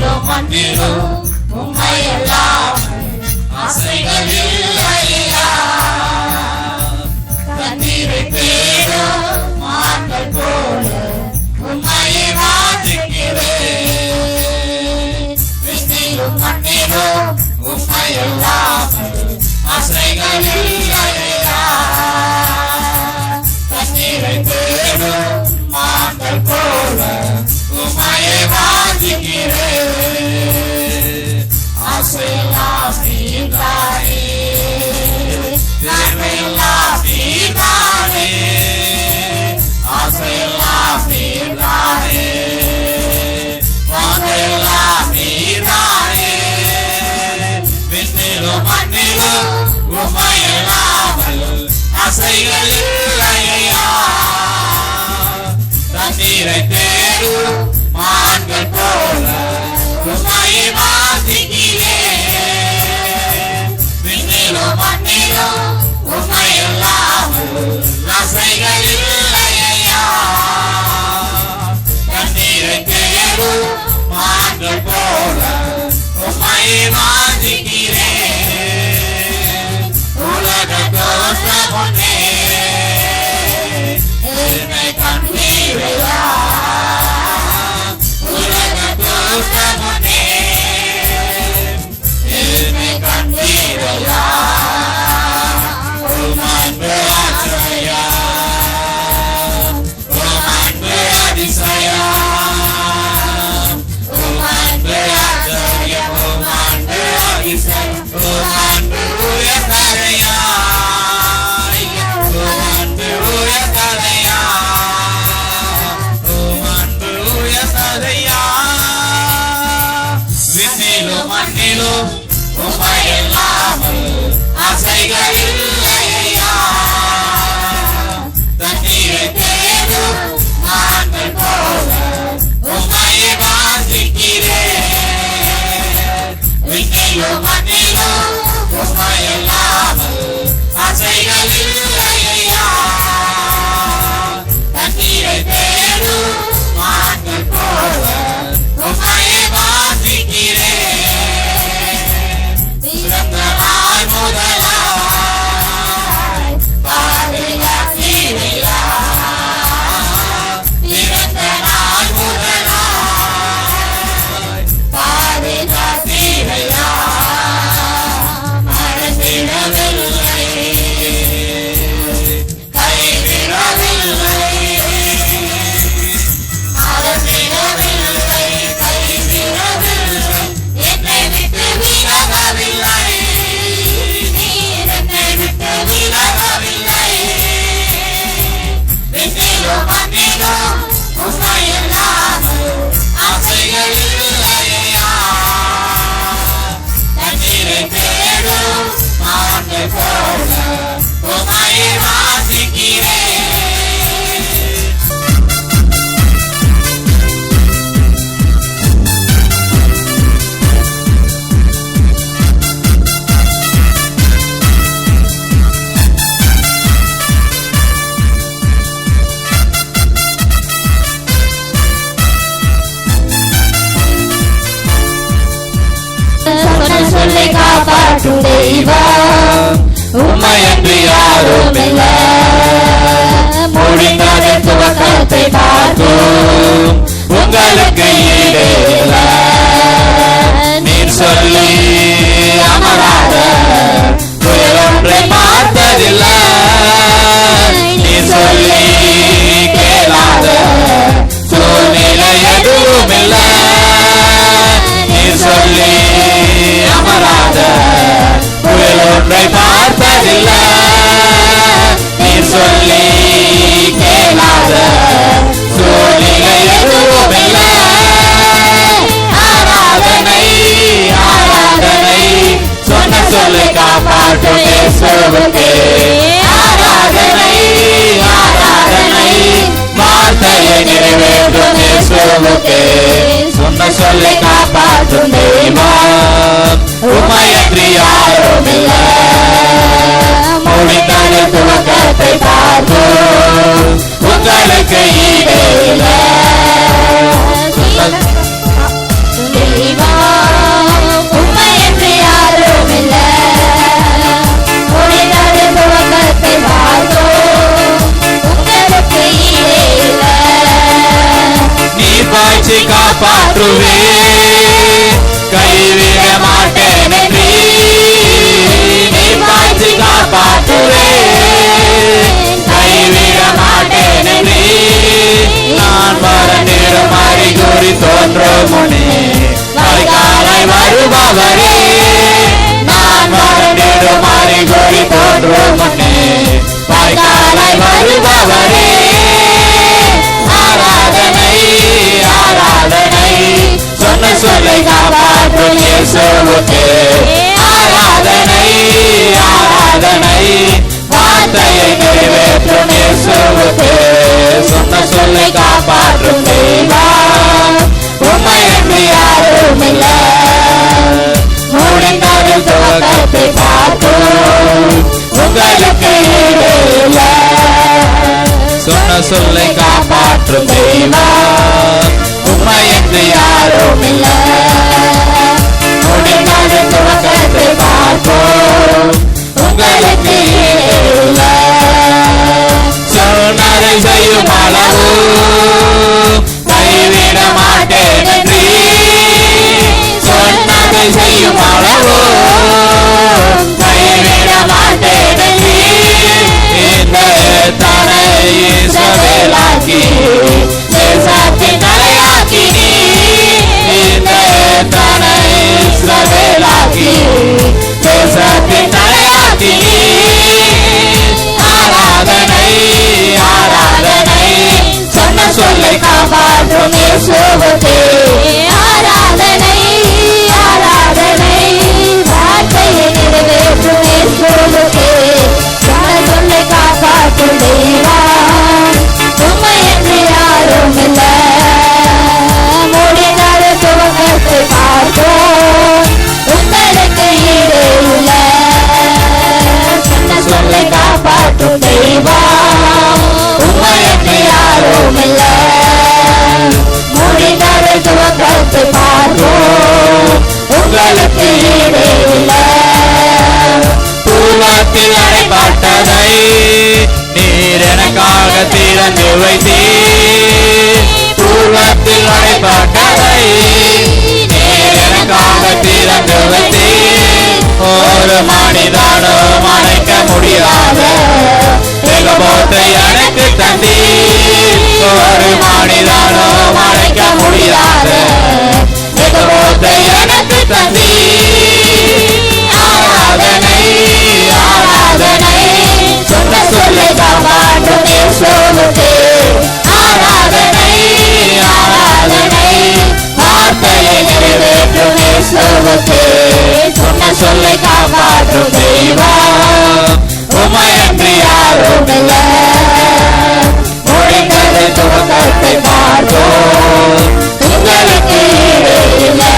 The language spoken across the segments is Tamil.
விண்ணிலும் மண்ணிலும் உம்மையெல்லாம் ஆசைகள் இல்லையா. தண்ணீரை தேடும் மான்கள் போல உம்மையை வாஞ்சிக்கிறேன். விண்ணிலும் மண்ணிலும் உம்மையெல்லாம் ஆசைகள் இல்லையா. தண்ணீரை தேடும் மான்கள் போல உம்மையை வாஞ்சிக்கிறேன். ஆசையெல்லாம் நீர்தானே, தேவையெல்லாம் நீர்தானே. ஆசையெல்லாம் நீர்தானே, வாஞ்சையெல்லாம் நீர்தானே. விண்ணிலும் மண்ணிலும் உம்மையல்லாமல் ஆசைகள் இல்லையா. தண்ணீரை தேடும் மான்கள் போல உம்மையை வாஞ்சிக்கிறேன். விண்ணிலும் மண்ணிலும் உம்மையல்லாமல் ஆசைகள் இல்லையா. தண்ணீரை தேடும் மான்கள் போல உம்மையை வாஞ்சிக்கிறேன். உலக தோற்றம் முன்னே என்னை கண்டீரையா. உலக தோற்றம் முன்னே என்னை கண்டீரையா. உம் அன்பு ஆச்சரியம், உம் அன்பு அதிசயம். உம் அன்பு ஆச்சரியம், உம் அன்பு அதிசயம். உம் அன்பு உயர்ந்ததையா, உம் அன்பு உயர்ந்ததையா. உம் அன்பு உயர்ந்ததையா. விண்ணிலும் மண்ணிலும் உம்மையல்லாமல் ஆசைகள் இல்லையா. தண்ணீரை தேடும் மான்கள் போல உம்மையை வாஞ்சிக்கிறேன். விண்ணிலும் மண்ணிலும் உம்மையல்லாமல் ஆசைகள் இல்லையா. தண்ணீரை தேடும் மான்கள் போல உம்மையை வாஞ்சிக்கிறேன். பிறந்தநாள் முதலாய் பாதுகாத்தீரையா. பிறந்தநாள் முதலாய் பாதுகாத்தீரையா. மறந்திடவில்லை, கைவிடவில்லை. மறந்திடவில்லை, கைவிடவில்லை. என்னை விட்டு விலகவில்லை, நீர் என்னை விட்டு விலகவில்லை. விண்ணிலும் மண்ணிலும் உம்மையல்லாமல் ஆசைகள் இல்லையா. தண்ணீரை தேடும் மான்கள் போல உம்மையை வாஞ்சிக்கிறேன். சொல்லை காப்பாற்றும் தெய்வம் உம்மையன்றி யாரும் இல்லை. முடிந்ததை துவக்கத்தை பார்த்தும் உங்களுக்கு ஈடே இல்லை. நீர் சொல்லி அமராத புயலொன்றை பார்த்ததில்லை. நீர் சொல்லி கேளாத சூழ்நிலை எதுவும் இல்லை. நீர் சொல்லி அமராத புயலொன்றை பார்த்ததில்லை. நீர் சொல்லி கேளாத சூழ்நிலை எதுவும் இல்லை. ஆராதனை ஆராதனை சொன்ன சொல்லை காப்பாற்றும் இயேசுவுக்கே. ஆராதனை ஆராதனை வார்த்தையை நிறைவேற்றும் இயேசுவுக்கே. சொன்ன சொல்லை காப்பாற்றும் தெய்வம் உம்மையன்றி யாரும் இல்லை. முடிந்தது துவக்கத்தை பார்த்தும் உங்களுக்கு ஈடே இல்லை. பாய்ச்சி காப்பாற்றுவே, கைவிட மாட்டேன் என்று நீர் பாய்ச்சி காப்பாற்றுவே, கைவிட மாட்டேன் என்று நான் வறண்டிடும் அறிகுறி தோன்றும் முனே வைகாலை வருபவரே, நான் வறண்டிடும் அறிகுறி தோன்றும் முனே வைகாலை வருபவரே. ஆராதனை ஆராதனை சொன்ன சொல்லை காப்பாற்றும் இயேசுவுக்கே, ஆராதனை ஆராதனை வார்த்தையை நிறைவேற்றும் இயேசுவுக்கே, சொன்ன சொல்லை காப்பாற்றும் தெய்வா உம்மை என்று யாரும் இல்லை, முடிந்ததில் துவக்கத்தை பார்க்கும் உங்களுக்கு ஈடு இல்லை, சொன்ன சொல்லை காப்பாற்றும் தெய்வா உம்மை என்று யாரும் இல்லை, முடிந்ததில் துவக்கத்தை பார்க்கும் உங்களுக்கு ஈடு இல்லை, சொன்னதை செய்யும் அளவு கைவிட மாட்டேன் என்று, சொன்னதை செய்யும் அளவு கைவிட மாட்டேன் என்று, இந்த தனை இஸ்ரவேலாக்கி தேசத்தின் தலையாக்கி, இந்த தனை இஸ்ரவேலாக்கி தேசத்தின் தலையாக்கி. ஆராதனை ஆராதனை சொன்ன சொல்லை காப்பாற்றும் இயேசுவுக்கே, ஆராதனை ஆராதனை வார்த்தையை நிறைவேற்றும் இயேசுவுக்கே, சொன்ன சொல்லை காப்பாற்றும் தெய்வா உம்மை என்று யாரும் இல்லை, முடிந்தாத துவக்கத்தை பார்ப்போம் உங்களுக்கு ஈடு இல்லை, சொன்ன சொல்லை காப்பாற்றும் தெய்வா உம்மை என்று யாரும் இல்லை, முடிந்தாத துவக்கத்தை பார்ப்போம் உங்களுக்கு ஈடு இல்லை. பூர்வத்தில் அடைபட்டதை நீர் எனக்காக திறந்து வைத்தீர், பூர்வத்தில் அடைபட்டதை நீர் எனக்காக திறந்து வைத்தீர், ஒரு மனிதனும் அணைக்க முடியாத ஏகபோத்தை எனக்கு தந்தீர், ஒரு மனிதனும் அணைக்க முடியாத ஏகபோத்தை எனக்கு தந்தீர். ஆராதனை ஆராதனை சொன்ன சொல்லை காப்பாற்றும் இயேசுவுக்கே, ஆராதனை ஆராதனை வார்த்தையை நிறைவேற்றும் இயேசுவுக்கே, சொன்ன சொல்லை காப்பாற்றும் தெய்வா உம்மை என்று யாரும் இல்லை, முடிந்தது துவக்கத்தை பார்ப்போம் உங்களுக்கு ஈடு இல்லை.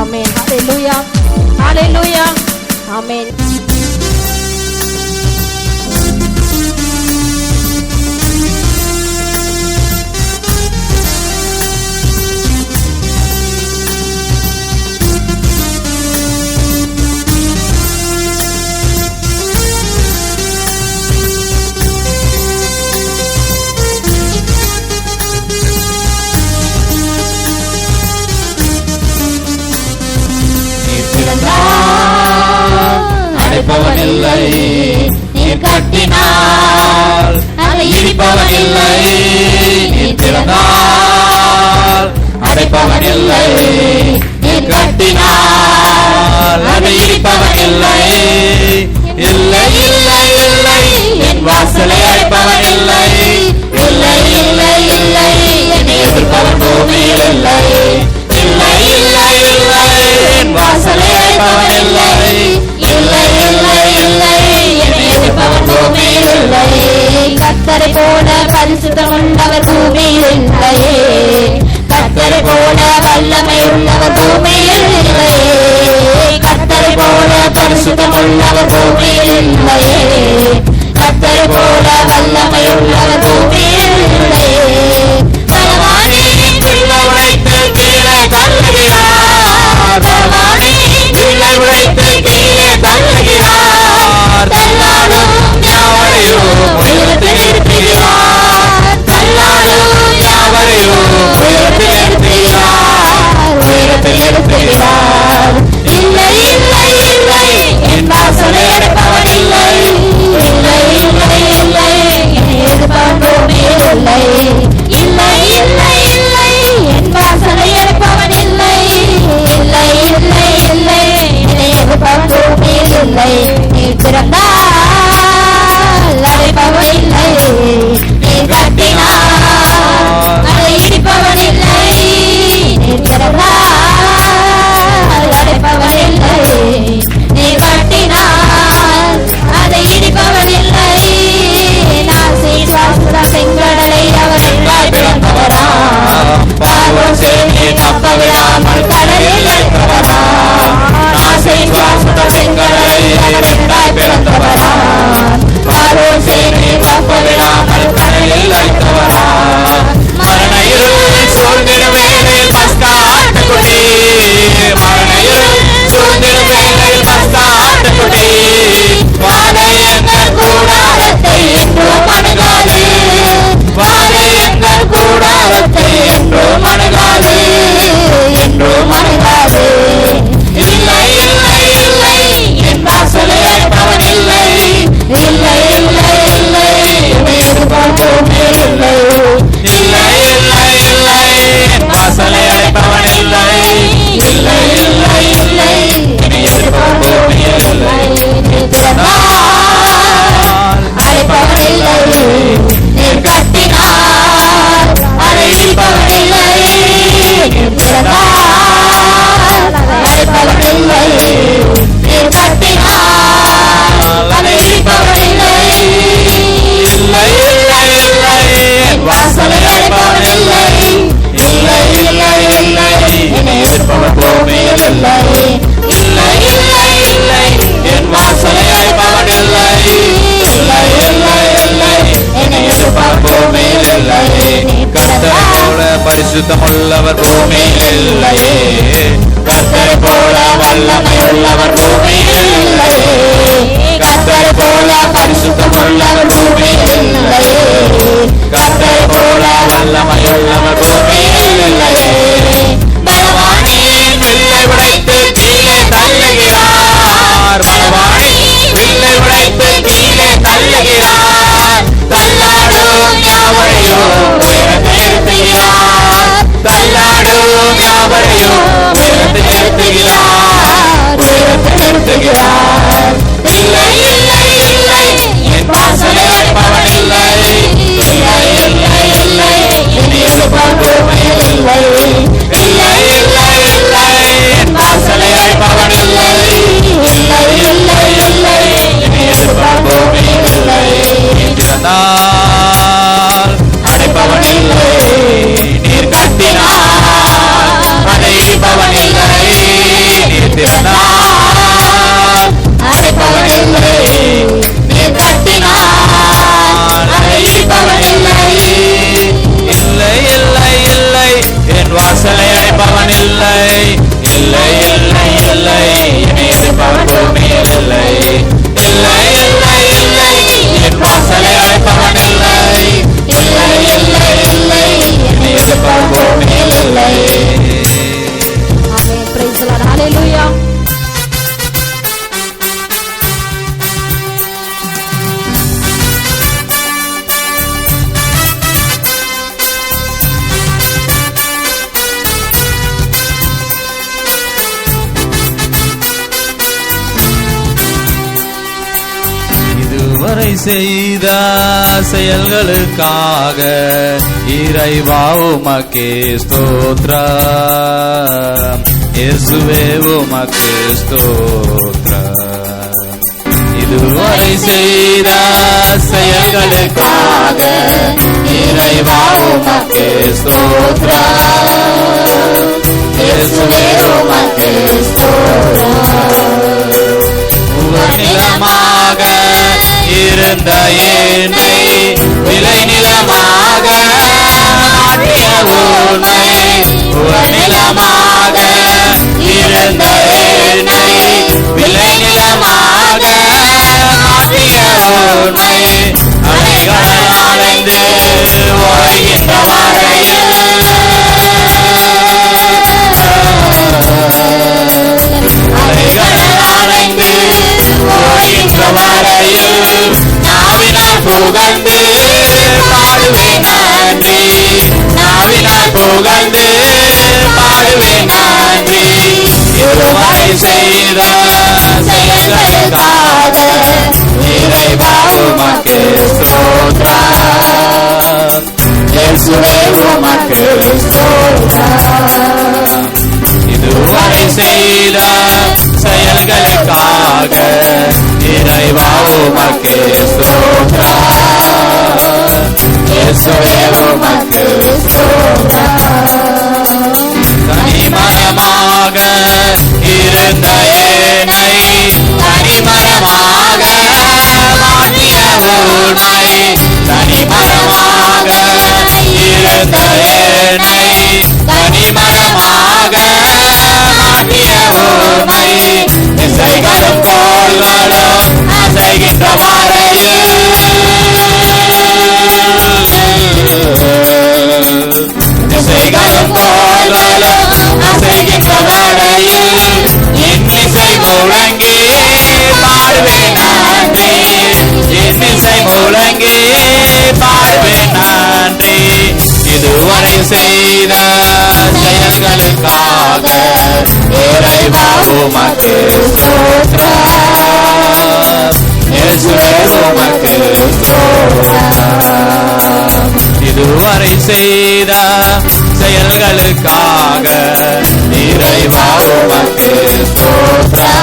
ஆமென். ஹalleluya ஹalleluya ஆமென். அடைப்பவன் இல்லை நீர் கட்டினால், அதை இடிப்பவன் இல்லை நீர் திறந்தால், அடைப்பவன் இல்லை நீர் கட்டினால், அதை இடிப்பவன் இல்லை, இல்லை இல்லை இல்லை என் வாசலை அடைப்பவன் இல்லை, இல்லை இல்லை இல்லை என்னை எதிர்ப்பவன் பூமியில் இல்லை, இல்லை இல்லை இல்லை என் வாசலை அடைப்பவன் இல்லை, இல்லை இல்லை இல்லை என்னை எதிர்ப்பவன் பூமியில் இல்லை, கர்த்தரை போல பரிசுத்தம் உள்ளவர் பூமியில் இல்லையே, கர்த்தரை போல வல்லமை உள்ளவர் பூமியில் இல்லையே, கர்த்தரை போல பரிசுத்தம் உள்ளவர் பூமியில் இல்லையே, கர்த்தரை போல வல்லமை உள்ளவர் பூமியில் இல்லையே. பலவானின் பிள்ளை உடைத்து கீழே தள்ளுகிறார், பலவானின் பிள்ளை உடைத்து கீழே தள்ளுகிறார், தள்ளாடும் யாவரையும் உயரத்தில் இருப்பிகிறார், தள்ளாடும் கூடாது. இல்லை இல்லை இல்லை என் வாசலை அழைப்பவன் இல்லை. இல்லை இல்லை இல்லை என்னை எதிர்பார்ப்போமே இல்லை. இல்லை இல்லை இல்லை என் வாசலை அழைப்பவன் இல்லை. இல்லை இல்லை இல்லை என்னை எதிர்பார்ப்போமே இல்லை. அழைப்பவன் இல்லை. நீர் கட்டினார் அதை இடிப்பவன் இல்லை. நீர் திறந்தார் அழைப்பவன் இல்லை. நீர் கட்டினார் அதை இடிப்பவன் இல்லை. இல்லை இல்லை இல்லை என் வாசலை அழைப்பவன் இல்லை. இல்லை இல்லை இல்லை என்னை எதிர்பார்ப்போமே இல்லை. இல்லை இல்லை இல்லை என் வாசலை அழைப்பவன் இல்லை. இல்லை இல்லை இல்லை என்னை எதிர்பார்ப்போமே இல்லை. கர்த்தரை போல பரிசுத்தமுள்ளவர் பூமியில் இல்லையே. கர்த்தரை போல வல்லமை உள்ளவர் பூமியில் இல்லையே. கர்த்தரை போல பரிசுத்தமுள்ளவர் பூமியில் இல்லையே. கர்த்தரை போல வல்லமை உள்ளவர் பூமியில் இல்லையே. பலவானின் வில்லை உடைத்து கீழே தள்ளுகிறார். பலவானி வில்லை உடைத்து கீழே தள்ளுகிறார். தள்ளாடும் யாவரையும் உயர்ந்து நிறுத்துகிறார். தள்ளாடும் யாவரையும் உயர்ந்து நிறுத்துகிறார். உயர்ந்து நிறுத்துகிறார். இல்லை இல்லை இல்லை என் வாசலை அழைப்பவன் இல்லை. இல்லை இல்லை இல்லை என்னை எதிர்பார்ப்போமே இல்லை. இல்லை இல்லை இல்லை என் வாசலை அழைப்பவன் இல்லை. இல்லை இல்லை இல்லை என்னை எதிர்பார்ப்போமே இல்லை. திறந்தால் அழைப்பவன் இல்லை. நீர் கட்டினார் அதை இடிப்பவன் இல்லை. நீர் திறந்தால் அழைப்பவன் இல்லை. நீர் கட்டினார் அதை இடிப்பவன் இல்லை. இல்லை இல்லை இல்லை என் வாசலை அழைப்பவன் இல்லை. இல்லை இல்லை இல்லை என்னை எதிர்பார்ப்போமே இல்லை. இல்லை இல்லை இல்லை என் வாசலை அழைப்பவன் இல்லை. இல்லை இல்லை இல்லை என்னை எதிர்பார்ப்போமே இல்லை. Amen. Praise the lord. Hallelujah. இதுவரை செய்த செயல்களுக்காக இறைவா உமக்கே ஸ்தோத்திரம். இயேசுவே உமக்கு ஸ்தோத்திரம். இதுவரை செய்த செயல்களுக்காக இறைவா உமக்கு ஸ்தோத்திரம். இயேசுவே உமக்கு ஸ்தோத்திரம். நிலமாக இருந்த என்னை விலை நிலமாக மாற்றிய உண்மை. நிலமாக இருந்த என்னை விலை நிலமாக மாற்றிய உண்மை. அலைகள் அலைந்து ஓய்கின்ற வரையில் அலைகள் அலைந்து ஓய்கின்ற வரையில் நாவினால் புகழ்ந்து பாடுவேன் நன்றி. நாவினால் புகழ்ந்து பாடுவேன் நன்றி. இதுவரை செய்த செயல்களுக்காக இறைவா உமக்கு ஸ்தோத்திரம். இயேசுவே உமக்கு ஸ்தோத்திரம். இதுவரை செய்த செயல்களுக்காக இறைவா உமக்கு ஸ்தோத்திரம். இயேசுவே உமக்கு ஸ்தோத்திரம். தனிமரமாக இருந்த என்னை தனிமரமாக மாற்றிய உண்மை. தனிமரமாக இருந்த என்னை தனிமரமாக மாற்றிய உண்மை. திசைகளும் கோள்களும் அசைகின்ற வரையில் திசைகளும் கோள்களும் அசைகின்ற வரையில் முழங்கி பாடுவேன் நன்றி. இதுவரை செய்த செயல்களுக்காக இறைவா உமக்கு ஸ்தோத்திரம். இயேசுவே உமக்கு ஸ்தோத்திரம். இதுவரை செய்த செயல்களுக்காக இறைவா உமக்கு ஸ்தோத்திரம்.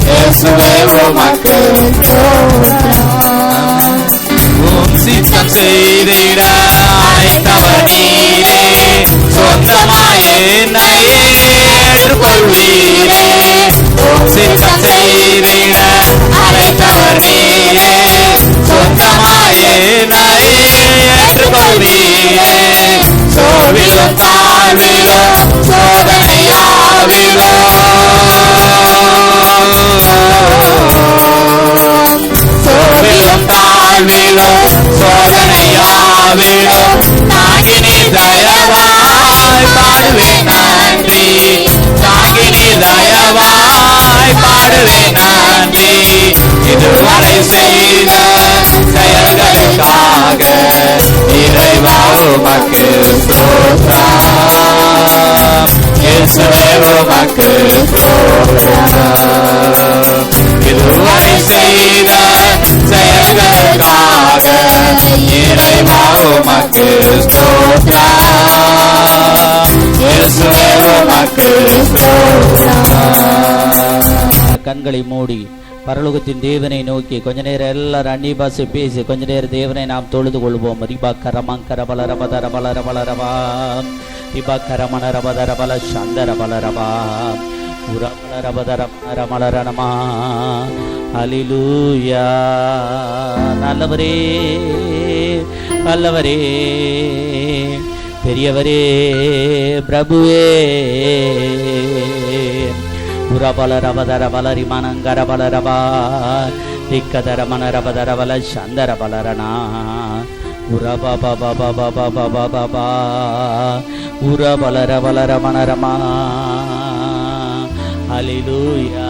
இயேசுவே உமக்கு ஸ்தோத்திரம். உம் சித்தம் செய்திட அழைத்தவர் நீரே, சொந்தமாய் என்னை ஏற்றுக்கொள்வீரே. உம் சித்தம் செய்திட அழைத்தவர் நீரே, சொந்தமாய் என்னை ஏற்றுக்கொள்வீரே. சோர்விலும் தாழ்விலும் சோதனையாவிலும் சோர்விலும் தாழ்விலும் சோதனையாவிலும் தாங்கினி தயவாய் பாடுவேன் நன்றி. தாங்கினி தயவாய் பாடுவேன் நன்றி. இதுவரை செய்த செயல்களுக்காக இறைவா உமக்கு ஸ்தோத்திரம். இயேசுவே உமக்கு ஸ்தோத்திரம். இதுவரை செய்த செயல்களுக்காக இறைவா உமக்கு ஸ்தோத்திரம். இயேசுவே உமக்கு ஸ்தோத்திரம். கண்களை மூடி பரலோகத்தின் தேவனை நோக்கி கொஞ்ச நேரம் எல்லாரும் அந்நிய பாஷை பேசி கொஞ்ச நேரம் தேவனை நாம் தொழுது கொள்வோம். ரிபா கரமங்கர பல ரபதர பல ரபலரபா ரிபா கரமண ரபதர பல சந்தர பலரபா உரமல ரபதர ரமலரணமா. ஹல்லேலூயா. நல்லவரே வல்லவரே பெரியவரே பிரபுவே. உரபல ரபதர பலரி மனங்கர பலரபா திக்கதர மனரபதர பல சந்தர பலரணா உரபபபபபபபபபா உரபலர பலர மனரமா. ஹல்லேலூயா.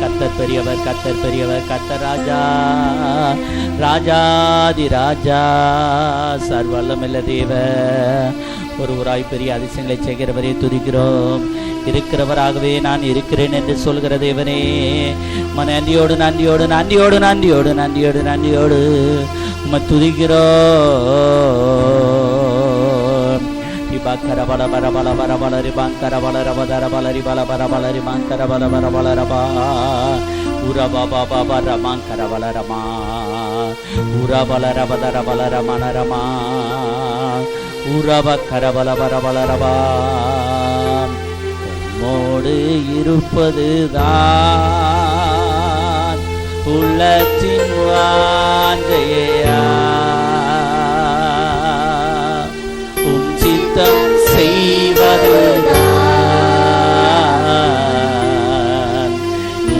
கர்த்தர் பெரியவர், கர்த்தர் பெரியவர், கர்த்தர் ராஜா ராஜாதி ராஜா சர்வல்லமில்ல தேவர். ஒருவராய் பெரிய அதிசயங்களை செய்கிறவரே துதிக்கிறோம். இருக்கிறவராகவே நான் இருக்கிறேன் என்று சொல்கிற தேவனே, நன்றியோடு நன்றியோடு நன்றியோடு நன்றியோடு நன்றியோடு நன்றியோடு உம்மை துதிக்கிறோம். ரிபாக்கர பல பர பல பர பல ரிபாங்கர பல ரபதர பல ரிபல பர பல ரிபாங்கர பல பர பல ரபா உரபா பாபா ரமாங்கர பல ரமா உரபல ரபதர பல ரமண ரமா உரபக்கர பல பர பல ரபா. மோடு இருப்பதுதான் உள்ளத்தின் வாஞ்சையா, உம் சித்தம் செய்வதுதான்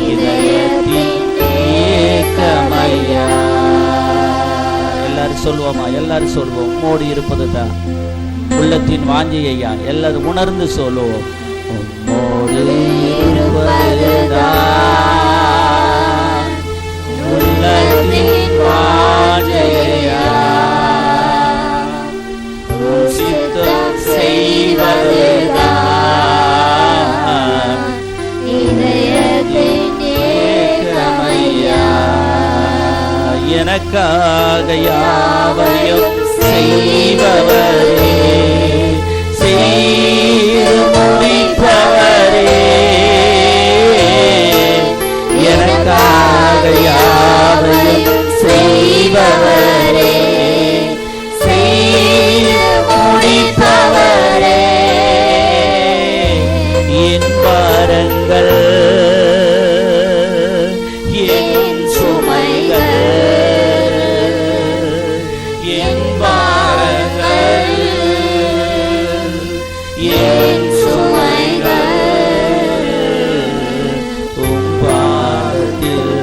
இதயத்தின் ஏக்கமையா. எல்லாரும் சொல்லுவோமா? எல்லாரும் சொல்லுவோம். மோடு இருப்பதுதான் உள்ளத்தின் வாஞ்சையா. எல்லாரும் உணர்ந்து சொல்லுவோம். உம்மோடு இருப்பதுதான் உள்ளத்தின் வாஞ்சையா, உம் சித்தம் செய்வதுதான் இதயத்தின் ஏக்கமையா. எனக்காக யாவையும் செய்பவரே, செய்து முடிப்பவரே, எனக்காக யாவையும் செய்பவரே, செய்து முடிப்பவரே. என் பாரங்கள் என் சுமைகள், என் பாரங்கள் என் சுமைகள் உம் பாதத்தில்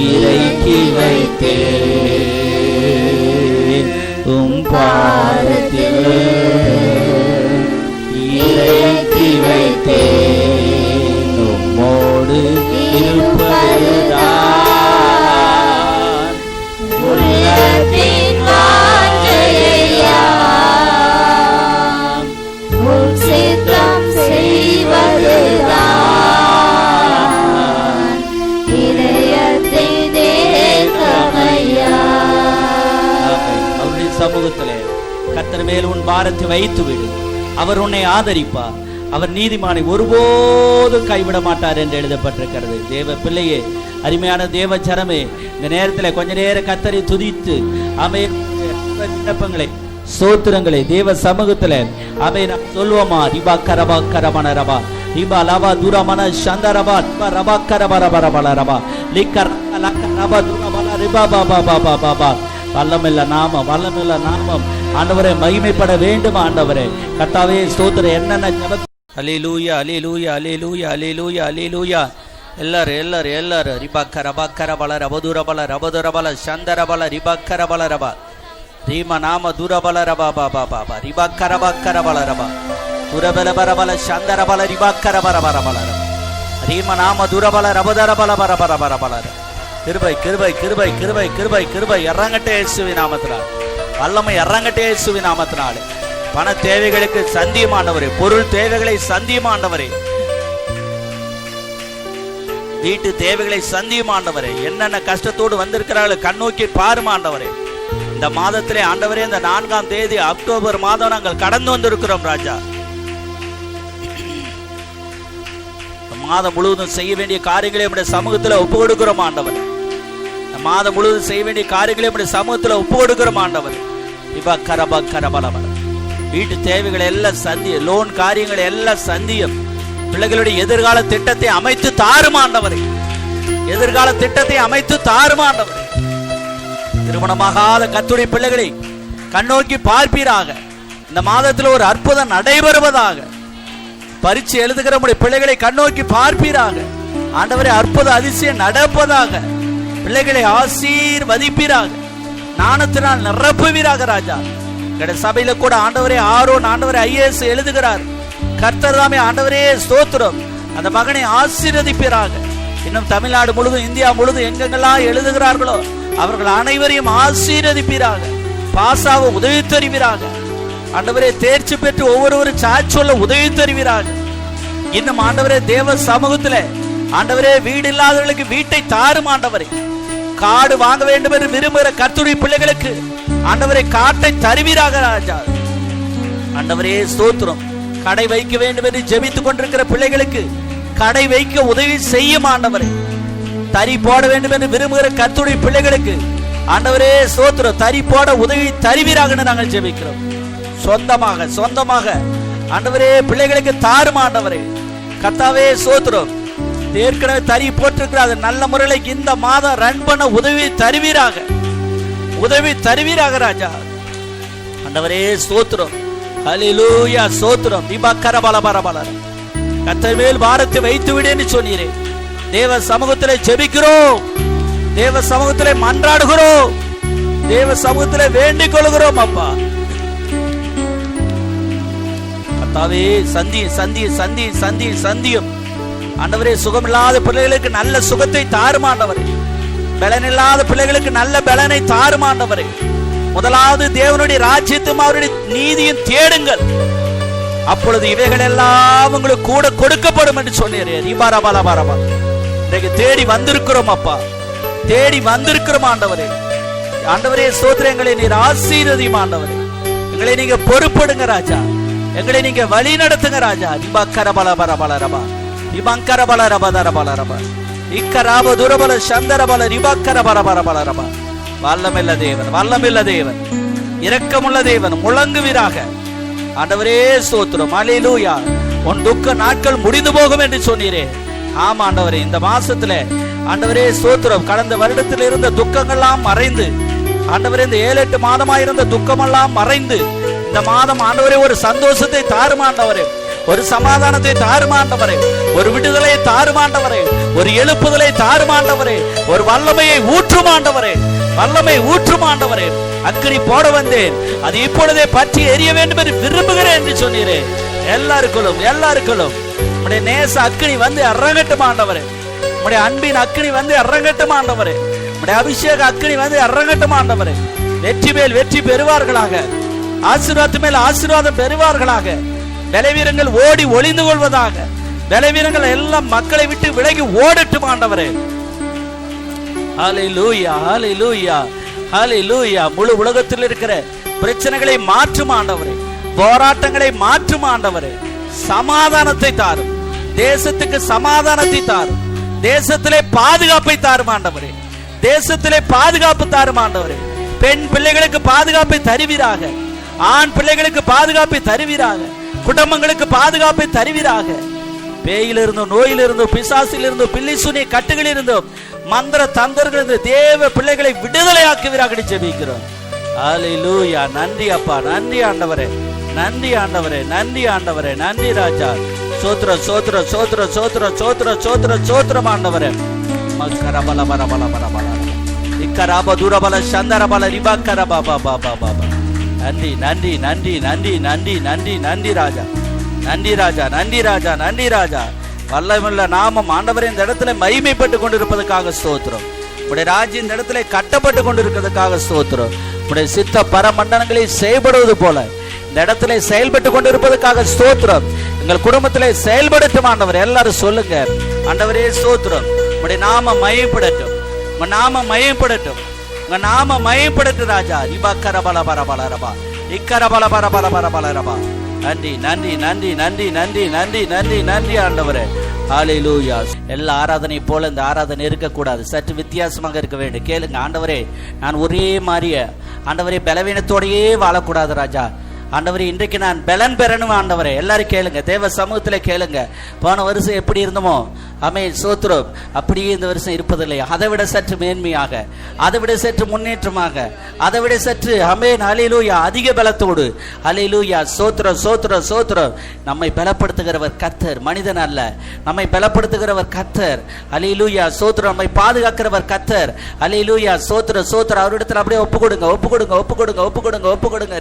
இறக்கி வைத்தேன். உம் பாதத்தில் இறக்கி வைத்தேன். உம்மோடு இருப்பதுதான் சமூகத்திலே கர்த்தர் மேல் உன் பாரத்தை வைத்து விடு. அவர் உன்னை ஆதரிப்பார். அவர் நீதிமானை ஒருபோதும் கைவிட மாட்டார் என்று எழுதப்பட்டிருக்கிறது. தேவ பிள்ளையே, அருமையான தேவ ஜனமே, இந்த நேரத்தில் கொஞ்ச நேரம் கர்த்தரை துதித்து விண்ணப்பங்களை ஸ்தோத்திரங்களை தேவ சமூகத்தில் அவை நாம் சொல்வோமா? ரிபா கரபா கரமன ரபா ரிபா லபா துரமன சந்தரபா ரிபா ரபா கரபரபரபல ரபா லிக்கர் லக்க ரபா துரமன ரிபா பாபா பாபா பாபா. வல்லமில்ல நாமம், வல்லமில்ல நாமம் ஆண்டவரே மகிமைப்பட வேண்டும். ஆண்டவரே கர்த்தாவே ஸ்தோத்திரம். என்னென்ன ஜெப அல்லேலூயா அல்லேலூயா அல்லேலூயா அல்லேலூயா அல்லேலூயா. எல்லாரும் ரிபக்கர பக்கர பல ரபதுரபல ரபதுரபல சந்தரபல ரிபக்கர பல ரபா ரீம நாம துரபல ரபா பாபா பாபா ரிபக்கர பக்கர பல ரபா துரபல பரபல சந்தரபல ரிபக்கர பரபரபல ரீம நாம துரபல ரபதரபல பரபரபல. கிருபை கிருபை கிருபை கிருபை கிருபை கிருபை இறங்கட்டே இயேசுவின் நாமத்தினால். வல்லமை இறங்கட்டே இயேசுவின் நாமத்தினால். பண தேவைகளுக்கு சந்தியமானவரே, பொருள் தேவைகளை சந்தியமானவரே, வீட்டு தேவைகளை சந்தியமானவரே, என்னென்ன கஷ்டத்தோடு வந்திருக்கிறார்கள் கண்ணோக்கி பாருமாண்டவரே. இந்த மாதத்திலே ஆண்டவரே, இந்த 4ஆம் தேதி அக்டோபர் மாதம் நாங்கள் கடந்து வந்திருக்கிறோம் ராஜா. மாதம் முழுவதும் செய்ய வேண்டிய காரியங்களை நம்முடைய சமூகத்தில் ஒப்பு கொடுக்கிறோம் ஆண்டவர். மாதம் முழுவதும் செய்ய வேண்டிய காரியங்களை நம்முடைய சமூகத்தில் ஒப்பு கொடுக்கிறோம் ஆண்டவர். இப்ப கரபா கரபலபல வீட்டு தேவைகளை எல்லாம் சந்திய, லோன் காரியங்களை எல்லாம் சந்தியம். பிள்ளைகளுடைய எதிர்கால திட்டத்தை அமைத்து தாருமாண்டவரே, எதிர்கால திட்டத்தை அமைத்து தாருமாண்டவரே. திருமணமாகாத கர்த்தருடைய பிள்ளைகளை கண்ணோக்கி பார்ப்பீராக. இந்த மாதத்தில் ஒரு அற்புதம் நடைபெறுவதாக. பரீட்சை எழுதுகிற நம்முடைய பிள்ளைகளை கண்ணோக்கி பார்ப்பீராக. ஆண்டவரே அற்புத அதிசயம் நடப்பதாக. பிள்ளைகளை ஆசீர்வதிப்பீராக. ஞானத்தினால் நிரப்புவீராக ராஜா. சபையில கூட ஆண்டவரே ஆரோன் ஆண்டவரே IAS எழுதுகிறார். கர்த்தர் தாமே ஆண்டவரே ஸ்தோத்திரம். அந்த மகனை ஆசீர்வதிப்பீராக. இன்னும் தமிழ்நாடு முழுதும் இந்தியா முழுதும் எங்கெங்கெல்லாம் எழுதுகிறார்களோ அவர்கள் அனைவரையும் ஆசீர்வதிப்பீராக. பாசாவை உதவி தருவீராக. ஆண்டவரே தேர்ச்சி பெற்று ஒவ்வொருவரும் சாட்சி சொல்ல உதவி தருவீராக. இன்னும் ஆண்டவரே தேவ சமூகத்தில் ஆண்டவரே வீடு இல்லாதவர்களுக்கு வீட்டை தாரும் ஆண்டவரே. காடு வாங்க வேண்டும் என்று விரும்புகிற கர்த்தருடைய பிள்ளைகளுக்கு ஆண்டவரே காட்டை தருவீராக ராஜா. ஆண்டவரே ஸ்தோத்திரம். கடை வைக்க வேண்டும் என்று ஜெபித்துக் கொண்டிருக்கிற பிள்ளைகளுக்கு கடை வைக்க உதவி செய்யும் ஆண்டவரே. தறி போட வேண்டும் என்று விரும்புகிற கர்த்தருடைய பிள்ளைகளுக்கு ஆண்டவரே ஸ்தோத்திரம் தறி போட உதவி தருவீராக நாங்கள் ஜெபிக்கிறோம். சொந்தமாக ஆண்டவரே பிள்ளைகளுக்கு தாரும் ஆண்டவரே. கர்த்தாவே ஸ்தோத்திரம். ஏற்கனவே தறி போட்டிருக்கிறார், நல்ல முறையில் இந்த மாதம் ரன் பண்ண உதவி தருவீராக ராஜா. ஆண்டவரே ஸ்தோத்திரம். ஹல்லேலூயா ஸ்தோத்திரம். விபக்கரபலபரபல கர்த்தர் மேல் பாரத்தை வைத்து விடேன்னு சொன்னீரே. தேவ சமூகத்திலே ஜெபிக்கிறோம், தேவ சமூகத்திலே மன்றாடுகிறோம், தேவ சமூகத்திலே வேண்டிக் கொள்கிறோம் அப்பா. கர்த்தாவே சந்தியும் ஆண்டவரே சுகமில்லாத பிள்ளைகளுக்கு நல்ல சுகத்தை தாருமாண்டவரே. பலனில்லாத பிள்ளைகளுக்கு நல்ல பலனை தாருமாண்டவரே. முதலாவது தேவனுடைய ராஜ்யத்தையும் அவருடைய நீதியும் தேடுங்கள், அப்பொழுது இவைகள் எல்லாம் உங்களுக்கு கூட கொடுக்கப்படும் என்று சொன்னீரே. இன்றைக்கு தேடி வந்திருக்கிறோம் அப்பா, தேடி வந்திருக்கிறோம் ஆண்டவரே. ஆண்டவரே ஸ்தோத்திரம். எங்களை நீர் ஆசீர்வதியும் ஆண்டவரே. எங்களை நீங்க பொறுப்படுங்க ராஜா, எங்களை நீங்க வழி நடத்துங்க ராஜா. ரிபக்கரபலபரபலரபா ரிபக்கரபலரபதரபலரபா இக்கராப துரபல சந்தரபல ரிபக்கரபரபரபலரபா. வல்லமில்ல தேவன், வல்லமில்ல தேவன், இரக்கமுள்ள தேவன், முழங்குவீராக ஆண்டவரே ஸ்தோத்திரம். அல்லேலூயா. உன் துக்க நாட்கள் முடிந்து போகும் என்று சொன்னீரே. ஆமா ஆண்டவரே, இந்த மாசத்துல ஆண்டவரே ஸ்தோத்திரம் கடந்த வருடத்தில் இருந்த துக்கங்கள்லாம் மறைந்து ஆண்டவரே இந்த 7-8 மாதமாயிருந்த துக்கமெல்லாம் மறைந்து இந்த மாதம் ஆண்டவரே ஒரு சந்தோஷத்தை தாருமாண்டவரே, ஒரு சமாதானத்தை தாருமாண்டவரே, ஒரு விடுதலை தாருமாண்டவரே, ஒரு எழுப்புதலை தாருமாண்டவரே, ஒரு வல்லமையை ஊற்றுமாண்டவரே, வல்லமை ஊற்றுமாண்டவரே. அக்கினி போட வந்தேன், அது இப்பொழுதே பற்றி எரிய வேண்டும் என்று விரும்புகிறேன் என்று சொன்னீரே. எல்லாருக்குள்ளும் உடைய நேச அக்கினி வந்து இறங்கட்டும் ஆண்டவரே. உடைய அன்பின் அக்கினி வந்து இறங்கட்டும் ஆண்டவரே. உடைய அபிஷேக அக்கினி வந்து இறங்கட்டும் ஆண்டவரே. வெற்றி மேல் வெற்றி பெறுவார்களாக, ஆசீர்வாதம் மேல் ஆசீர்வாதம் பெறுவார்களாக. பலவீனங்கள் ஓடி ஒளிந்து கொள்வதாக. பலவீனங்கள் எல்லாம் மக்களை விட்டு விலகி ஓடட்டும் ஆண்டவரே. ஹல்லேலூயா, ஹல்லேலூயா. ஹல்லேலூயா. முழு உலகத்தில் இருக்கிற பிரச்சனைகளை மாற்றும் ஆண்டவரே, போராட்டங்களை மாற்றும் ஆண்டவரே, சமாதானத்தை தாரும், தேசத்துக்கு சமாதானத்தை தாரும், தேசத்திலே பாதுகாப்பை தாரும் ஆண்டவரே, தேசத்திலே பாதுகாப்பு தாரும் ஆண்டவரே. பெண் பிள்ளைகளுக்கு பாதுகாப்பை தருவீராக, ஆண் பிள்ளைகளுக்கு பாதுகாப்பை தருவீராக, குடும்பங்களுக்கு பாதுகாப்பை தருவீராக. பேயிலிருந்தும் நோயிலிருந்தும் பிசாசிலிருந்தும் பில்லி சுனி கட்டுகளிலிருந்தும் மந்திர தந்தர்களிலிருந்து தேவ பிள்ளைகளை விடுதலையாக்குவீராக ஜெபிக்கிறோம். ஹல்லேலூயா. நன்றி அப்பா, நன்றி ஆண்டவரே, நன்றி ஆண்டவரே, நன்றி ஆண்டவரே, நன்றி ராஜா. சோத்ர சோத்ர சோத்ர சோத்ர சோத்ர சோத்ர சோத்ரம் ஆண்டவரே. மக்கரபல பல பல பல பல இக்கரப துரபல சந்தரபல ரிபக்கரப பாபா பாபா. நன்றி நன்றி நன்றி நன்றி நன்றி நன்றி நன்றி ராஜா, நன்றி ராஜா, நன்றி ராஜா, நன்றி ராஜா. வல்லமையுள்ள நாமம் ஆண்டவரே இந்த இடத்துல மகிமைப்பட்டு கொண்டிருப்பதற்காக ஸ்தோத்திரம். உடைய ராஜ்யம் இந்த இடத்துல கட்டப்பட்டு கொண்டிருக்கிறதுக்காக ஸ்தோத்திரம். உடைய சித்த பரமண்டலங்களை செயல்படுவது போல இந்த இடத்துல செயல்பட்டு கொண்டிருப்பதற்காக ஸ்தோத்திரம். எங்கள் குடும்பத்திலே செயல்படட்டும் ஆண்டவர். எல்லாரும் சொல்லுங்க, ஆண்டவரே ஸ்தோத்திரம். உடைய நாம மகிமைப்படட்டும், உங்க நாம மகிமைப்படட்டும், உங்க நாம மகிமைப்படட்டும் ராஜா. இபக்கரபல பரபல ரபா இக்கரபல பரபல பரபல ரபா. நன்றி நன்றி நன்றி நன்றி நன்றி நன்றி நன்றி நன்றி ஆண்டவரே. ஹல்லேலூயா. எல்லா ஆராதனை போல இந்த ஆராதனை இருக்கக்கூடாது, சற்று வித்தியாசமாக இருக்க வேண்டும். கேளுங்க ஆண்டவரே, நான் ஒரே மாதிரியே ஆண்டவரே பலவீனத்தோடையே வாழக்கூடாது ராஜா. ஆண்டவரே இன்றைக்கு நான் பலன் பெறணும் ஆண்டவரே. எல்லாரும் கேளுங்க, தேவ சமூகத்தில் கேளுங்க. போன வருஷம் எப்படி இருந்தோமோ ஆமென் ஸ்தோத்திரம், அப்படியே இந்த வருஷம் இருப்பதில்லை. அதை விட சற்று மேன்மையாக, அதை விட சற்று முன்னேற்றமாக, அதை விட சற்று ஆமென் ஹல்லேலூயா அதிக பலத்தோடு. ஹல்லேலூயா. ஸ்தோத்திரம் ஸ்தோத்திரம் ஸ்தோத்திரம். நம்மை பலப்படுத்துகிறவர் கர்த்தர், மனிதன் அல்ல. நம்மை பலப்படுத்துகிறவர் கர்த்தர். ஹல்லேலூயா ஸ்தோத்திரம். நம்மை பாதுகாக்கிறவர் கர்த்தர். ஹல்லேலூயா ஸ்தோத்திரம் ஸ்தோத்திரம். அவரிடத்தில் அப்படியே ஒப்பு கொடுங்க, ஒப்பு கொடுங்க, ஒப்பு கொடுங்க, ஒப்பு கொடுங்க, ஒப்பு கொடுங்க.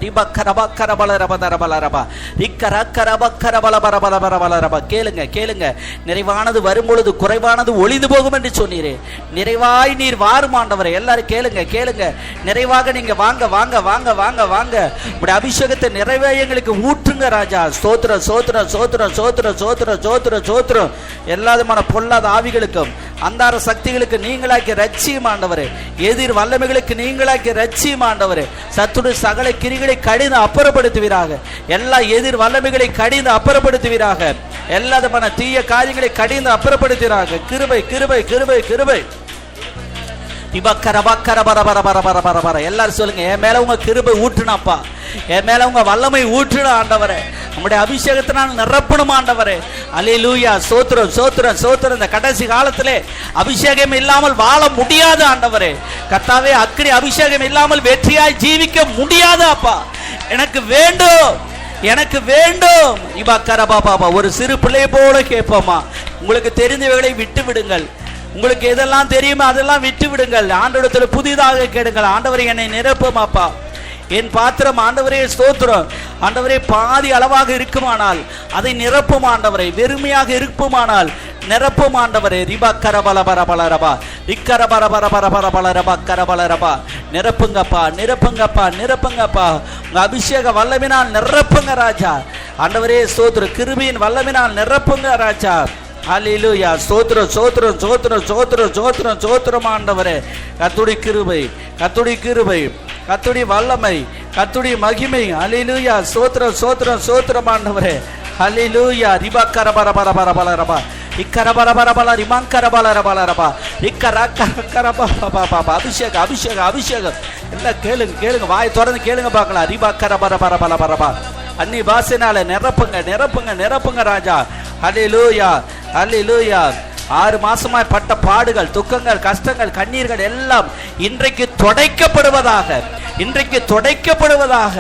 கேளுங்க கேளுங்க. நிறைவானது வரும்பொழுது குறைவானது ஒளிந்து போகும் என்று சொன்னீரே, நிறைவாய் நீர் வாரும் ஆண்டவரே. எல்லாரும் கேளுங்க கேளுங்க. நிறைவாக நீங்க வாங்க வாங்க வாங்க வாங்க வாங்க. உடைய அபிஷேகத்தை நிறைவே எங்களுக்கு ஊற்றுங்க ராஜா. ஸ்தோத்திரம் ஸ்தோத்திரம் ஸ்தோத்திரம் ஸ்தோத்திரம் ஸ்தோத்திரம் ஸ்தோத்திரம் ஸ்தோத்திரம். எல்லாதுமான பொல்லாத ஆவிகளுக்கும் அந்தார சக்திகளுக்கு நீங்களாக்கி ரட்சியும் ஆண்டவரே. எதிர் வல்லமைகளுக்கு நீங்களாக்கி ரட்சியும் ஆண்டவரே. சத்துடைய சகல கிரிகளை கடிந்து அப்புறப்படுத்துவீராக. எல்லா எதிர் வல்லமைகளை கடிந்து அப்புறப்படுத்துவீராக. எல்லாதுமான தீய காரியங்களை கடிந்து அப்புறப்படுத்துவீராக. கிருபை கிருபை கிருபை கிருபை. எல்லாரும் சொல்லுங்க, என் மேல உங்க கிருபை ஊற்றுனாப்பா, என் மேல உங்க வல்லமை ஊற்றுன ஆண்டவரே. நம்முடைய அபிஷேகத்தினால் நிரப்பணும் ஆண்டவரே. அல்லேலூயா. சோத்திரம் சோத்திரம் சோத்திரம். இந்த கடைசி காலத்திலே அபிஷேகம் இல்லாமல் வாழ முடியாது ஆண்டவரே. கர்த்தாவே, அக்கினி அபிஷேகம் இல்லாமல் வெற்றியாய் ஜீவிக்க முடியாது அப்பா. எனக்கு வேண்டும், எனக்கு வேண்டும். இபக்கரபாபா. ஒரு சிறு பிள்ளை போல கேட்போமா, உங்களுக்கு தெரிந்தவைகளை விட்டு விடுங்கள். உங்களுக்கு எதெல்லாம் தெரியுமோ அதெல்லாம் விட்டு விடுங்கள். ஆண்டவரிடத்தில் புதிதாக கேடுங்கள். ஆண்டவரை என்னை நிரப்புமாப்பா, என் பாத்திரம் ஆண்டவரே ஸ்தோத்திரம். ஆண்டவரே பாதி அளவாக இருக்குமானால் அதை நிரப்பும் ஆண்டவரை. வெறுமையாக இருக்குமானால் நிரப்பும் ஆண்டவரே. ரிபா கரபல பரபலரபா இக்கரபர பரபரபரபலரபா கரபலரபா. நிரப்புங்கப்பா நிரப்புங்கப்பா நிரப்புங்கப்பா. உங்க அபிஷேக வல்லமினால் நிரப்புங்க ராஜா. ஆண்டவரே ஸ்தோத்திரம். கிருபையின் வல்லமினால் நிரப்புங்க ராஜா. ஹல்லேலூயா. ஸ்தோத்திரம் ஸ்தோத்திரம் ஸ்தோத்திரம் ஸ்தோத்திரம் ஸ்தோத்திரம் ஸ்தோத்திரம் ஆண்டவரே. கர்த்தருடைய கிருபை, கர்த்தருடைய கிருபை, கர்த்தருடைய வல்லமை, கர்த்தருடைய மகிமை. ஹல்லேலூயா. ஸ்தோத்திரம் ஸ்தோத்திரம் ஸ்தோத்திரம் ஆண்டவரே. ஹல்லேலூயா. ரிபக்கர பரபரபரபலரபா இக்கரபரபரபல ரிமங்கரபலரபலரபா இக்கரக்கரபபபபபா. அபிஷேகம் அபிஷேகம் அபிஷேகம். எல்லாம் கேளுங்க கேளுங்க, வாய் திறந்து கேளுங்க பார்க்கலாம். ரிபக்கரபரபரபலரபா. அன்னி பாசைனால நிரப்புங்க நிரப்புங்க நிரப்புங்க ராஜா. ஹல்லேலூயா ஹல்லேலூயா. 6 மாசமாய் பட்ட பாடுகள், துக்கங்கள், கஷ்டங்கள், கண்ணீர்கள் எல்லாம் இன்றைக்கு துடைக்கப்படுவதாக, இன்றைக்கு துடைக்கப்படுவதாக.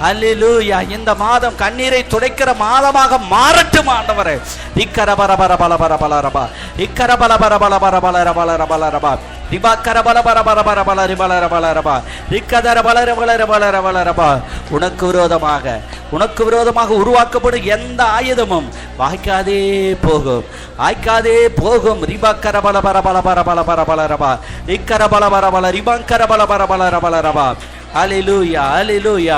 அல்லேலூயா. இந்த மாதம் கண்ணீரை துடைக்கிற மாதமாக மாறட்டும் ஆண்டவரே. இக்கரபரபரபலபரபலரபா இக்கரபலபரபலபரபலரபலரபலரபா ரிபக்கரபலபரபரபலரிபலரபலரபா ரிக்கதரபலரபலரபலரபலரபா. உனக்கு விரோதமாக, உனக்கு விரோதமாக உருவாக்கப்படும் எந்த ஆயுதமும் வாய்க்காதே போகும், வாய்க்காதே போகும். ரிபக்கரபலபரபலபரபலபலரபா இக்கரபலபரபல ரிபங்கரபலபரபலரபலரபா. ஹல்லேலூயா ஹல்லேலூயா.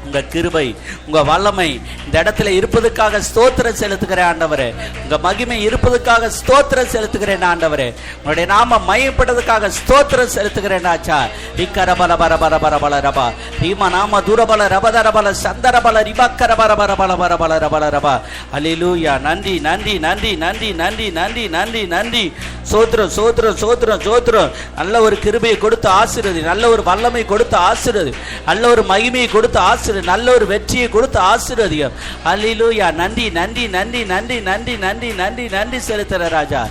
உங்க கிருபை, உங்க வல்லமை இந்த இடத்துல இருப்பதற்காக ஸ்தோத்திரம் செலுத்துகிறேன் ஆண்டவரே. உங்க மகிமை இருப்பதற்காக ஸ்தோத்திரம் செலுத்துகிறேன் ஆண்டவரே. உங்களுடைய நாம மையப்பட்டதுக்காக ஸ்தோத்திரம் செலுத்துகிறேன் ஆச்சா. ரிக்கரபல பரபர பரபல ரபா ரீமா நாம தூரபல ரபதரபல சந்தரபல ரிபக்கர பரபர பரபர பரபல ரபா. அல்லேலூயா. நன்றி நன்றி நன்றி நன்றி நன்றி நன்றி நன்றி நன்றி. சோத்திரம் சோத்திரம் சோத்திரம் சோத்திரம். நல்ல ஒரு கிருபையை கொடுத்து ஆசீர்வதி, நல்ல ஒரு வல்லமை கொடுத்து ஆசீர்வதி, நல்ல ஒரு மகிமையை கொடுத்து ஆசீர்வதி, நல்ல ஒரு வெற்றியை கொடுத்து ஆசீர்வதியும். அல்லேலூயா. நன்றி நன்றி நன்றி நன்றி நன்றி நன்றி நன்றி நன்றி செலுத்துற ராஜா.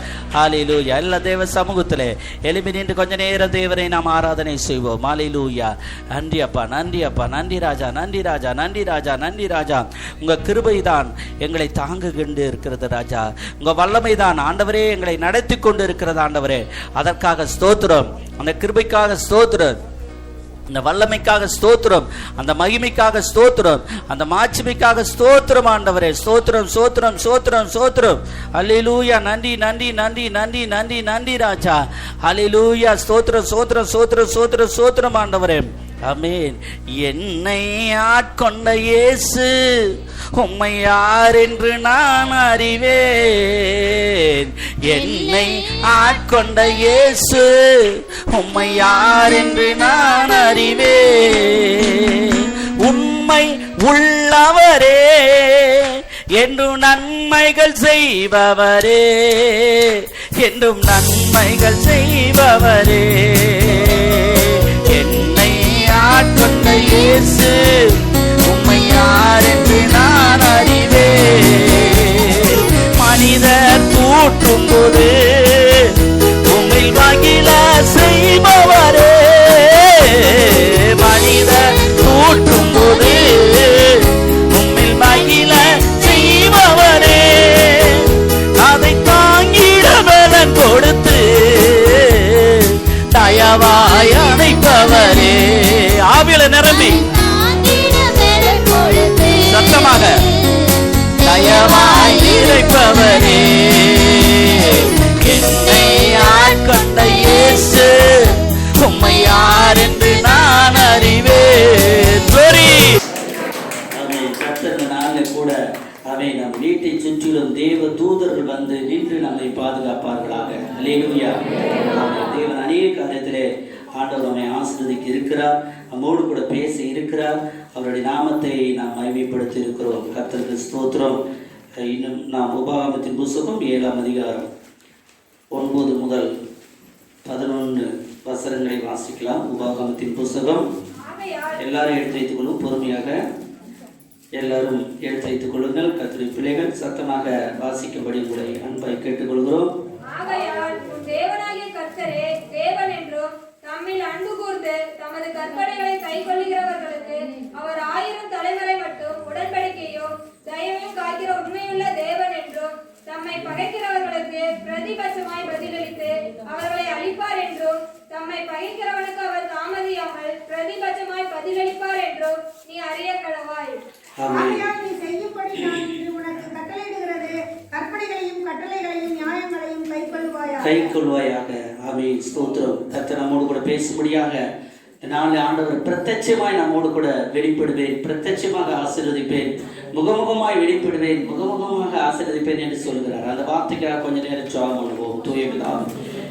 அல்லேலூயா. எல்லா தேவ சமூகத்திலே எழுப்பி நின்று கொஞ்ச நேரம் தேவரை நாம் ஆராதனை செய்வோம். அல்லேலூயா. நன்றி அப்பா, நன்றி அப்பா, நன்றி ராஜா, நன்றி ராஜா, நன்றி ராஜா, நன்றி ராஜா. உங்க கிருபை தான் எங்களை தாங்கு கொண்டு இருக்கிறது ராஜா. உங்க வல்லமை தான் ஆண்டவரே எங்களை நடத்தி கொண்டு இருக்கிறது ஆண்டவரே. அதற்காக ஸ்தோத்திரம், அந்த கிருபைக்காக ஸ்தோத்திரம், அந்த வல்லமைக்காக ஸ்தோத்திரம், அந்த மகிமைக்காக ஸ்தோத்திரம், அந்த மாட்சிமைக்காக ஸ்தோத்திரம் ஆண்டவரே. ஸ்தோத்திரம் ஸ்தோத்திரம் ஸ்தோத்திரம் ஸ்தோத்திரம். அல்லேலூயா. நன்றி நன்றி நன்றி நன்றி நன்றி நன்றி ராஜா. அல்லேலூயா. ஸ்தோத்திரம் ஸ்தோத்திரம் ஸ்தோத்திரம் ஸ்தோத்திரம் ஸ்தோத்திரம் ஆண்டவரே. ஆமென். என்னை ஆட்கொண்ட இயேசு உம்மை யார் என்று நான் அறிவேன். என்னை ஆட்கொண்ட இயேசு உம்மை யார் என்று நான் அறிவேன். உண்மை உள்ளவரே, என்றும் நன்மைகள் செய்பவரே, என்றும் நன்மைகள் செய்பவரே. என்னை ஆட்கொண்ட இயேசு உம்மை யார் என்று நான் அறிவேன். மனிதர் தூற்றும் போது உம்மில் மகிழ செய்பவரே, மனிதர் தூற்றும் போது உம்மில் மகிழ செய்பவரே. அதை தாங்கிட பலன் கொடுத்து தயவாய் அணைப்பவரே. ஆவியில நிரம்பி சத்தமாக தயவாய் இறைப்பவரே. என்னை ஆட்கொண்ட இயேசு உம்மை யார் என்று நான் அறிவேன். கர்த்தர் நாளில் கூட அவை நம் வீட்டை சுற்றிலும் தேவ தூதர்கள் வந்து நின்று நம்மை பாதுகாப்பார்களாக. அல்லேலூயா. தேவன் அநேக காரியத்திலே ஆண்டவர் நம்மை ஆசீர்வதிக்க இருக்கிறார், நம்மோடு கூட பேச இருக்கிறார். அவருடைய நாமத்தை நாம் மகிமைப்படுத்தி இருக்கிறோம். கர்த்தருக்கு ஸ்தோத்திரம். இன்னும் நாம் உபாகமத்தின் புத்தகம் 7ஆம் அதிகாரம் 9 முதல் 11 வசனங்களை வாசிக்கலாம். உபாகமத்தின் புத்தகம் எல்லாரும் எடுத்து வைத்துக் கொள்ளும், பொறுமையாக எல்லாரும் எடுத்து வைத்துக் கொள்ளுங்கள். கர்த்தருடைய பிள்ளைகள் சத்தமாக வாசிக்கும்படி உங்களை அன்பாய் கேட்டுக்கொள்கிறோம். தம்மில் அன்பு கூர்ந்து தமது கற்பனைகளை கைக்கொள்ளுகிறவர்களுக்கு அவர் 1000 தலைமுறை மட்டும் உடன்படிக்கையோ தயவையும் காக்கிற உண்மையுள்ள தேவன் என்றும், தம்மை பகைக்கிறவர்களுக்கு பிரதிபட்சமாய் பதிலளித்து அவர்களை அழிப்பார் என்றும், தம்மை பகைக்கிறவனுக்கு அவர் தாமதியாமல் பிரதிபட்சமாய் பதிலளிப்பார் என்றும் நீ அறிய கடவாய். நீ செய்யும்படி நான் இன்று உனக்கு கட்டளையிடுகிறது, கற்பனைகளையும் கட்டளைகளையும் நியாயங்களையும் கைக்கொள்வாயாக. ஆமென். ஸ்தோத்திரம். கர்த்தர் நம்மோடு கூட பேசும்படியாக நாளை ஆண்டவர் பிரத்யட்சமாய் நம்மோடு கூட வெளிப்படுவேன், பிரத்யட்சமாக ஆசீர்வதிப்பேன், முகமுகமாய் வெளிப்படுவேன், முகமுகமாக ஆசீர்வதிப்பேன் என்று சொல்கிறார். அந்த வார்த்தைக்காக கொஞ்ச நேரம் ஜெபம் பண்ணுவோம். தூய பிதாவே,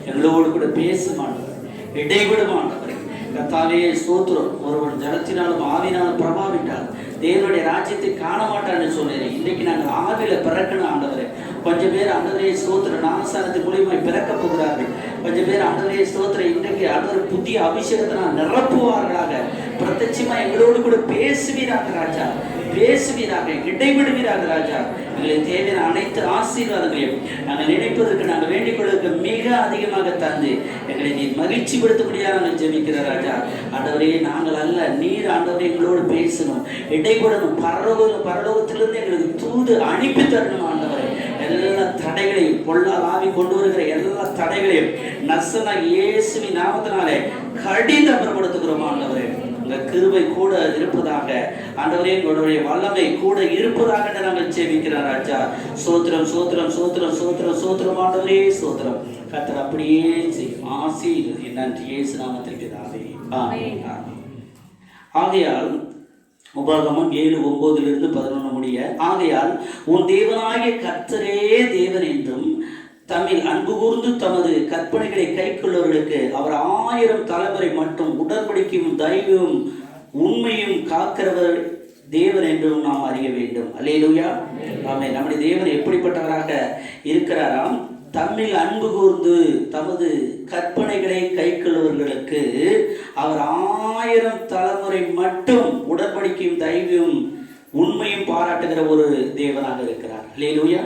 எங்களோடு கூட பேசும் ஆண்டவர், இடைவிடும் ஆண்டவர். கர்த்தாவே ஸ்தோத்திரம். ஒருவன் ஜனத்தினாலும் ஆவினாலும் பிரபாவிட்டால் தேவனுடைய ராஜ்யத்தை காண மாட்டான்னு சொன்னேன். இன்றைக்கு நாங்கள் ஆவில பிறக்கணும் ஆண்டவரே. கொஞ்சம் பேர் ஆண்டவரே ஸ்தோத்திரம் ஞானஸ்தானத்தின் மூலியமாய் பிறக்க போகிறார்கள். கொஞ்சம் பேர் ஆண்டவரே ஸ்தோத்திரம் இன்றைக்கு ஆண்டவர் புதிய அபிஷேகத்தினால் நிரப்புவார்களாக. பிரத்யட்சமா எங்களோடு கூட பேசுவீராக ராஜா, பேசுவீராக, இடைவிடுவீராக ராஜா. எங்களுக்கு தேவையான அனைத்து ஆசீர்வாதங்களையும் நாங்கள் நினைப்பதற்கு, நாங்கள் வேண்டிக் கொள்வதற்கு மிக அதிகமாக தந்து எங்களை நீ மகிழ்ச்சி படுத்தக்கூடியதாக நாங்கள் ஜெபிக்கிற ராஜா. ஆண்டவரே, நாங்கள் அல்ல, நீர் ஆண்டவரே எங்களோடு பேசணும், இடைப்படணும். பரலோகத்திலிருந்து எங்களுக்கு தூது அனுப்பி தரணும் ஆண்டவரே. எல்லா தடைகளையும், பொல்லாத ஆவி கொண்டு வருகிற எல்லா தடைகளையும் நசனாக இயேசுவின் நாமத்தினாலே கடினப்படுத்துகிறோம் ஆண்டவரே. உங்க கிருபை கூட இருப்பதாக ஆண்டவரே, உங்களுடைய வல்லமை கூட இருப்பதாக நாங்கள் ஜெபிக்கிறோம் ராஜா. சோத்திரம் சோத்திரம் சோத்திரம் சோத்திரம் சோத்திரம் ஆண்டவரே சோத்திரம். கர்த்தர் அப்படியே செய்யும். ஆசீர்வதி. நன்றி இயேசு நாமத்திற்கு தாவே. ஆமென். ஆகையால் உபாகமம் 7:9-11 முடிய. ஆகையால் உன் தேவனாகிய கர்த்தரே தேவன் என்றும் தம்மில் அன்பு கூர்ந்து தமது கற்பனைகளை கைக்கொள்ளவர்களுக்கு அவர் 1000 தலைமுறை மட்டும் உடன்படிக்கையும் தயவும் உண்மையும் காக்கிறவர் தேவன் என்றும் நாம் அறிய வேண்டும். அல்லேலூயா. ஆமென். நம்முடைய தேவன் எப்படிப்பட்டவராக இருக்கிறாராம்? தம்மில் அன்பு கூர்ந்து தமது கற்பனைகளை கைக்கொள்ளுவர்களுக்கு அவர் 1000 தலைமுறை மட்டும் உடன்படிக்கையும் தயவும் உண்மையும் பாராட்டுகிற ஒரு தேவனாக இருக்கிறார். அல்லேலூயா.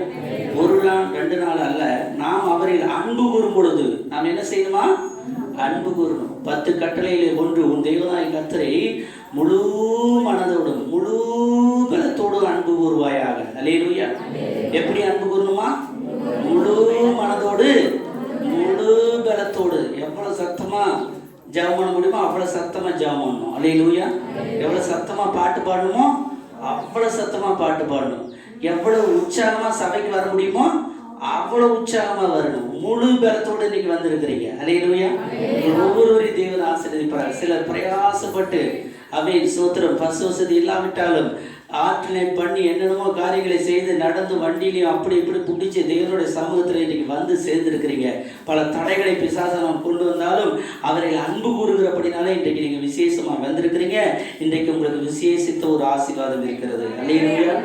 ஒரு நாள் 2 நாள் அல்ல, நாம் அவரில் அன்பு கூறும் பொழுது நாம் என்ன செய்யணுமா? அன்பு கூறணும். 10 கட்டளையிலே ஒன்று, உன் தேவனாகிய கர்த்தரை முழு மனதோடும் முழு பலத்தோடும் அன்பு கூறுவாயாக. அல்லேலூயா. எப்படி அன்பு கூறணுமா? முழு மனதோடு முழு பலத்தோடு. எவ்வளவு சத்தமா ஜெபம் பண்ண முடியுமோ அவ்வளவு சத்தமா ஜெபம் பண்ணணும். அல்லேலூயா. எவ்வளவு சத்தமா பாட்டு பாடணுமோ அவ்வளவு சத்தமா பாட்டு பாடணும். எவ்வளவு உற்சாகமா சபைக்கு வர முடியுமோ அவ்வளவு உற்சாகமா வரணும். முழு பலத்தோடு இன்னைக்கு வந்திருக்கிறீங்க. அல்லேலூயா. ஒவ்வொருவரையும் தேவன் ஆசீர்வதிப்பார். சிலர் பிரயாசப்பட்டு சோத்திரம் பஸ் வசதி இல்லாவிட்டாலும் ஆல்டர்னேட் பண்ணி என்னென்னமோ காரியங்களை செய்து நடந்து வண்டியிலையும் அப்படி இப்படி பிடிச்சி தேவனுடைய சமூகத்தில் இன்னைக்கு வந்து சேர்ந்துருக்கிறீங்க. பல தடைகளை பிசாசனம் கொண்டு வந்தாலும் அவரை அன்பு கூறுகிறபடினாலே இன்றைக்கு நீங்கள் விசேஷமாக வந்திருக்கிறீங்க. இன்றைக்கு உங்களுக்கு விசேஷித்த ஒரு ஆசீர்வாதம் இருக்கிறது. அல்லேலூயா.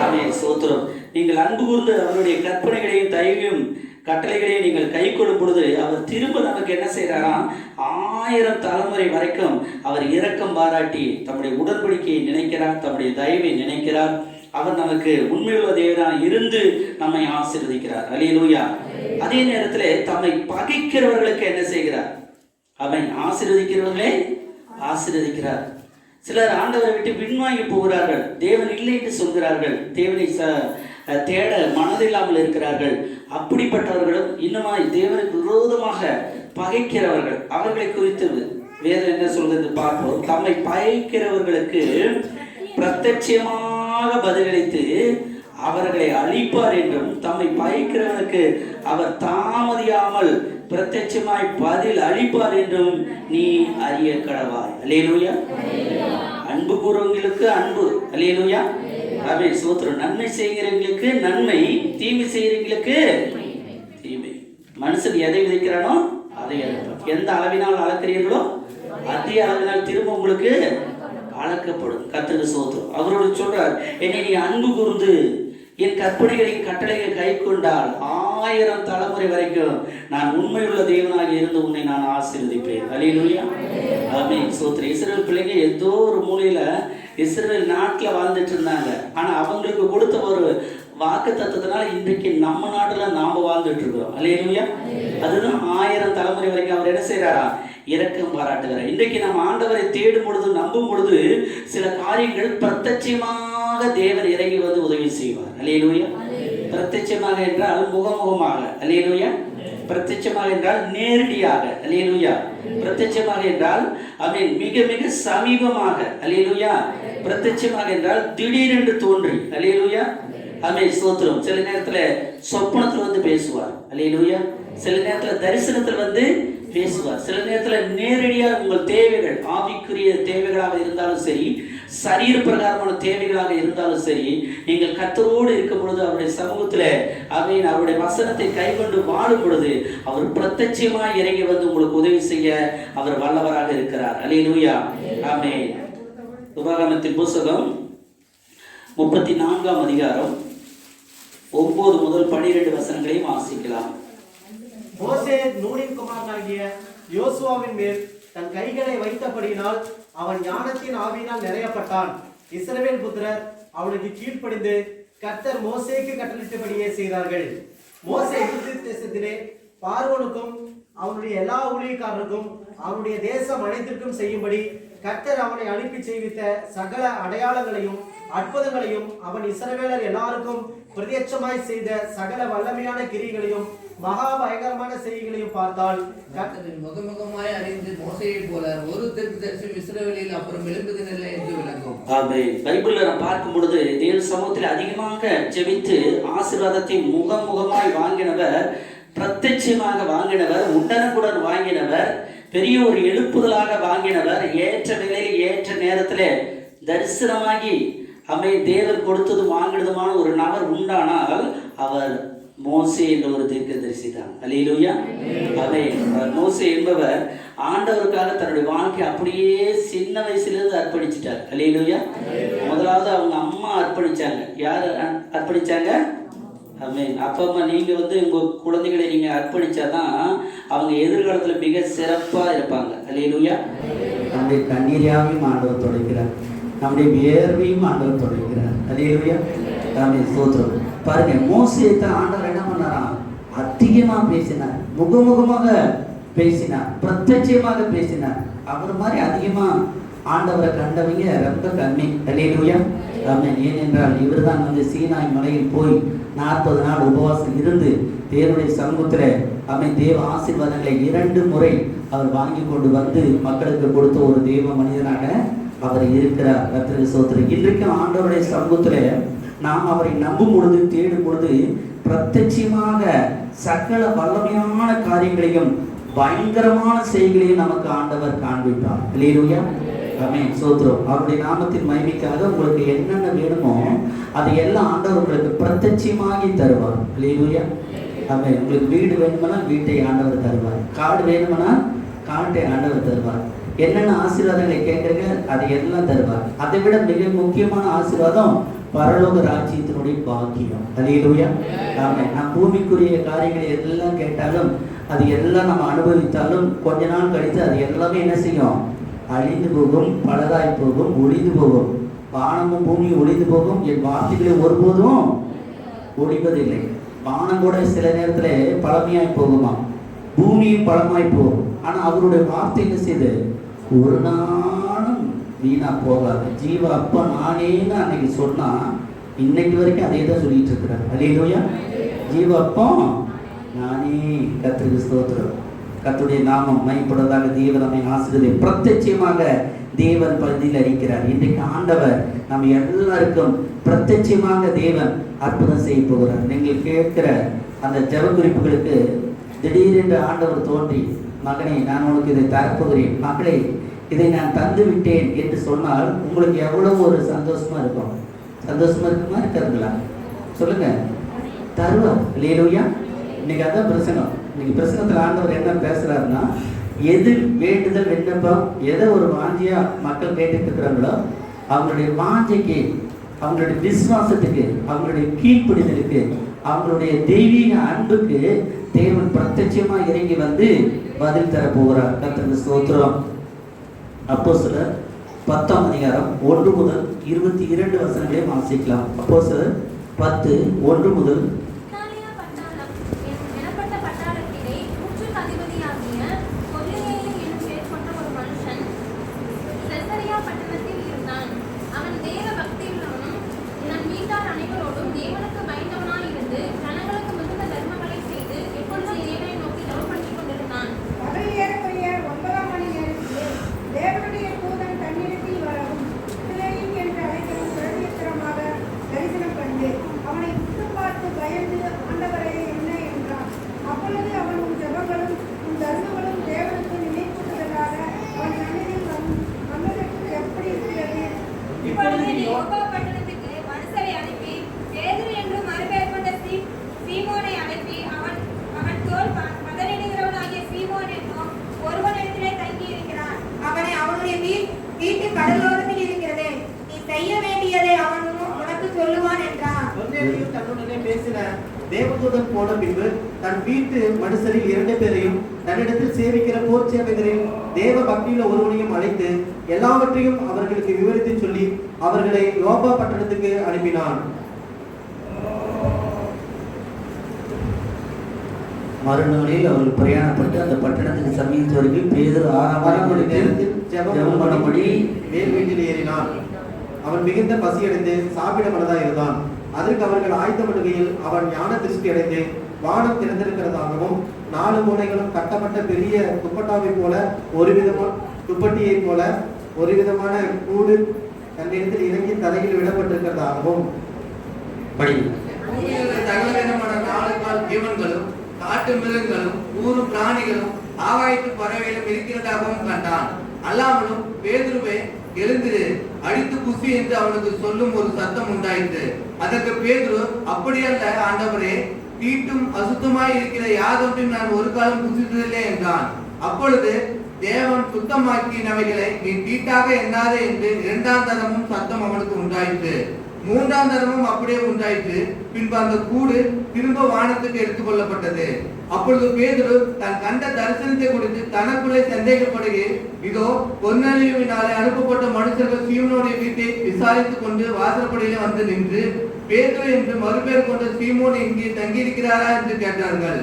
ஆமென். சோத்திரம். நீங்கள் அன்பு கூர்ந்து அவருடைய கற்பனைகளையும் தயவையும் கட்டளைகளையும் நீங்கள் கை கொள்ளும் பொழுது அவர் திரும்ப நமக்கு என்ன செய்யறாராம்? 1000 தலைமுறை வரைக்கும் அவர் இரக்கம் பாராட்டி தம்முடைய உடன்படிக்கையை நினைக்கிறார், தம்முடைய தயவை நினைக்கிறார். அவர் நமக்கு உண்மையுள்ள தேவனாக இருந்து நம்மை ஆசீர்வதிக்கிறார். அல்லேலூயா. அதே நேரத்தில் தம்மை பகைக்கிறவர்களுக்கு என்ன செய்கிறார்? அவன் ஆசீர்வதிக்கிறவர்களே ஆசீர்வதிக்கிறார். சிலர் ஆண்டவரை விட்டு பின்வாங்கி போகிறார்கள், தேவன் இல்லை என்று சொல்கிறார்கள், தேவனை தேட மனதில்லாமல் இருக்கிறார்கள். அப்படிப்பட்டவர்களும் இன்னுமாய் தேவனுக்கு விரோதமாக பகைக்கிறவர்கள், அவர்களை குறித்து வேதம் என்ன சொல்கிறது பார்ப்போம். தம்மை பகைக்கிறவர்களுக்கு பிரத்யட்சமாக பதிலளித்து அவர்களை அழிப்பார் என்றும், தம்மை பகைக்கிறவனுக்கு அவர் தாமதியாமல் பிரத்யட்சமாய் பதில் அளிப்பார் என்றும் நீ அறிய கடவாய். அல்லேலூயா. அன்பு கூறுவங்களுக்கு அன்பு. அல்லேலூயா. ஆமென். சோத்திரம். நன்மை செய்கிறவங்களுக்கு நன்மை, தீமை செய்கிறவங்களுக்கு தீமை. மனுஷன் எதை விதைக்கிறானோ அதை அறுப்பான். எந்த அளவினால் அளக்கிறீர்களோ அதே அளவினால் திரும்ப உங்களுக்கு அளக்கப்படும். கர்த்தருக்கு சோத்திரம். அவரோடு சொல்றார், என்னை நீ அன்பு கூர்ந்து என் கற்பனைகளின் கட்டளைகளை கை கொண்டால் 1000 தலைமுறை வரைக்கும் நான் உண்மையுள்ள தேவனாக இருந்து உன்னை நான் ஆசீர்வதிப்பேன். அல்லேலூயா. ஆமென். சோத்திரம். இஸ்ரவேல் பிள்ளைங்க ஏதோ ஒரு மூலையில இஸ்ரவேல் நாட்டில் வாழ்ந்துட்டு இருந்தாங்க. ஆனா அவங்களுக்கு கொடுத்த ஒரு வாக்கு தத்துவத்தினால இன்றைக்கு நம்ம நாட்டுல நாம வாழ்ந்துட்டு இருக்கிறோம். அல்லேலூயா. அதுதான் 1000 தலைமுறை வரைக்கும் அவர் என்ன செய்யறாரா? இரக்கம் பாராட்டுகிறார். இன்றைக்கு நம்ம ஆண்டவரை தேடும் பொழுது, நம்பும் பொழுது சில காரியங்கள் பிரத்யட்சமாக தேவன் இறங்கி வந்து உதவி செய்வார். அல்லேலூயா. பிரத்யட்சமாக என்றால் முகமுகமாக. அல்லேலூயா. பிரத்யட்சமாக என்றால் நேரடியாக. அல்லேலூயா. பிரத்யட்சமாக என்றால் மிக மிக சமீபமாக. அல்லேலூயா. பிரத்யட்சமாக என்றால் திடீரென்று தோன்றி. அல்லேலூயா. ஸ்தோத்திரம். சில நேரத்துல சொப்பனத்துல வந்து பேசுவார். அல்லேலூயா. சில நேரத்துல தரிசனத்துல வந்து பேசுவார். சில நேரத்துல நேரடியா உங்கள் தேவைகள், ஆவிக்குரிய தேவைகளாக இருந்தாலும் சரி, சரீர பிரகாரமான தேவைகளாக இருந்தாலும் சரி, நீங்கள் கர்த்தரோடு இருக்கும் பொழுது, அவருடைய சமூகத்துல அவருடைய வசனத்தை கைக்கொண்டு வாழும் பொழுது அவர் பிரத்யட்சமாய் இறங்கி வந்து உங்களுக்கு உதவி செய்ய அவர் வல்லவராக இருக்கிறார். அல்லேலூயா. ஆமென். உபாகமத்தின் புத்தகம் 34ஆம் அதிகாரம் 9 முதல் 12 வசனங்களையும் வாசிக்கலாம். மோசே நூனின் குமாரனாகிய யோசுவாவின் மேல் தன் கைகளை வைத்தபடியினால் அவன் ஞானத்தின் ஆவியினால் நிறையப்பட்டான். இஸ்ரவேல் புத்திரர் அவனுக்கு கீழ்ப்படிந்து கர்த்தர் மோசேக்கு கட்டளையிட்டபடியே செய்தார்கள். மோசே எகிப்து தேசத்திலே பார்வோனுக்கும் அவனுடைய எல்லா ஊழியக்காரருக்கும் அவனுடைய தேசம் அனைத்திற்கும் செய்யும்படி கர்த்தர் அவனை அனுப்பி செய்வித்த சகல அடையாளங்களையும் அற்புதங்களையும், அவன் இஸ்ரவேலர் எல்லாருக்கும் பிரத்யட்சமாய் செய்த சகல வல்லமையான கிரியைகளையும் மகா பயங்கரமான செய்திகளையும் பார்த்தால் முகமுகமாய் அறிந்து மோசையை போல ஒரு தீர்க்கதரிசி இஸ்ரவேலில் அப்புறம் எழும்புவதில்லை என்று விளங்கும். பைபிள்ல நாம் பார்க்கும் பொழுது தேவ சமூகத்தில் அதிகமாக ஜெபித்து ஆசீர்வாதத்தை முகமுகமாய் வாங்கினவர், பிரத்யட்சமாக வாங்கினவர், உடனுக்குடன் வாங்கினவர், பெரிய ஒரு எழுப்புதலாக வாங்கினவர், ஏற்ற வேளையில் ஏற்ற நேரத்தில் தரிசனமாகி அவை தேவர் கொடுத்ததும் வாங்கினதுமான ஒரு நபர் உண்டானால் அவர் மோசே என்ற ஒரு தீர்க்கதரிசி தான். அல்லேலூயா. மோசே என்பவர் ஆண்டவருக்காக தன்னுடைய வாழ்க்கையை அப்படியே சின்ன வயசுலேருந்து அர்ப்பணிச்சிட்டார். அல்லேலூயா. முதலாவது அவங்க அம்மா அர்ப்பணிச்சாங்க. யார் அர்ப்பணிச்சாங்க? ஆமென். அப்பா அம்மா நீங்கள் உங்கள் குழந்தைகளை நீங்கள் அர்ப்பணிச்சாதான் அவங்க எதிர்காலத்தில் மிக சிறப்பாக இருப்பாங்க. அல்லேலூயா. நம்முடைய கண்ணீரையும் ஆண்டவர் தொடக்கிறார், நம்முடைய வியர்வையும் ஆண்டவர் தொடக்கிறார். அல்லேலூயா. ஆமென். ஸ்தோத்திரம். பாருங்க, மோசேயை தான் ஆண்டவர் என்ன பண்ணாராம்? அதிகமாக பேசினார், முகமுகமாக பேசினார், பிரத்யட்சமாக பேசினார். அவர் மாதிரி அதிகமாக ஆண்டவரை கண்டவங்க ரொம்ப கம்மி. அல்லேலூயா. ஆமென். ஏனென்றால் இவர் தான் சீனாய் மலையில் போய் 40 நாள் உபவாசம் இருந்து தேவனுடைய சமூகத்தில் அவன் தேவ ஆசீர்வாதங்களை 2 முறை அவர் வாங்கி கொண்டு வந்து மக்களுக்கு கொடுத்த ஒரு தேவ மனிதனாக அவர் இருக்கிறார். கர்த்தருக்கு ஸ்தோத்திரம். இன்றைக்கும் ஆண்டவருடைய சமூகத்தில் நாம் அவரை நம்பும் பொழுது, தேடும் பொழுது பிரத்யட்சமாக சகல வல்லமையான காரியங்களையும் பயங்கரமான செய்களையும் நமக்கு ஆண்டவர் காண்பிப்பார். அல்லேலூயா. ஆமென். ஸ்தோத்திரம். அவருடைய நாமத்தின் மகிமைக்காக உங்களுக்கு என்னென்ன வேணுமோ அதை எல்லாம் ஆண்டவர் உங்களுக்கு பிரத்யட்சமாகி தருவார். அல்லேலூயா. ஆமென். உங்களுக்கு வீடு வேணுமானா வீட்டை ஆண்டவர் தருவார், காடு வேணுமானா காட்டை ஆண்டவர் தருவார். என்னென்ன ஆசீர்வாதங்களை கேட்குறீங்க அதை எல்லாம் தருவார். அதை விட மிக முக்கியமான ஆசீர்வாதம் பரலோக ராஜ்யத்தினுடைய பாக்கியம். அல்லேலூயா. ஆமென். நாம் பூமிக்குரிய காரியங்களை எல்லாம் கேட்டாலும் அது எல்லாம் நம்ம அனுபவித்தாலும் கொஞ்ச நாள் கழித்து அது எல்லாமே என்ன செய்யும்? அழிந்து போகும், பலதாய் போகும், ஒளிந்து போகும். வானமும் பூமியும் ஒளிந்து போகும், என் வார்த்தைகளை ஒருபோதும் ஒழிவதில்லை. வானம் கூட சில நேரத்தில் பழமையாய் போகுமா, பூமியும் பழமாய் போகும். ஆனால் அவருடைய வார்த்தை என்ன செய்து ஒரு நாளும் வீணா போகாது. ஜீவ அப்பா நானேன்னு அன்னைக்கு சொன்னா இன்னைக்கு வரைக்கும் அதே தான் சொல்லிட்டு இருக்கிறார். அல்லேலூயா. ஜீவ அப்பா நானே. கர்த்தருக்கு ஸ்தோத்திரம். கர்த்தருடைய நாமம் மையப்படுவதாக. தேவன் நம்மை ஆசீர்வதி பிரத்யட்சமாக தேவன் பதில் அளிக்கிறார். இன்றைக்கு ஆண்டவர் நம்ம எல்லாருக்கும் பிரத்யட்சமாக தேவன் அற்புதம் செய்ய போகிறார். நீங்கள் கேட்கிற அந்த ஜெப குறிப்புகளுக்கு திடீரென்று ஆண்டவர் தோன்றி, மகனே நான் உனக்கு இதை தரப்போகிறேன், மகளே இதை நான் தந்து விட்டேன் என்று சொன்னால் உங்களுக்கு எவ்வளவு ஒரு சந்தோஷமா இருக்கும். சந்தோஷமா இருக்குமா, இருக்காதுங்களா? சொல்லுங்க. தருவார். அல்லேலூயா. இன்னைக்கு அதான் பிரசனம். இன்னைக்கு பிரசனத்தில் ஆண்டவர் என்ன பேசுறாருன்னா, எது வேண்டுதல் விண்ணப்பம், எதை ஒரு வாஞ்சியா மக்கள் கேட்டுட்டு இருக்கிறாங்களோ அவங்களுடைய வாஞ்சைக்கு, அவங்களுடைய விசுவாசத்துக்கு, அவங்களுடைய கீழ்ப்படிதலுக்கு, அவங்களுடைய தெய்வீக அன்புக்கு தேவன் பிரத்யட்சமா இறங்கி வந்து பதில் தர போகிறார். கர்த்தருக்கு ஸ்தோத்திரம். அப்போஸ்தலர் 10ஆம் அதிகாரம் 1 முதல் 22 வசனங்களையும் வாசிக்கலாம். அப்போஸ்தலர் 10:1 முதல். தேவதூதன் போன பின்பு தன் வீட்டு மனுஷரில் 2 பேரையும் தன்னிடத்தில் சேவிக்கிற போர் சேவகரில் தேவ பக்தியுள்ள ஒருவனையும் அழைத்து எல்லாவற்றையும் அவர்களுக்கு விவரித்து சொல்லி அவர்களை யோப்பா பட்டணத்துக்கு அனுப்பினான். மறுநாளில் அவர்கள் பிரயாணப்பட்டு அந்த பட்டணத்துக்கு சமீபத்து வரைக்கும் பேதுரு 6ஆம் மணி நேரத்தில் ஜெபம் பண்ணும்படி மேல் வீட்டில் ஏறினான். அவன் மிகுந்த பசியடைந்து சாப்பிட மனதாக இருந்தான். அதற்கு அவர்கள் ஆயத்தப்படுகையில் அவன் ஞான திருஷ்டி அடைந்து வானம் திறந்திருக்கிறதாகவும் 4 மூலைகளும் கட்டப்பட்ட பெரிய துப்பட்டாவை போல துப்பட்டியை போல ஒரு விதமான கூடு தன்னிடத்தில் இறங்கி தலையில் விடப்பட்டிருக்கிறதாகவும் சகலவிதமான நாலுகால் ஜீவன்களும் காட்டு மிருகங்களும் ஊரும் பிராணிகளும் ஆகாயத்து பறவைகளும் இருக்கிறதாகவும் கண்டான். அல்லாமலும் பேதுருவே எழுந்திரு, அடித்து குசி என்று அவனுக்கு சொல்லும் ஒரு சத்தம் உண்டாயிற்று. அதற்கு பேதுரு, அப்படியல்ல ஆண்டவரே, தீட்டும் அசுத்தமாய் இருக்கிற யாதொன்றையும் நான் ஒரு காலம் புசித்ததில்லை என்றான். அப்பொழுது தேவன் சுத்தமாக்கினவைகளை நீ தீட்டாக எண்ணாதே என்று 2ஆம் தரமும் சத்தம் அவனுக்கு உண்டாயிற்று. 3ஆம் தரமும் அப்படியே உண்டாயிற்று. பின்பு அந்த கூடு திரும்ப வானத்துக்கு எடுத்துக் கொள்ளப்பட்டது. அப்பொழுது பேதுரு தன் கண்ட தரிசனத்தை குறித்து தனக்குள்ளே சந்தேகப்படுகையில், இதோ கொர்நேலியுவினாலே அனுப்பப்பட்ட மனுஷர்கள் சீமோனுடைய வீட்டை விசாரித்துக் கொண்டு வாசற்படியிலே வந்து நின்று, பேதுரு என்று மறுபேர் கொண்ட சீமோன் இங்கே தங்கியிருக்கிறாரா என்று கேட்டார்கள்.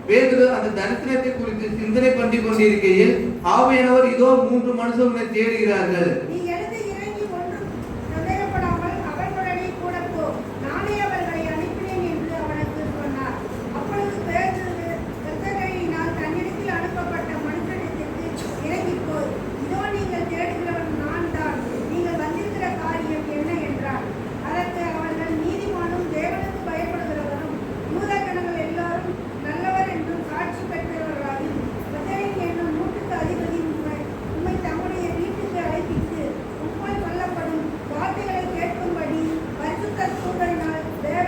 பேதுரு அந்த தரிசனத்தை குறித்து சிந்தனை பண்ணி கொண்டிருக்கையில், ஆவியானவர், இதோ 3 மனுஷர்களை தேடுகிறார்கள். நீ எழுந்து இறங்கி ஒன்றும் சந்தேகப்படாமல் அவர்களுடனே கூட போ, நானே அவர்களை அனுப்பினேன் என்று அவனுக்கு சொன்னார். அப்பொழுது பேதுரு கர்த்தரினால் தன்னிடத்தில் அனுப்பப்பட்ட மனுஷனிடத்திற்கு இறங்கி போய், இதோ நீங்கள் தேடுகிறவன் நான் தான், நீங்கள் வந்திருக்கிற காரியம் என்ன என்றார். அதற்கு அவர்கள், நீதிமானும் தேவனுக்கு பயப்படுகிறவரும் யூதஜனங்கள் எல்லாரும் நல்லவர் என்றும் சாட்சி பெற்றவர்களாயும் பத்ரேன் என்னும் 100க்கு அதிபதி உம்மை தம்முடைய வீட்டுக்கு அழைப்பித்து உம்மால் சொல்லப்படும் வார்த்தைகளை கேட்கும்படி பரிசுத்த தூதரினால் தேவ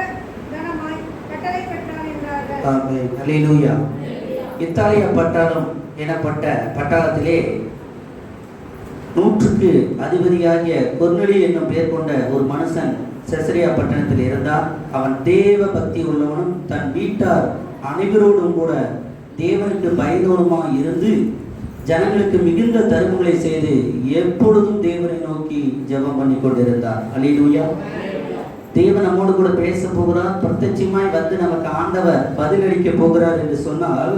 கனமாய் கட்டளை பெற்றான் என்றார்கள். ஆமென். அல்லேலூயா. இத்தாலிய பட்டாளம் எனப்பட்ட பட்டாளத்திலே 100க்கு அதிபதியாகிய கொர்நேலியு என்னும் பெயர் கொண்ட ஒரு மனுஷன் செசரியா பட்டணத்தில் இருந்தான். அவன் தேவ பக்தி உள்ளவனும் தன் வீட்டார் அனைவரோடும் கூட தேவனுக்கு பயந்தவனுமாய் இருந்து ஜனங்களுக்கு மிகுந்த தர்மங்களை செய்து எப்பொழுதும் தேவனை நோக்கி ஜெபம் பண்ணி கொண்டிருந்தான். அல்லேலூயா. தேவன் நம்மோடு கூட பேச போகிறார். பிரத்யட்சமாய் வந்து நமக்கு ஆண்டவர் பதிலளிக்க போகிறார் என்று சொன்னால்,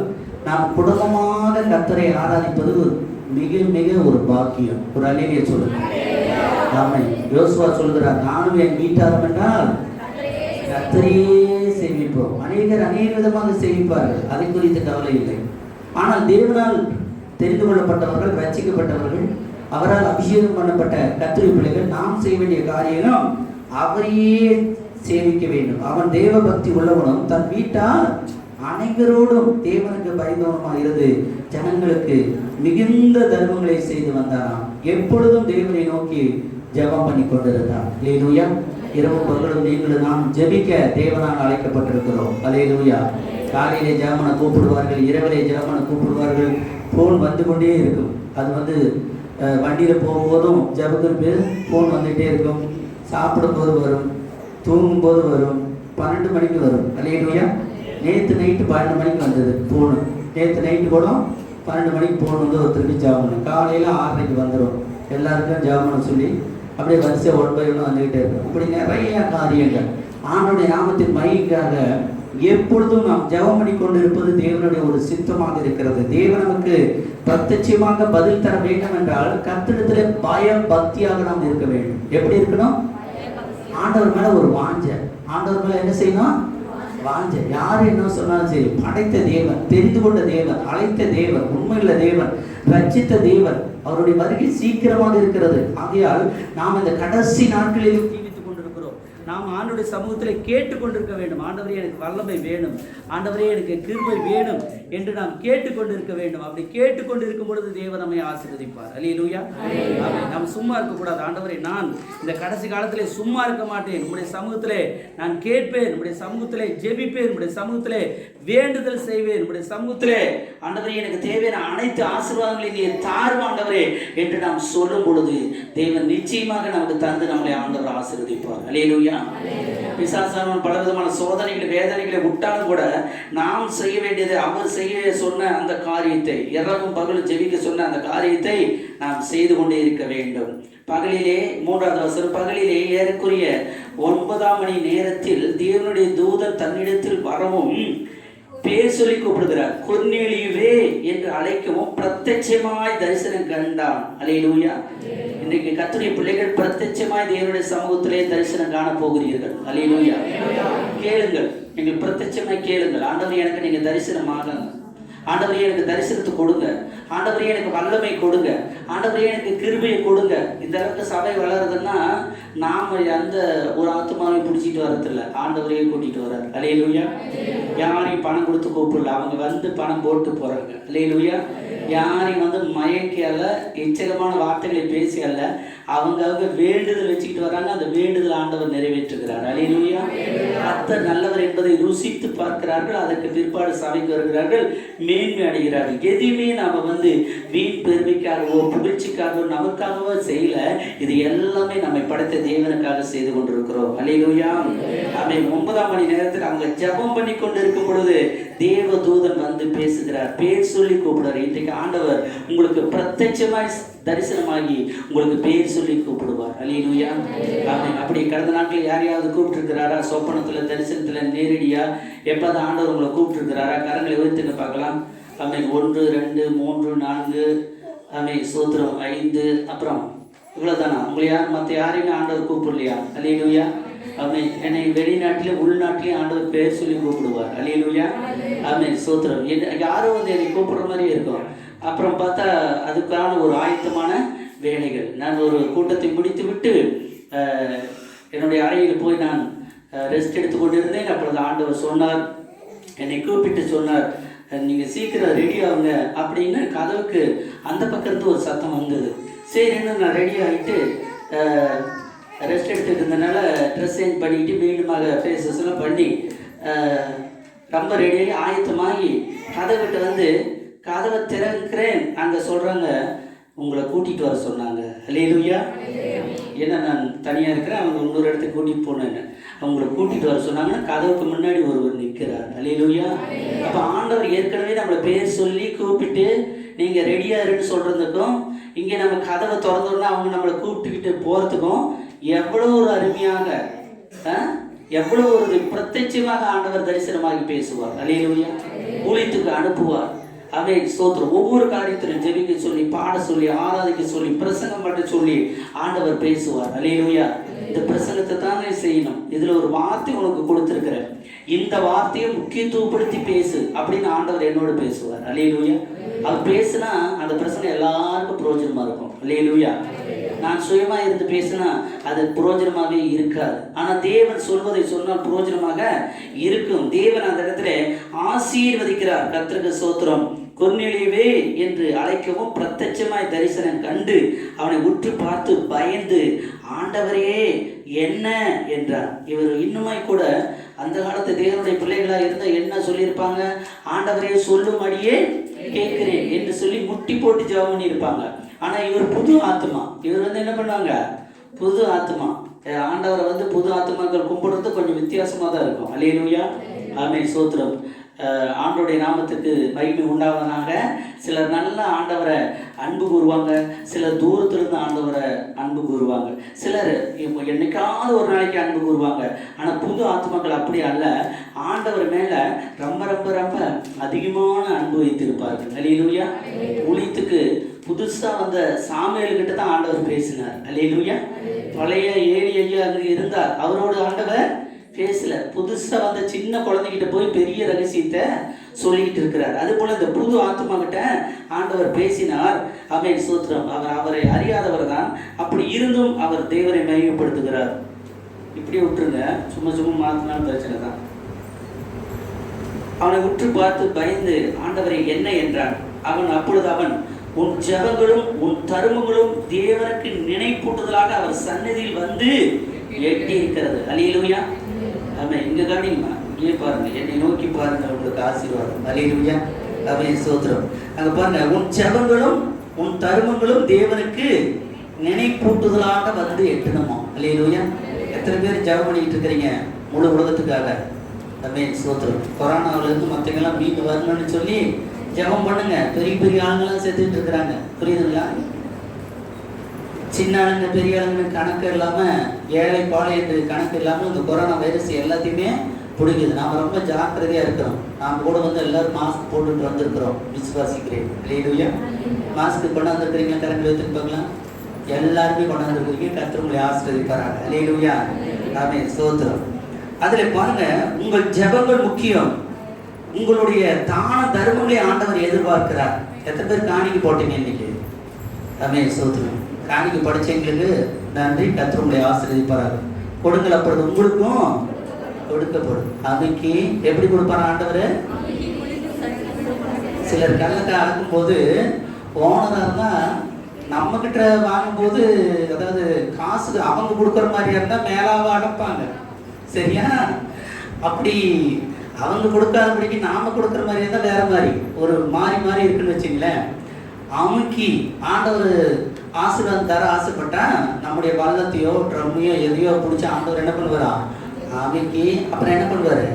நாம் குடும்பமாக கர்த்தரை ஆராதிப்பது மிக மிக ஒரு பாக்கியம். ஒரு அல்லேலூயா சொல்லுங்க. ஆமென். யோசுவா சொல்கிறார், நானும் என் வீட்டாரும் என்றால் கர்த்தரையே சேவிப்போம். அநேகர் அநேக விதமாக சேவிப்பார்கள், அதை குறித்து கவலை இல்லை. ஆனால் தேவனால் தெரிந்து கொள்ளப்பட்டவர்கள், ரட்சிக்கப்பட்டவர்கள், அவரால் அபிஷேகம் பண்ணப்பட்ட கர்த்தருடைய பிள்ளைகள், நாம் செய்ய வேண்டிய காரியம் அவரையே சேவிக்க வேண்டும். அவன் தேவ பக்தி உள்ளவனும் தன் வீட்டார் அனைவரோடும் தேவனுக்கு பயந்தவனுமாக இருந்து ஜனங்களுக்கு மிகுந்த தர்மங்களை செய்து வந்தாராம். எப்பொழுதும் தேவனை நோக்கி ஜெபம் பண்ணி கொண்டிருந்தார். அல்லேலூயா. இரவும் பகலும் நீங்களும் நாம் ஜெபிக்க தேவனால் அழைக்கப்பட்டிருக்கிறோம். அல்லேலூயா. காலையிலே ஜெபமனை கூப்பிடுவார்கள், இரவிலே ஜெபமனை கூப்பிடுவார்கள். ஃபோன் வந்து கொண்டே இருக்கும். அது வண்டியில் போகும்போதும் ஜெபத்திற்கு ஃபோன் வந்துகிட்டே இருக்கும். சாப்பிடும்போது வரும், தூங்கும்போது வரும், 12 மணிக்கு வரும். அல்லேலூயா. நேற்று நைட்டு 12 மணிக்கு வந்தது ஃபோனு. நேற்று நைட்டு கூட 12 மணிக்கு ஃபோன் வந்து ஒருத்தருக்கு ஜெபமனு. காலையில் 6:30க்கு வந்துடும். எல்லாருக்கும் ஜெபமனு சொல்லி அப்படியே வரிசை 1 by 1 வந்துகிட்டே இருக்கும். இப்படி நிறைய காரியங்கள் ஆண்டவருடைய நாமத்தின் மகிமைக்காக எப்பொழுதும் நாம் ஜெபம் பண்ணி கொண்டு இருப்பது தேவனுடைய ஒரு சித்தமாக இருக்கிறது. தேவன் நமக்கு பிரத்யட்சமாக பதில் தர வேண்டும் என்றால் கர்த்தரிடத்திலே பய பக்தியாக நாம் இருக்க வேண்டும். எப்படி இருக்கணும்? ஆண்டவர் மேல ஒரு வாஞ்சை. ஆண்டவர் மேல என்ன செய்யணும்? வாஞ்சை. யாரு என்ன சொன்னாலும் சரி, படைத்த தேவன், தெரிந்து கொண்ட தேவன், அழைத்த தேவன், உண்மையுள்ள தேவன், ரட்சித்த தேவன், அவருடைய வருகை சீக்கிரமாக இருக்கிறது. ஆகையால் நாம் இந்த கடைசி நாட்களில் ஜீவித்துக் கொண்டிருக்கிறோம். நாம் ஆண்டவருடைய சமூகத்தில் கேட்டுக்கொண்டிருக்க வேண்டும். ஆண்டவரே எனக்கு வல்லமை வேணும், ஆண்டவரே எனக்கு கிருபை வேணும் என்று நாம் கேட்டுக்கொண்டிருக்க வேண்டும். அப்படி கேட்டுக்கொண்டு இருக்கும் பொழுது தேவன் நம்மை ஆசீர்வதிப்பார். அல்லேலூயா. நாம் சும்மா இருக்கக்கூடாது. ஆண்டவரே, நான் இந்த கடைசி காலத்திலே சும்மா இருக்க மாட்டேன். உங்களுடைய சமூகத்திலே நான் கேட்பேன், உங்களுடைய சமூகத்திலே ஜெபிப்பேன், உங்களுடைய சமூகத்திலே வேண்டுதல் செய்வேன், உங்களுடைய சமூகத்திலே ஆண்டவரே எனக்கு தேவையான அனைத்து ஆசீர்வாதங்களையும் நீர் தாரும் ஆண்டவரே என்று நாம் சொல்லும் பொழுது தேவன் நிச்சயமாக நமக்கு தந்து நம்மளை ஆண்டவர் ஆசீர்வதிப்பார். அல்லேலூயா. பிசாசானவன் பல விதமான சோதனைகளை வேதனைகளை விட்டாலும் கூட நாம் செய்ய வேண்டியது, அவர் செய்ய சொன்ன அந்த காரியத்தை, இரவும் பகலும் ஜெபிக்க சொன்ன அந்த காரியத்தை நாம் செய்து கொண்டே இருக்க வேண்டும். பகலிலே 3வது வசனம், பகலிலே ஏறக்குறைய 9ஆம் மணி நேரத்தில் தேவனுடைய தூதன் தன்னிடத்தில் வரவும் பேர் சொல்லி கூப்பிடுகிறார். கொர்நேலியுவே என்று அழைக்கவும் பிரத்யட்சமாய் தரிசனம் கண்டான். அல்லேலூயா. இன்றைக்கு கர்த்தருடைய பிள்ளைகள் பிரத்யட்சமாய் தேவனுடைய சமூகத்திலே தரிசனம் காண போகிறீர்கள். அல்லேலூயா. கேளுங்கள், நீங்கள் பிரத்யட்சமாய் கேளுங்கள். ஆண்டவரே எனக்கு நீங்க தரிசனமாக, ஆண்டவரே எனக்கு தரிசனத்தை கொடுங்க, ஆண்டவரே எனக்கு வல்லமை கொடுங்க, ஆண்டவரே எனக்கு கிருபையை கொடுங்க. இந்த அளவுக்கு சபை வளருதுன்னா நாம் அந்த ஒரு ஆத்மாவை பிடிச்சிட்டு வரதில்ல, ஆண்டவரையே கூட்டிகிட்டு வர்றாரு. அல்லேலூயா. யாரையும் பணம் கொடுத்து கூப்பிடல, அவங்க வந்து பணம் போட்டு போகிறாங்க. அல்லேலூயா. யாரையும் வந்து மயக்கி அல்ல, எச்சகமான வார்த்தைகளை பேசி அல்ல, அவங்க வேண்டுதல் வச்சுக்கிட்டு வராங்க. அந்த வேண்டுதல் ஆண்டவர் நிறைவேற்றுகிறார். அல்லேலூயா. கர்த்தர் நல்லவர் என்பதை ருசித்து பார்க்கிறார்கள். அதற்கு பிற்பாடு சபைக்கு வருகிறார்கள், மேன்மை அடைகிறார்கள். எதையுமே நாம வந்து வீண் பெருமைக்காகவோ புகழ்ச்சிக்காகவோ நமக்காகவோ செய்யல. இது எல்லாமே நம்மை படைத்த தேவனுக்காக செய்து கொண்டிருக்கிறோம். அல்லேலூயா. ஆமென். 9ஆம் மணி நேரத்தில் அவங்க ஜெபம் பண்ணி கொண்டு இருக்கும் பொழுது தேவ தூதன் வந்து பேசுகிறார், பேர் சொல்லி கூப்பிடுறார். இன்றைக்கு ஆண்டவர் உங்களுக்கு பிரத்யட்சமாய் தரிசனமாகி உங்களுக்கு பேர் சொல்லி கூப்பிடுவார். அல்லேலூயா. ஆமென். அப்படி கடந்த நாட்கள் யாரையாவது கூப்பிட்டு இருக்கிறாரா? சொப்பனத்துல, தரிசனத்துல, நேரடியா எப்போது ஆண்டவர் உங்களை கூப்பிட்டு இருக்கிறாரா? கரங்களை உயர்த்துங்க பார்க்கலாம். ஆமென். 1 2 3 4 ஆமென். சோத்திரம் 5 அப்புறம் இவ்வளவுதானா? உங்களை மற்ற யாரையுமே ஆண்டவர் கூப்பிடலையா? அல்லேலூயா. ஆமென். என்னை வெளிநாட்டிலே உள்நாட்டிலே ஆண்டவர் பேர் சொல்லி கூப்பிடுவார். அல்லேலூயா. ஆமென். சோத்திரம். யாரும் வந்து என்னை கூப்பிடுற மாதிரியே இருக்கும். அப்புறம் பார்த்தா அதுக்கான ஒரு ஆயத்தமான வேலைகள். நான் ஒரு கூட்டத்தை முடித்து விட்டு என்னுடைய அறையில் போய் நான் ரெஸ்ட் எடுத்து கொண்டிருந்தேன். அப்பொழுது ஆண்டவர் சொன்னார், என்னை கூப்பிட்டு சொன்னார், நீங்கள் சீக்கிரம் ரெடி ஆகுங்க அப்படின்னு. கதவுக்கு அந்த பக்கத்து ஒரு சத்தம் வந்தது. சரின்னு நான் ரெடி ஆகிட்டு ரெஸ்ட் எடுத்துட்டு இருந்தனால ட்ரெஸ் சேஞ்ச் பண்ணிக்கிட்டு மீண்டுமாக ஃபேஸஸ்லாம் பண்ணி ரொம்ப ரெடியாகி ஆயத்தமாகி கதவுகிட்ட வந்து கதவை திறக்கிறேன். அங்கே சொல்கிறாங்க, உங்களை கூட்டிகிட்டு வர சொன்னாங்க. அல்லேலூயா. ஏன்னா நான் தனியாக இருக்கிறேன், அவங்க இன்னொரு இடத்துக்கு கூட்டிகிட்டு போனேன்னு. அவங்கள கூட்டிகிட்டு வர சொன்னாங்கன்னா கதவுக்கு முன்னாடி ஒருவர் நிற்கிறார். அல்லேலூயா. அப்போ ஆண்டவர் ஏற்கனவே நம்மளை பேர் சொல்லி கூப்பிட்டு நீங்கள் ரெடியாக இருன்னு சொல்கிறதுக்கும், இங்கே நம்ம கதவை திறந்தோன்னா அவங்க நம்மளை கூப்பிட்டுக்கிட்டு போகிறதுக்கும் எவ்வளோ ஒரு அருமையாக, எவ்வளோ ஒரு பிரத்யட்சமாக ஆண்டவர் தரிசனமாகி பேசுவார். அல்லேலூயா. ஊழியத்துக்கு அனுப்புவார். ஆமென். ஸ்தோத்திரம். ஒவ்வொரு காரியத்திலும் ஜெபிக்க சொல்லி, பாட சொல்லி, ஆராதிக்க சொல்லி, பிரசங்கம் பண்ண சொல்லி ஆண்டவர் பேசுவார். அல்லேலூயா. இந்த பிரசங்கத்தை தானே செய்யணும். இதுல ஒரு வார்த்தை உனக்கு கொடுத்திருக்கிறேன், இந்த வார்த்தையை முக்கியத்துவப்படுத்தி பேசு அப்படின்னு ஆண்டவர் என்னோடு பேசுவார். அல்லேலூயா. அவர் பேசுனா அந்த பிரசங்கம் எல்லாருக்கும் பிரயோஜனமா இருக்கும். அல்லேலூயா. நான் சுயமா இருந்து பேசினா அது பிரயோஜனமாகவே இருக்காது. ஆனா தேவன் சொல்வதை சொன்னால் பிரயோஜனமாக இருக்கும். தேவன் அந்த இடத்துல ஆசீர்வதிக்கிறார். கர்த்தருக்கு ஸ்தோத்திரம். கொர்நேலியுவே என்று அழைக்கவும் பிரத்யட்சமாய் தரிசனம் கண்டு அவனை உற்று பார்த்து பயந்து, ஆண்டவரே என்ன என்றார். இவர் இன்னுமாய் கூட அந்த காலத்து தேவனுடைய பிள்ளைகளா இருந்தா என்ன சொல்லியிருப்பாங்க? ஆண்டவரே சொல்லும்படியே கேட்கிறேன் என்று சொல்லி முட்டி போட்டு ஜெபம் பண்ணி இருப்பாங்க. ஆனா இவர் புது ஆத்மா. இவர் வந்து என்ன பண்ணுவாங்க? புது ஆத்மா. ஆண்டவரை வந்து புது ஆத்மாக்கள் கும்பிடுறது கொஞ்சம் வித்தியாசமா தான் இருக்கும். அல்லேலூயா. ஆமென். ஸ்தோத்திரம். ஆண்டவருடைய நாமத்துக்கு மகிமை உண்டாவதாக. சிலர் நல்ல ஆண்டவரை அன்பு கூறுவாங்க, சிலர் தூரத்திலிருந்து ஆண்டவரை அன்பு கூறுவாங்க, சிலர் என்னைக்காவது ஒரு நாளைக்கு அன்பு கூறுவாங்க. ஆனால் புது ஆத்மாக்கள் அப்படி அல்ல, ஆண்டவர் மேலே ரொம்ப ரொம்ப ரொம்ப அதிகமான அன்பு வைத்திருப்பார்கள். அல்லேலூயா. ஊழியத்துக்கு புதுசாக வந்த சாமுவேல்கிட்ட தான் ஆண்டவர் பேசினார். அல்லேலூயா. பழைய ஏழி ஐயா இருந்தார், அவரோட ஆண்டவர் பேசல. புதுசா வந்த சின்ன குழந்தைகிட்ட போய் பெரிய ரகசியத்தை சொல்லிக்கிட்டு இருக்கிறார். அது போல இந்த புது ஆத்மா கிட்ட ஆண்டவர் பேசினார். ஆமென். ஸ்தோத்திரம். அவர் அவரை அறியாதவர் தான், அப்படி இருந்தும் அவர் தேவனை மகிமைப்படுத்துகிறார். இப்படி விட்டுருங்க, சும்மா சும்மா மாத்தினாலும் பிரச்சனை தான். அவனை உற்று பார்த்து பயந்து, ஆண்டவரை என்ன என்றான். அப்பொழுது அவன், உன் ஜெபங்களும் உன் தருமங்களும் தேவனுக்கு நினைப்பூட்டுதலாக அவர் சன்னதியில் வந்து எட்டி இருக்கிறது. அல்லேலூயா. ஆமென். இங்க கவனிங்கம்மா, இங்கே பாருங்க, என்னை நோக்கி பாருங்க, உங்களுக்கு ஆசீர்வாதம். அல்லேலூயா. ஆமென். ஸ்தோத்திரம். அங்க பாருங்க, உன் ஜெபங்களும் உன் தருமங்களும் தேவனுக்கு நினைப்பூட்டுதலாக வந்து எட்டணுமா. அல்லேலூயா. எத்தனை பேர் ஜெபம் பண்ணிட்டு இருக்கிறீங்க முழு உலகத்துக்காக? ஆமென். ஸ்தோத்திரம். கொரோனாவில இருந்து மற்றவங்கெல்லாம் மீண்டு வரணும்னு சொல்லி ஜெபம் பண்ணுங்க. பெரிய பெரிய ஆளுங்கெல்லாம் செத்துட்டு இருக்கிறாங்க. புரியுதுங்களா? சின்ன ஆளுங்க பெரிய ஆளுங்க கணக்கு இல்லாமல், ஏழை பாலை என்று கணக்கு இல்லாமல் இந்த கொரோனா வைரஸ் எல்லாத்தையுமே பிடிக்குது. நாம் ரொம்ப ஜாக்கிரதையாக இருக்கிறோம். நாம் கூட வந்து எல்லாரும் மாஸ்க் போட்டுட்டு வந்திருக்கிறோம். விசுவாசிக்கிறேன். அல்லேலூயா. மாஸ்க் கொண்டாந்துருக்கிறீங்க, கரண்ட் வைத்துருப்பாங்களா? எல்லாருமே கொண்டாந்துருக்கிறீங்க. கர்த்தர் உங்களை ஆசீர்வதிப்பாராங்க. அல்லேலூயா. ஆமென். ஸ்தோத்திரம். அதில் பாருங்க, உங்கள் ஜெபங்கள் முக்கியம். உங்களுடைய தான தர்மங்களை ஆண்டவர் எதிர்பார்க்கிறார். எத்தனை பேர் காணிக்கை போட்டீங்க இன்னைக்கு? ஆமென். ஸ்தோத்திரம். காணிக்கை படிச்சவங்களுக்கு நன்றி. கர்த்தர் உங்களை ஆசீர்வதிப்பாராங்க. கொடுங்கள், அப்பொழுது உங்களுக்கும் கொடுக்கப்படும். அன்னைக்கு எப்படி கொடுப்பாரு ஆண்டவர்? சிலர் கல்லக்காய் அளக்கும்போது ஓனராக இருந்தால் நம்மக்கிட்ட வாங்கும்போது, அதாவது காசு அவங்க கொடுக்குற மாதிரியா இருந்தால் மேலாக அடைப்பாங்க. சரியா? அப்படி அவங்க கொடுக்காதபடிக்கு நாம் கொடுக்குற மாதிரி இருந்தால் வேற மாதிரி ஒரு மாறி இருக்குன்னு வச்சுங்களேன். அவனுக்கு ஆண்டவர் ஆசீர்வாதம் தர ஆசைப்பட்டா நம்முடைய வல்லத்தையோ ட்ரம்மையோ எதையோ பிடிச்சி ஆண்டவர் என்ன பண்ணுவாரா? அவனுக்கு அப்புறம் என்ன பண்ணுவார்?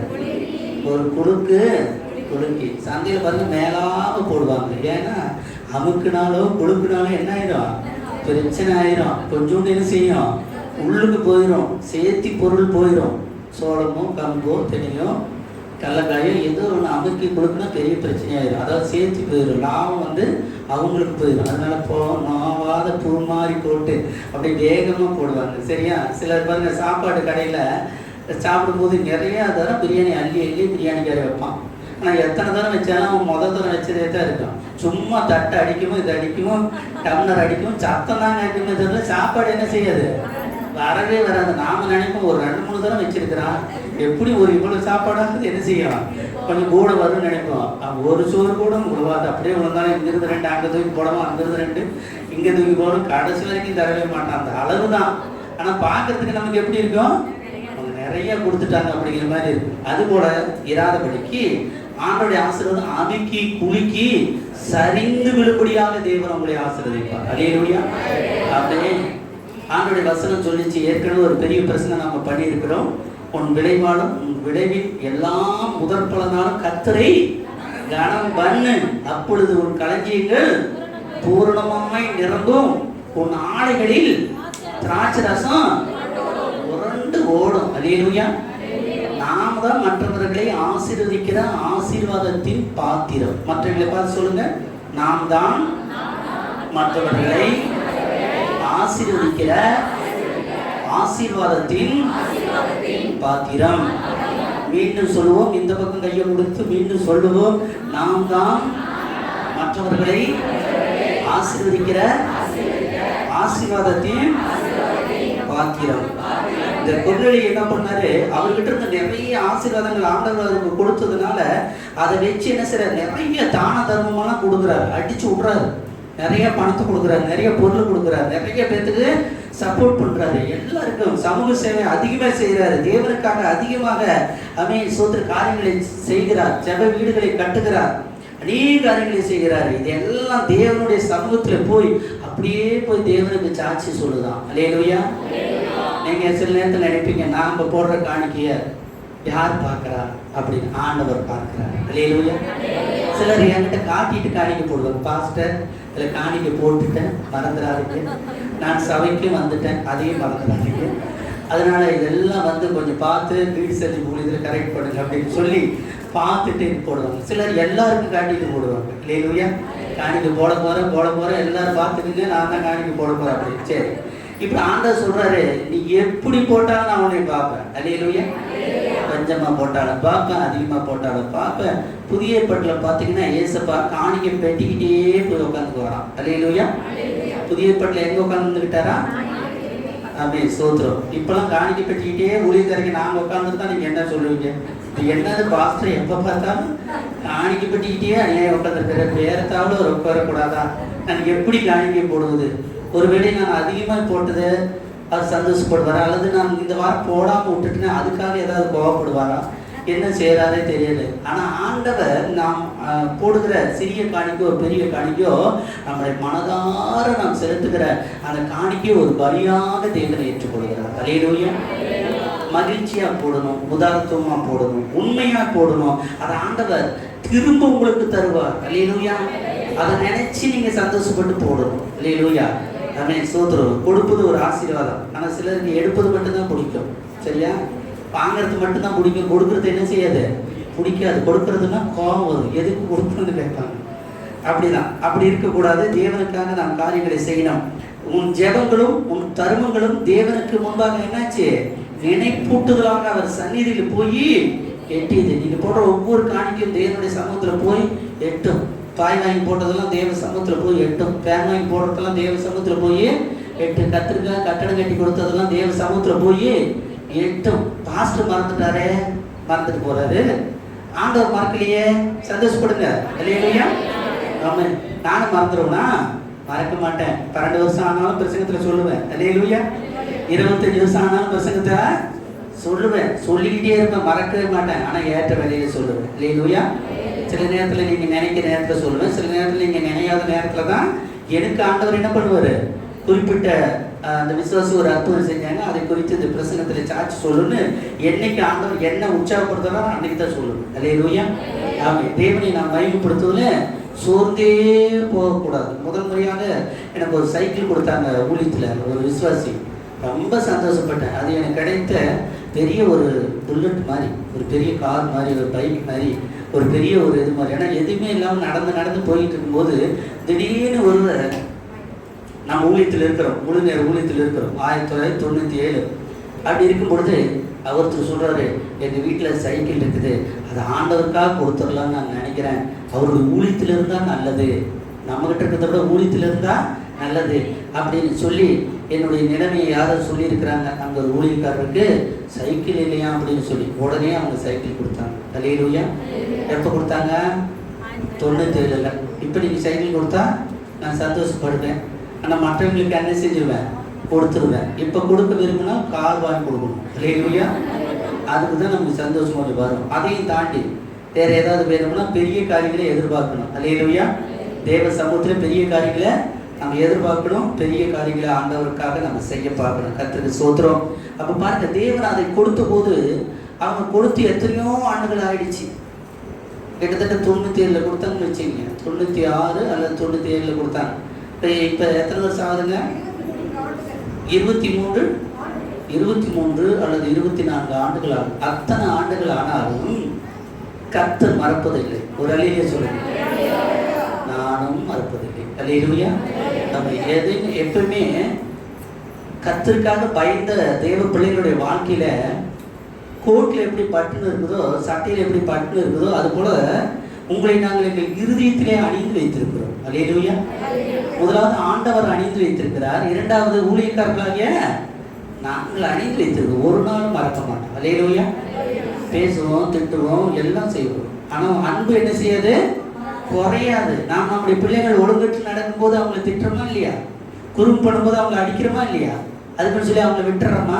ஒரு குலுக்கி சந்தையில் பாருங்க மேலாக போடுவாங்க. ஏன்னா அமுக்குனாலும் குழுக்குனாலும் என்ன ஆயிரும்? பிரச்சனை ஆயிரும். கொஞ்சோண்டு என்ன செய்யும்? உள்ளுக்கு போயிடும், சேர்த்தி பொருள் போயிடும். சோளமோ கம்போ தெனியோ கடலக்காயோ ஏதோ ஒன்று அமுக்கி கொடுக்குன்னா பெரிய பிரச்சனையாயிடும். அதாவது சேர்த்து போயிடும், லாபம் வந்து அவங்களுக்கு போயிடும். அதனால நோவாத பூ மாதிரி போட்டு அப்படி வேகமாக போடுவாங்க. சரியா? சிலர் பாருங்க சாப்பாடு கடையில் சாப்பிடும்போது நிறையா தரம் பிரியாணி அள்ளி பிரியாணிக்கார வைப்பான். ஆனால் எத்தனை தரம் வச்சாலும் அவன் முதல் தரம் வச்சதே தான் இருக்கும். சும்மா தட்டை அடிக்கவும் இது அடிக்கவும் டம்ளர் அடிக்கவும் சத்தம் தாங்க அடிக்குமே தவிர சாப்பாடு என்ன செய்யாது? வரவே வராது. நாம நினைப்போம் ஒரு 2-3 தரம் வச்சிருக்கிறான், எப்படி ஒரு இவ்வளவு சாப்பாடாக என்ன செய்யும், கொஞ்சம் கூட வரும்னு நினைப்போம். ஒரு சோறு கூட உழுவாது. அப்படியே உழுந்தாலும் இங்கிருந்து 2 அங்கே தூக்கி போடவும், அங்கிருந்து 2 இங்கே தூக்கி போடணும். கடைசி வரைக்கும் தரவே மாட்டான். அந்த அளவு தான். ஆனால் பார்க்கறதுக்கு நமக்கு எப்படி இருக்கும்? அவங்க நிறைய கொடுத்துட்டாங்க அப்படிங்கிற மாதிரி இருக்கும். அது போல இராதபடிக்கு ஆண்டோடைய ஆசீர்வாதம் அமுக்கி குலுக்கி சரிந்து விழுபடியாக தேவன் உங்களை ஆசீர்வதிப்பார். அல்லேலூயா. அப்படியே ஆண்டோடைய வசனம் சொல்லிச்சு. ஏற்கனவே ஒரு பெரிய பிரச்சனை நம்ம பண்ணியிருக்கிறோம். உன் விளைவாலும் உன் விளைவின் எல்லாம் முதற் பலனாலும் கர்த்தரை கனம் பண்ணு, அப்பொழுது உன் களஞ்சியங்கள் பூரணமாய் நிரம்பும், உன் ஆலைகளில் திராட்சை ரசம் உரண்டு ஓடும். அல்லேலூயா. நாம தான் மற்றவர்களை ஆசீர்வதிக்கிற ஆசீர்வாதத்தின் பாத்திரம். மற்றவர்களை பார்த்து சொல்லுங்க, நாம் தான் மற்றவர்களை ஆசீர்வதிக்கிற ஆசீர்வாதத்தின் பாத்திரம். மீண்டும் சொல்லுவோம், இந்த பக்கம் கையை கொடுத்து மீண்டும் சொல்லுவோம், நாம் தான் மற்றவர்களை ஆசீர்வதிக்கிற ஆசீர்வாதத்தின் பாத்திரம். இந்த கொர்நேலியு என்ன பண்ணாரு? அவர்கிட்ட இருந்த நிறைய ஆசீர்வாதங்கள் ஆண்டவர் அவருக்கு கொடுத்ததுனால அதை வச்சு என்ன செய்யற, நிறைய தான தர்மமெல்லாம் கொடுக்குறாரு, அடிச்சு விடுறாரு, நிறைய பணத்தை கொடுக்குறாரு, நிறைய பொருள் கொடுக்குறாரு, நிறைய பேத்துக்கு சப்போர்ட் பண்றாரு, எல்லாருக்கும் சமூக சேவை அதிகமாக செய்கிறாரு, தேவனுக்காக அதிகமாக சோத்திர காரியங்களை செய்கிறார், ஜெப வீடுகளை கட்டுகிறார், அநேக காரியங்களை செய்கிறாரு. இதெல்லாம் தேவனுடைய சமூகத்துல போய் அப்படியே போய் தேவனுக்கு சாட்சி சொல்லுதான். அல்லேலூயா. நீங்க சில நேரத்தில் நினைப்பீங்க, நாம போடுற காணிக்கைய யார் பார்க்கிறா அப்படின்னு. ஆண்டவர் பார்க்கிறார். அல்லேலூயா. சிலர் என்கிட்ட காட்டிட்டு காணிக்கை போடுவாங்க. பாஸ்டர் இல்லை காணிக்கை போட்டுட்டேன், மறந்துடாதீங்க, நான் சபைக்கு வந்துட்டேன், அதையும் மறந்துடாதீங்க, அதனால இதெல்லாம் வந்து கொஞ்சம் பார்த்து வீடு செஞ்சு மூலியத்தில் கரெக்ட் பண்ணுங்க அப்படின்னு சொல்லி பார்த்துட்டு போடுவாங்க. சிலர் எல்லாருக்கும் காணிக்கை போடுவாங்க. அல்லேலூயா. காணிக்கை போட போகிறேன் எல்லாரும் பார்த்துக்குங்க, நான் தான் காணிக்கை போட போகிறேன் அப்படின்னு. சரி, இப்போ ஆண்டவர் சொல்றாரு, நீ எப்படி போட்டாலும் நான் உன்னை பார்ப்பேன். அல்லேலூயா. கொஞ்சமாக போட்டாலும் பார்ப்பேன், அதிகமாக போட்டாலும் பார்ப்பேன். புதிய ஏற்பாட்டில் பார்த்தீங்கன்னா ஏசப்பா காணிக்கை பெட்டிக்கிட்டே போய் உட்காந்துக்கு வரான். அல்லேலூயா. புதிய ஏற்பாட்டில் எங்கே உட்காந்துக்கிட்டாரா? அப்படி சோத்திரம். இப்பெல்லாம் காணிக்கை பெட்டிக்கிட்டே ஊழியக்காரங்க நாங்கள் உட்காந்துட்டு தான் நீங்கள் என்ன சொல்லுவீங்க? என்னது பாஸ்டர் எப்போ பார்த்தாலும் காணிக்கை பெட்டிக்கிட்டே அநியாயம் உட்காந்துருக்கிற, பேரத்தாவில் ஒரு உட்காரக்கூடாதா? நான் எப்படி காணிக்கை போடுவது? ஒருவேளை நான் அதிகமாக போட்டது அது சந்தோஷப்படுவாரா, அல்லது நான் இந்த வாரம் போடாமல் விட்டுட்டுனா அதுக்காக ஏதாவது கோவப்படுவாரா, என்ன செய்யறாரே தெரியல. ஆனால் ஆண்டவர் நாம் போடுகிற சிறிய காணிக்கோ பெரிய காணிக்கோ நம்மளை மனதார நாம் செலுத்துகிற அந்த காணிக்கை ஒரு பலியாக தேவனை ஏற்றுக்கொள்கிறார். அல்லேலூயா. மகிழ்ச்சியாக போடணும், உதாரணத்துவமாக போடணும், உண்மையாக போடணும். அதை ஆண்டவர் திரும்ப உங்களுக்கு தருவார். அல்லேலூயா. அதை நினைச்சு நீங்க சந்தோஷப்பட்டு போடணும். அல்லேலூயா. சோத்திரம். கொடுப்பது ஒரு ஆசீர்வாதம். ஆனால் சிலருக்கு எடுப்பது மட்டும்தான் பிடிக்கும். சரியா? வாங்கிறது மட்டும்தான் பிடிக்கும், கொடுக்கறது என்ன செய்யாது, பிடிக்காது. கொடுக்கறதுன்னா கோபம் வரும், எதுக்கு கொடுக்கணும்னு கேட்பாங்க. அப்படிதான். அப்படி இருக்கக்கூடாது. தேவனுக்காக நாம் காரியங்களை செய்யணும். உன் ஜெபங்களும் உன் தருமங்களும் தேவனுக்கு முன்பாக என்னாச்சு, நினைப்பூட்டுதலாக அவர் சந்நிதியில் போய் எட்டியது. நீங்க போடுற ஒவ்வொரு காணிக்கையும் தேவனுடைய சமூகத்துல போய் எட்டும். பாய் வாங்கி போட்டதெல்லாம் தேவ சமூகத்துல போய் எட்டும். பேன் வாங்கி போடுறதெல்லாம் தேவ சமூகத்துல போய் எட்டும். கத்திரிக்காய் கட்டடம் கட்டி கொடுத்ததெல்லாம் தேவ சமூகத்துல போய் எட்டும். பாஸ்டர் மறந்துட்டாரே, மறந்துட்டு போறாரு. ஆண்டவர் மறக்கலையே, சந்தோஷப்படுங்க. அல்லேலூயா. ஆமென். நானும் மறந்துடுவேனா? மறக்க மாட்டேன். 12 வருஷம் ஆனாலும் பிரசங்கத்துல சொல்லுவேன். அல்லேலூயா. 25 வருஷம் ஆனாலும் பிரசங்கத்தை சொல்லுவேன், சொல்லிக்கிட்டே இருப்பேன், மறக்கவே மாட்டேன். ஆனா ஏற்ற வேலையில சொல்லுவேன். அல்லேலூயா. சில நேரத்துல நீங்க நினைக்கிற நேரத்துல சொல்லுவேன், சில நேரத்துல நீங்க நினையாத நேரத்துல தான் எனக்கு ஆண்டவர் என்ன பண்ணுவாரு, குறிப்பிட்ட அந்த விசுவாசி ஒரு அற்புதம் செஞ்சாங்க, அதை குறித்து இந்த பிரசங்கத்துல சாட்சி சொல்லணும்னு என்னைக்கு ஆண்டவர் என்ன உற்சாகப்படுத்துறாரோ அன்னைக்கு தான் சொல்லணும். அல்லேலூயா. ஆமென். தேவனை நான் மகிமைப்படுத்துவதில்ல சோர்ந்தே போகக்கூடாது. முதல் முறையாக எனக்கு ஒரு சைக்கிள் கொடுத்தாங்க ஊழியத்துல, ஒரு விசுவாசி. ரொம்ப சந்தோஷப்பட்டேன். அது எனக்கு கிடைத்த பெரிய ஒரு புல்லட் மாதிரி, ஒரு பெரிய கார் மாதிரி, ஒரு பைக் மாதிரி, ஒரு பெரிய ஒரு இது மாதிரி. ஏன்னா எதுவுமே இல்லாமல் நடந்து போயிட்டு இருக்கும்போது திடீர்னு ஒருவர், நம்ம ஊழியத்தில் இருக்கிறோம், முழு நேர ஊழியத்தில் இருக்கிறோம், 1997 அப்படி இருக்கும் பொழுது ஒருத்தர் சொல்றாரு, எங்கள் வீட்டில் சைக்கிள் இருக்குது, அது ஆண்டவருக்காக கொடுத்துடலான்னு நான் நினைக்கிறேன், அவருடைய ஊழியத்தில் இருந்தால் நல்லது, நம்மகிட்ட இருக்கிறத விட ஊழியத்தில் இருந்தால் நல்லது அப்படின்னு சொல்லி என்னுடைய நிலைமையை யாரும் சொல்லியிருக்கிறாங்க. அங்கே ஒரு ஊழியக்காரருக்கு சைக்கிள் இல்லையா அப்படின்னு சொல்லி உடனே அவங்க சைக்கிள் கொடுத்தாங்க. அல்லேலூயா. எப்போ கொடுத்தாங்க? 97. இப்போ நீங்கள் சைக்கிள் கொடுத்தா நான் சந்தோஷப்படுவேன். ஆனால் மற்றவங்களுக்கு என்ன செஞ்சிருவேன், கொடுத்துருவேன். இப்போ கொடுக்க விரும்பினா கார் வாங்கி கொடுக்கணும். அல்லேலூயா. அதுக்கு தான் நமக்கு சந்தோஷம் கொஞ்சம் வரும். அதையும் தாண்டி வேற ஏதாவது வேணும்னா பெரிய காரியங்களை எதிர்பார்க்கணும். அல்லேலூயா. தேவ சமூகத்தில் பெரிய காரியங்களை நம்ம எதிர்பார்க்கணும், பெரிய காரியங்களை ஆண்டவருக்காக நம்ம செய்ய பார்க்கணும். கர்த்தருக்கு ஸ்தோத்திரம். அப்போ பாருங்க, தேவன் அதை கொடுத்த போது அவங்க கொடுத்து எத்தனையோ ஆண்டுகள் ஆயிடுச்சு. கிட்டத்தட்ட 97 கொடுத்தாங்கன்னு வச்சுக்கோங்க, 96 அல்லது 97 கொடுத்தாங்க. இப்போ எத்தனை வருஷம் ஆகுதுங்க? 23 அல்லது 24 ஆண்டுகள் ஆகும். அத்தனை ஆண்டுகள் ஆனாலும் கர்த்தர் மறப்பதில்லை. ஒரு அல்லேலூயா சொல்லுங்க. நானும் மறப்பதில்லை. அல்லேலூயா. நம்ம எதையும் எப்பவுமே கர்த்தருக்காக பயந்த தேவ பிள்ளைகளுடைய வாழ்க்கையில கோட்டில் எப்படி பட்டுன்னு இருக்குதோ, சட்டையில் எப்படி பட்டுன்னு இருக்குதோ, அது போல உங்களை நாங்கள் எங்கள் இருதயத்திலே அணிந்து வைத்திருக்கிறோம். அல்லேலூயா. முதலாவது ஆண்டவர் அணிந்து வைத்திருக்கிறார், இரண்டாவது ஊழியக்காரர்களாகிய நாங்கள் அணிந்து வைத்திருக்கிறோம். ஒரு நாளும் மறக்க மாட்டோம். அல்லேலூயா. பேசுவோம், திட்டுவோம், எல்லாம் செய்வோம். ஆனால் அன்பு என்ன செய்யாது, குறையாது. நாம் நம்முடைய பிள்ளைகள் ஒழுங்கற்று நடக்கும்போது அவங்களை திட்டுறோமா இல்லையா, குறும்பு பண்ணும்போது அவங்களை அடிக்கிறோமா இல்லையா, அதுக்குன்னு சொல்லி அவங்களை விட்டுறோமா?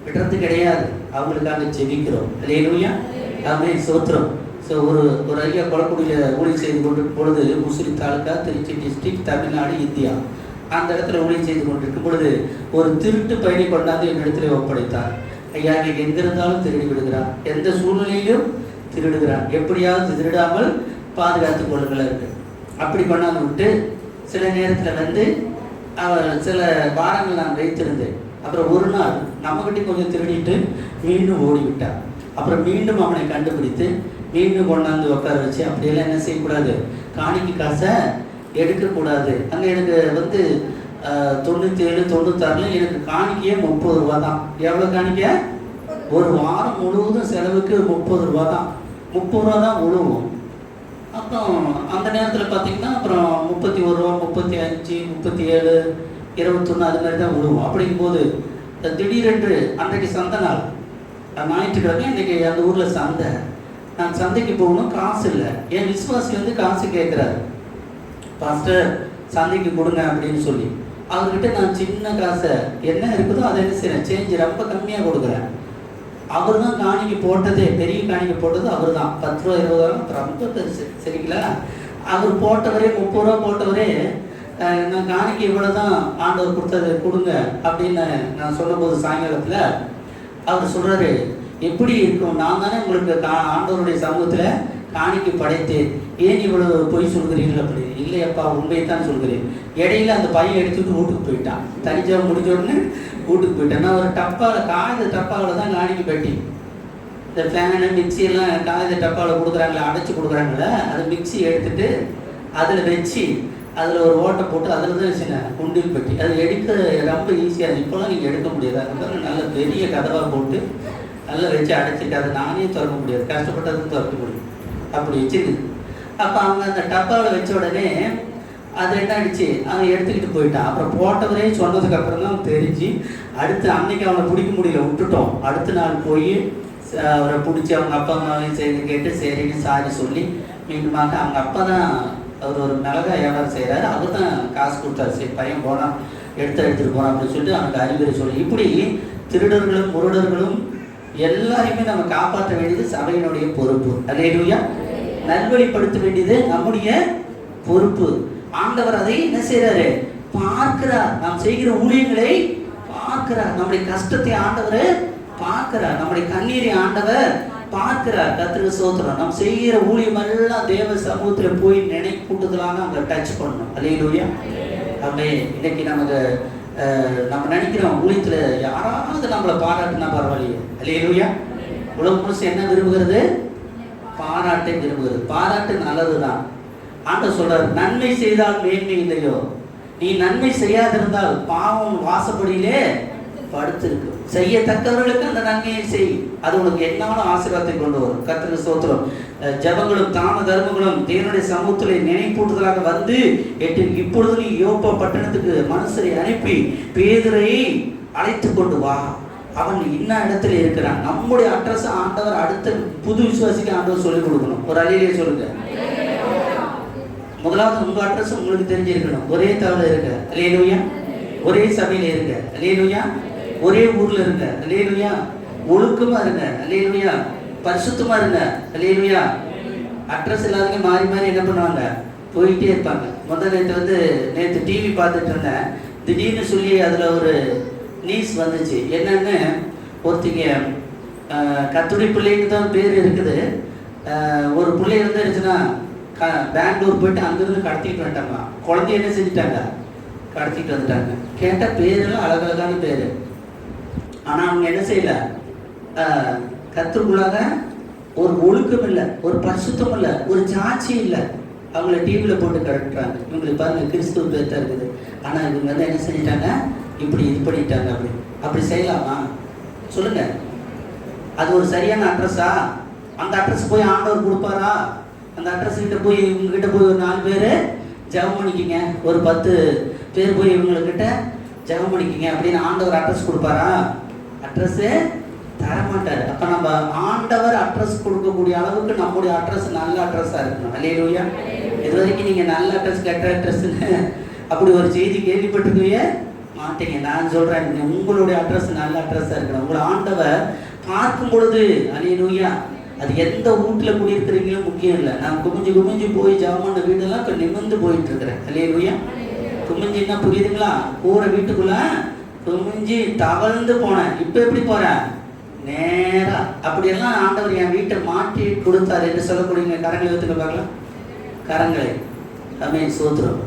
விட்டுறது கிடையாது. அவங்களுக்காக ஜெபிக்கிறோம். அல்லேலூயா. ஆமென். ஸ்தோத்திரம். ஸோ ஒரு ஐயா கொளக்குடியில் ஊழியம் செய்து கொண்டு பொழுது, முசிறி தாலுக்கா, திருச்சி டிஸ்ட்ரிக்ட், தமிழ்நாடு, இந்தியா, அந்த இடத்துல ஊழியம் செய்து கொண்டிருக்கும் பொழுது ஒரு திருட்டு பயணி கொண்டாந்து என்னிடத்துல ஒப்படைத்தார். ஐயா, நீங்கள் எங்கே இருந்தாலும் திருடி விடுகிறான், எந்த சூழ்நிலையிலும் திருடுகிறான், எப்படியாவது திருடாமல் பாதுகாத்துக் கொள்ளுங்கள் இருக்கு. அப்படி கொண்டாந்து விட்டு சில நேரத்தில் வந்து சில வாரங்கள் நான் வைத்திருந்தேன். அப்புறம் ஒரு நாள் நம்மகிட்ட கொஞ்சம் திருடிட்டு மீண்டும் ஓடிவிட்டான். அப்புறம் மீண்டும் அவனை கண்டுபிடித்து மீண்டும் கொண்டாந்து உட்கார வச்சு, அப்படியெல்லாம் என்ன செய்யக்கூடாது, காணிக்கை காசை எடுக்கக்கூடாது. அங்கே எனக்கு வந்து 97, 96 எனக்கு காணிக்கையே 30 ரூபா தான். எவ்வளோ காணிக்க? ஒரு வாரம் முழுவதும் செலவுக்கு 30 ரூபா தான். 30 ரூபா தான் உழுவும். அப்புறம் அந்த நேரத்தில் பார்த்தீங்கன்னா அப்புறம் 31 ரூபா, 35, 37, 21 அது மாதிரி தான் உழுவும். அப்படிங்கும்போது திடீரென்று அன்றைக்கு சந்தை நாள், ஞாயிற்றுக்கிழமை, இன்றைக்கி அந்த ஊரில் சந்தை. நான் சந்தைக்கு போகணும், காசு இல்லை. என் விசுவாசி வந்து காசு கேட்குறாரு, பாஸ்டர் சந்தைக்கு கொடுங்க அப்படின்னு சொல்லி. அவர்கிட்ட நான் சின்ன காசை என்ன இருக்குதோ அதை என்ன செய்கிறேன், சேஞ்சு ரொம்ப கம்மியாக கொடுக்குறேன். அவர் தான் காணிக்கை போட்டதே, பெரிய காணிக்கை போட்டது அவர் தான். 10 ரூபா 20 ரூபா ரொம்ப பெருசு, சரிங்களா? அவர் போட்டவரே 30 ரூபா போட்டவரே, நான் காணிக்கை இவ்வளோ தான் ஆண்டவர் கொடுத்தது கொடுங்க அப்படின்னு நான் சொன்னபோது சாயங்காலத்தில் அவர் சொல்கிறாரு, எப்படி இருக்கும், நான் தானே உங்களுக்கு ஆண்டவருடைய சமூகத்தில் காணிக்கை படைத்தேன், ஏன் இவ்வளோ பொய் சொல்கிறீர்கள் அப்படி? இல்லையப்பா, உண்மையைத்தான் சொல்கிறேன். இடையில அந்த பையன் எடுத்துட்டு வீட்டுக்கு போயிட்டான். தனிஜாவை முடிஞ்ச உடனே வீட்டுக்கு போயிட்டேன். நான் ஒரு டப்பாவில், காகித டப்பாவில் தான் காணிக்கை பெட்டி, இந்த ஃபேனு மிக்சி எல்லாம் காகித டப்பாவில் கொடுக்குறாங்களே, அடைச்சி கொடுக்குறாங்களே, அது மிக்சி எடுத்துட்டு அதில் வச்சு அதில் ஒரு ஓட்டை போட்டு அதில் தான் சின்ன குண்டில் பெட்டி. அது எடுக்க ரொம்ப ஈஸியாக, இப்போலாம் நீங்கள் எடுக்க முடியாது. அதுக்கப்புறம் நல்ல பெரிய கதவாக போட்டு நல்லா வச்சு அடைச்சிட்டு அதை நானே திறக்க முடியாது, கஷ்டப்பட்டதும் திறக்க முடியும், அப்படி வச்சுருக்குது. அப்போ அவங்க அந்த டப்பாவில் வச்ச உடனே அது என்ன ஆகிடுச்சு, அவன் எடுத்துக்கிட்டு போயிட்டான். அப்புறம் போட்டவரே சொன்னதுக்கு அப்புறம் தான் தெரிஞ்சு, அடுத்து அன்னைக்கு அவனை பிடிக்க முடியல, விட்டுட்டோம். அடுத்த நாள் போய் அவரை பிடிச்சி அவங்க அப்பா அம்மாவையும் செய்து கேட்டு சரின்னு சாரி சொல்லி மீண்டுமாக அவங்க அப்பா தான் அவர் ஒரு மிளகா வியாபாரம் செய்கிறாரு, அவர் தான் காசு கொடுத்தாரு. சரி பையன் போனான், எடுத்துகிட்டு போனான் அப்படின்னு சொல்லிட்டு அவனுக்கு அறிவுரை சொல்லி, இப்படி திருடர்களும் முருடர்களும் எல்லாரையுமே நம்ம காப்பாற்ற வேண்டியது சபையினுடைய பொறுப்பு. அல்லேலூயா. நல்வழிப்படுத்த வேண்டியது நம்முடைய பொறுப்பு. ஆண்டவர் அதை என்ன செய்யறாரு? பார்க்கிறார். நாம் செய்கிற ஊழியங்களை பார்க்கிறார். நம்முடைய கஷ்டத்தை ஆண்டவர் பார்க்கிறார். நம்முடைய கண்ணீரை ஆண்டவர் பார்க்கிறார். கர்த்தருக்கு ஸ்தோத்திரம். நாம் செய்கிற ஊழியம் எல்லாம் தேவ சமூகத்துல போய் நினைக்கூட்டுதலாக அங்க டச் பண்ணணும். அல்லேலூயா. அப்படியே இன்னைக்கு நமக்கு நம்ம நினைக்கிறோம் ஊழியத்துல யாராவது நம்மளை பாராட்டுனா பரவாயில்லையே. அல்லேலூயா. உலகம் முழுசு என்ன விரும்புகிறது? பாராட்டை விரும்புகிறது. பாராட்டு நல்லதுதான். ஆண்டவர் சொல்றாரு, நன்மை செய்தால் மேன்மை இல்லையோ, நீ நன்மை செய்யாதிருந்தால் பாவம் வாசப்படியிலே படுத்திருக்கு. செய்யத்தக்கவர்களுக்கு அந்த நன்மையை செய், அது உனக்கு என்னாலும் ஆசீர்வாதத்தை கொண்டு வரும். கர்த்தருக்கு ஸ்தோத்திரம். ஜெபங்களும் தான தர்மங்களும் தேவனுடைய சமூகத்திலே நினைப்பூட்டுதலாக வந்து இப்பொழுது நீ யோப்பா பட்டணத்துக்கு மனுஷரை அனுப்பி பேதுரை அழைத்து கொண்டு வா, அவன் இன்ன இடத்துல இருக்கிறான். நம்முடைய அட்ரஸ் ஆண்டவர் அடுத்த புது விசுவாசிக்கு ஆண்டவர் சொல்லிக் கொடுக்கணும். ஒரு அலையிலேயே சொல்லுங்க. முதலாவது உங்க அட்ரஸ் உங்களுக்கு தெரிஞ்சிருக்கணும். ஒரே தவறு இருக்க. அல்லேலூயா. ஒரே சபையில இருங்க. அல்லேலூயா. ஒரே ஊர்ல இருங்க. அல்லேலூயா. ஒழுக்கமா இருங்க. அல்லேலூயா. பரிசுத்தமா இருங்க. அல்லேலூயா. அட்ரஸ் எல்லாருக்கும் மாறி மாறி என்ன பண்ணுவாங்க? போயிட்டே இருப்பாங்க. நேற்று டிவி பார்த்துட்டு இருந்தேன். திடீர்னு சொல்லி அதுல ஒரு நியூஸ் வந்துச்சு. என்னன்னு, ஒருத்திங்க கத்துடி பிள்ளைன்னு தான் பேர் இருக்குது. ஒரு பிள்ளை இருந்துச்சுன்னா பெங்களூர் போயிட்டு அங்கிருந்து கடத்திட்டு வந்துட்டாங்க. குழந்தைய என்ன செஞ்சுட்டாங்க? கடத்திட்டு வந்துட்டாங்க. கேட்டால் பேரெல்லாம் அழகழகான பேர். ஆனால் அவங்க என்ன செய்யல, கத்துக்குள்ளாக ஒரு ஒழுக்கம் இல்லை, ஒரு பரிசுத்தம் இல்லை, ஒரு சாட்சி இல்லை. அவங்கள டிவியில் போட்டு கட்டுறாங்க. இவங்களுக்கு பாருங்க கிறிஸ்துவ பேர் தான் இருக்குது. ஆனால் இவங்க வந்து என்ன செஞ்சிட்டாங்க? இப்படி இது பண்ணிட்டாங்க. அப்படி செய்யலாமா சொல்லுங்க? அது ஒரு சரியான அட்ரஸா? அந்த அட்ரஸ் போய் ஆண்டவர் கொடுப்பாரா? அந்த அட்ரஸ் கிட்ட போய் இவங்ககிட்ட போய் ஒரு 4 பேர் ஜெபம் பண்ணிக்கிங்க, ஒரு 10 பேர் போய் இவங்கக்கிட்ட ஜெபம் பண்ணிக்கிங்க அப்படின்னு ஆண்டவர் அட்ரஸ் கொடுப்பாரா? அட்ரஸு தரமாட்டார். அப்போ நம்ம ஆண்டவர் அட்ரஸ் கொடுக்கக்கூடிய அளவுக்கு நம்முடைய அட்ரஸ் நல்ல அட்ரஸாக இருக்கணும். அல்லேலூயா. இது வரைக்கும் நீங்கள் நல்ல அட்ரஸ் கெட்ட அட்ரஸ்ன்னு அப்படி ஒரு செய்தி கேள்விப்பட்டிருக்கீங்க மாட்டீங்க. நான் சொல்கிறேன், உங்களுடைய அட்ரஸ் நல்ல அட்ரஸாக இருக்கணும். உங்களை ஆண்டவர் பார்க்கும் பொழுது அல்லேலூயா, அது எந்த வீட்டில் குடியிருக்கிறீங்களும் முக்கியம் இல்லை. நான் குமிஞ்சு போய் ஜாமான வீடெல்லாம் இப்போ நிமிர்ந்து போயிட்டு இருக்கிறேன். அல்லேலூயா. குமிஞ்சின்னா புரியுதுங்களா? கூரை வீட்டுக்குள்ள குமிஞ்சி தவழ்ந்து போனேன். இப்போ எப்படி போகிறேன்? நேரா. அப்படியெல்லாம் ஆண்டவர் என் வீட்டை மாற்றி கொடுத்தாரு என்று சொல்லக்கூடியங்க. கரங்களை வைத்துக்க பார்க்கலாம். கரங்களை ஆமென் ஸ்தோத்திரம்.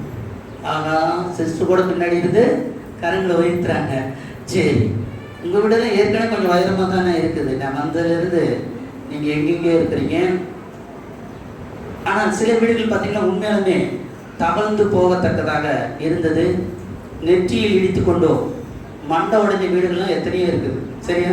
ஆனால் சிஸ்டர் கூட பின்னாடி இருந்து கரங்களை வைத்துறாங்க. சரி, உங்கள் வீடெல்லாம் ஏற்கனவே கொஞ்சம் உயரமாக தானே இருக்குது. நான் வந்ததுலேருந்து நீங்கள் எங்கெங்கே இருக்கிறீங்க. ஆனால் சில வீடுகள் பார்த்தீங்கன்னா உண்மையாலுமே தவழ்ந்து போகத்தக்கதாக இருந்தது. நெற்றியில் இடித்து கொண்டோ மண்டை உடைஞ்ச வீடுகள்லாம் எத்தனையோ இருக்குது. சரியா?